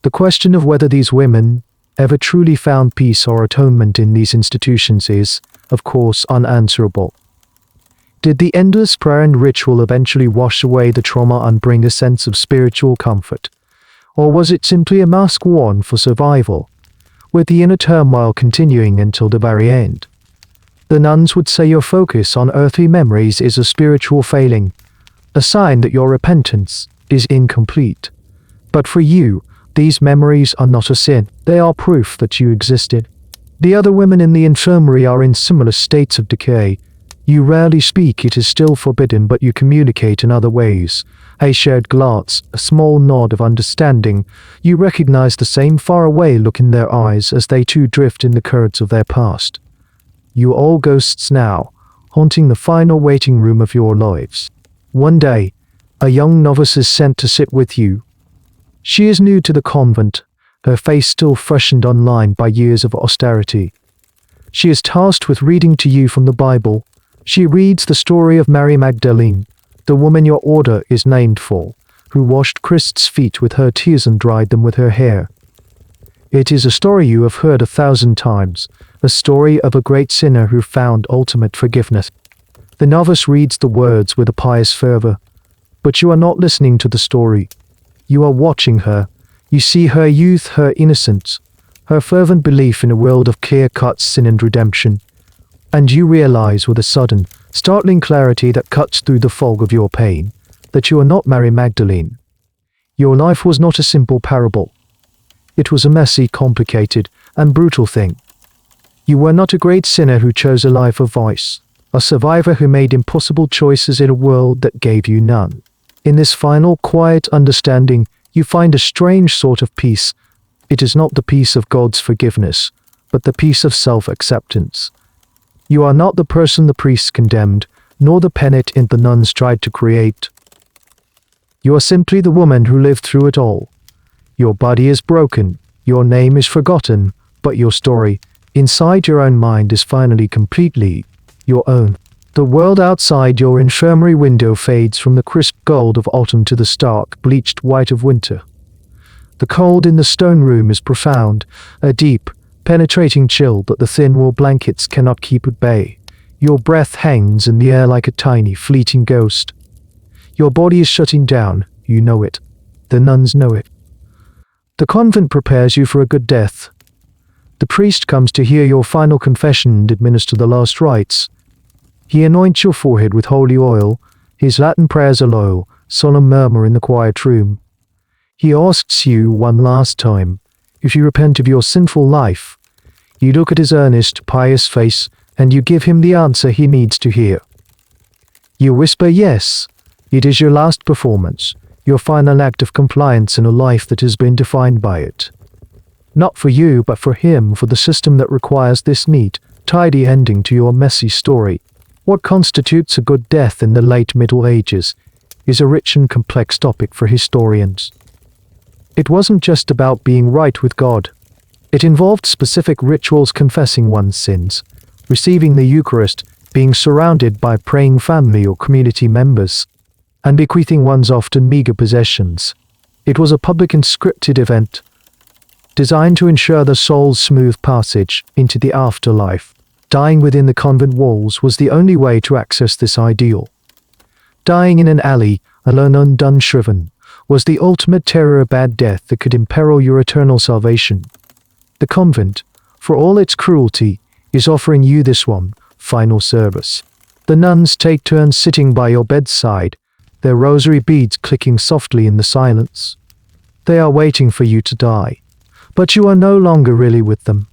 The question of whether these women ever truly found peace or atonement in these institutions is, of course, unanswerable. Did the endless prayer and ritual eventually wash away the trauma and bring a sense of spiritual comfort? Or was it simply a mask worn for survival, with the inner turmoil continuing until the very end? The nuns would say your focus on earthly memories is a spiritual failing, a sign that your repentance is incomplete. But for you, these memories are not a sin. They are proof that you existed. The other women in the infirmary are in similar states of decay. You rarely speak, it is still forbidden, but you communicate in other ways. A shared glance, a small nod of understanding. You recognize the same faraway look in their eyes as they too drift in the currents of their past. You are all ghosts now, haunting the final waiting room of your lives. One day, a young novice is sent to sit with you. She is new to the convent, her face still freshened online by years of austerity. She is tasked with reading to you from the Bible. She reads the story of Mary Magdalene, the woman your order is named for, who washed Christ's feet with her tears and dried them with her hair. It is a story you have heard 1,000 times, a story of a great sinner who found ultimate forgiveness. The novice reads the words with a pious fervor, but you are not listening to the story. You are watching her. You see her youth, her innocence, her fervent belief in a world of clear-cut sin and redemption. And you realize with a sudden, startling clarity that cuts through the fog of your pain, that you are not Mary Magdalene. Your life was not a simple parable. It was a messy, complicated, and brutal thing. You were not a great sinner who chose a life of vice, a survivor who made impossible choices in a world that gave you none. In this final, quiet understanding, you find a strange sort of peace. It is not the peace of God's forgiveness, but the peace of self-acceptance. You are not the person the priests condemned, nor the penitent the nuns tried to create. You are simply the woman who lived through it all. Your body is broken, your name is forgotten, but your story, inside your own mind, is finally completely your own. The world outside your infirmary window fades from the crisp gold of autumn to the stark, bleached white of winter. The cold in the stone room is profound, a deep, penetrating chill that the thin wool blankets cannot keep at bay. Your breath hangs in the air like a tiny, fleeting ghost. Your body is shutting down, you know it. The nuns know it. The convent prepares you for a good death. The priest comes to hear your final confession and administer the last rites. He anoints your forehead with holy oil. His Latin prayers are low, solemn murmur in the quiet room. He asks you one last time, if you repent of your sinful life. You look at his earnest, pious face, and you give him the answer he needs to hear. You whisper yes. It is your last performance, your final act of compliance in a life that has been defined by it. Not for you, but for him, for the system that requires this neat, tidy ending to your messy story. What constitutes a good death in the late Middle Ages is a rich and complex topic for historians. It wasn't just about being right with God. It involved specific rituals confessing one's sins, receiving the Eucharist, being surrounded by praying family or community members, and bequeathing one's often meager possessions. It was a public and scripted event, designed to ensure the soul's smooth passage into the afterlife. Dying within the convent walls was the only way to access this ideal. Dying in an alley, alone, undone, shriven, was the ultimate terror, a bad death that could imperil your eternal salvation. The convent, for all its cruelty, is offering you this one final service. The nuns take turns sitting by your bedside, their rosary beads clicking softly in the silence. They are waiting for you to die, but you are no longer really with them.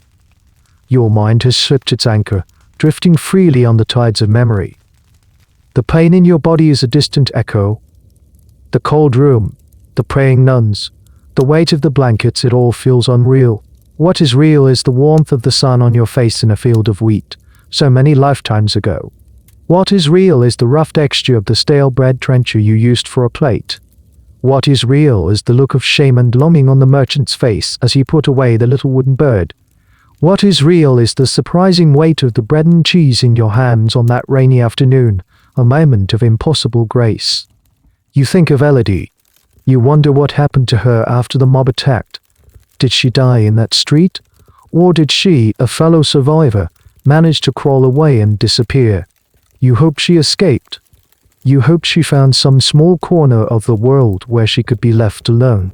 Your mind has slipped its anchor, drifting freely on the tides of memory. The pain in your body is a distant echo. The cold room, the praying nuns, the weight of the blankets, it all feels unreal. What is real is the warmth of the sun on your face in a field of wheat, so many lifetimes ago. What is real is the rough texture of the stale bread trencher you used for a plate. What is real is the look of shame and longing on the merchant's face as he put away the little wooden bird. What is real is the surprising weight of the bread and cheese in your hands on that rainy afternoon, a moment of impossible grace. You think of Elodie. You wonder what happened to her after the mob attacked. Did she die in that street? Or did she, a fellow survivor, manage to crawl away and disappear? You hope she escaped. You hope she found some small corner of the world where she could be left alone.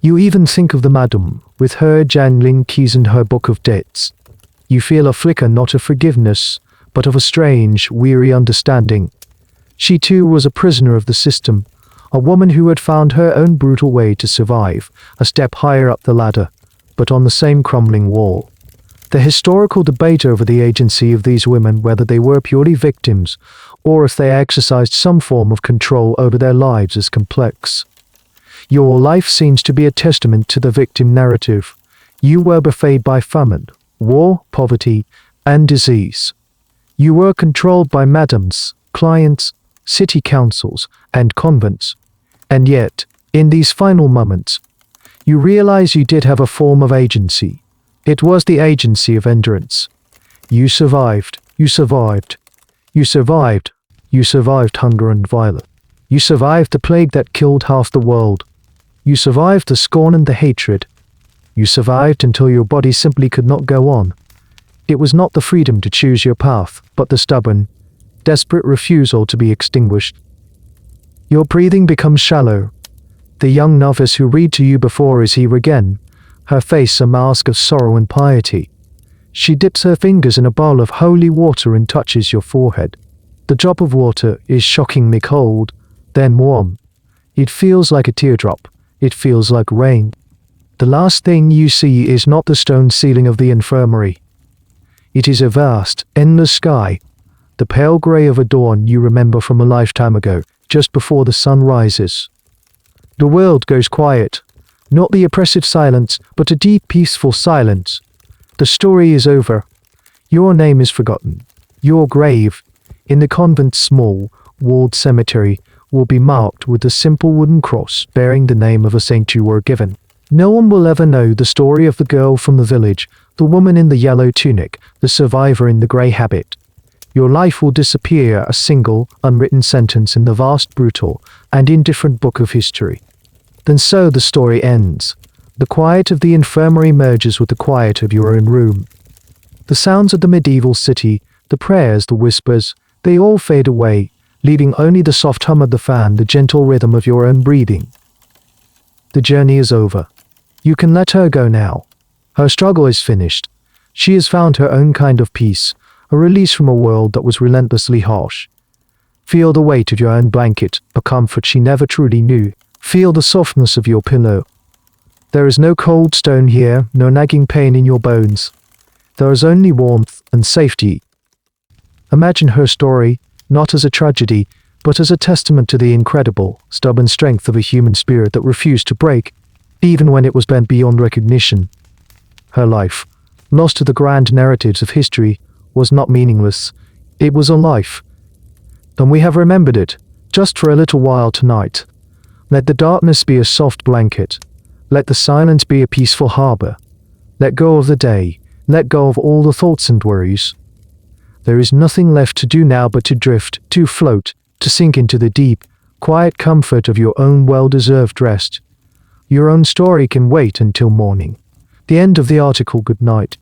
You even think of the madam, with her jangling keys and her book of debts. You feel a flicker not of forgiveness, but of a strange, weary understanding. She too was a prisoner of the system, a woman who had found her own brutal way to survive, a step higher up the ladder, but on the same crumbling wall. The historical debate over the agency of these women, whether they were purely victims, or if they exercised some form of control over their lives, is complex. Your life seems to be a testament to the victim narrative. You were buffeted by famine, war, poverty, and disease. You were controlled by madams, clients, city councils, and convents. And yet, in these final moments, you realize you did have a form of agency. It was the agency of endurance. You survived. You survived. You survived. You survived hunger and violence. You survived the plague that killed half the world. You survived the scorn and the hatred. You survived until your body simply could not go on. It was not the freedom to choose your path, but the stubborn, desperate refusal to be extinguished. Your breathing becomes shallow. The young novice who read to you before is here again, her face a mask of sorrow and piety. She dips her fingers in a bowl of holy water and touches your forehead. The drop of water is shockingly cold, then warm. It feels like a teardrop. It feels like rain. The last thing you see is not the stone ceiling of the infirmary. It is a vast, endless sky, the pale grey of a dawn you remember from a lifetime ago, just before the sun rises. The world goes quiet, not the oppressive silence, but a deep, peaceful silence. The story is over. Your name is forgotten. Your grave, in the convent's small, walled cemetery, will be marked with a simple wooden cross bearing the name of a saint you were given. No one will ever know the story of the girl from the village, the woman in the yellow tunic, the survivor in the grey habit. Your life will disappear, a single, unwritten sentence in the vast, brutal, and indifferent book of history. Then so the story ends. The quiet of the infirmary merges with the quiet of your own room. The sounds of the medieval city, the prayers, the whispers, they all fade away, leaving only the soft hum of the fan, the gentle rhythm of your own breathing. The journey is over. You can let her go now. Her struggle is finished. She has found her own kind of peace, a release from a world that was relentlessly harsh. Feel the weight of your own blanket, a comfort she never truly knew. Feel the softness of your pillow. There is no cold stone here, no nagging pain in your bones. There is only warmth and safety. Imagine her story, not as a tragedy, but as a testament to the incredible, stubborn strength of a human spirit that refused to break, even when it was bent beyond recognition. Her life, lost to the grand narratives of history, was not meaningless. It was a life. And we have remembered it, just for a little while tonight. Let the darkness be a soft blanket. Let the silence be a peaceful harbor. Let go of the day. Let go of all the thoughts and worries. There is nothing left to do now but to drift, to float, to sink into the deep, quiet comfort of your own well-deserved rest. Your own story can wait until morning. The end of the article. Good night.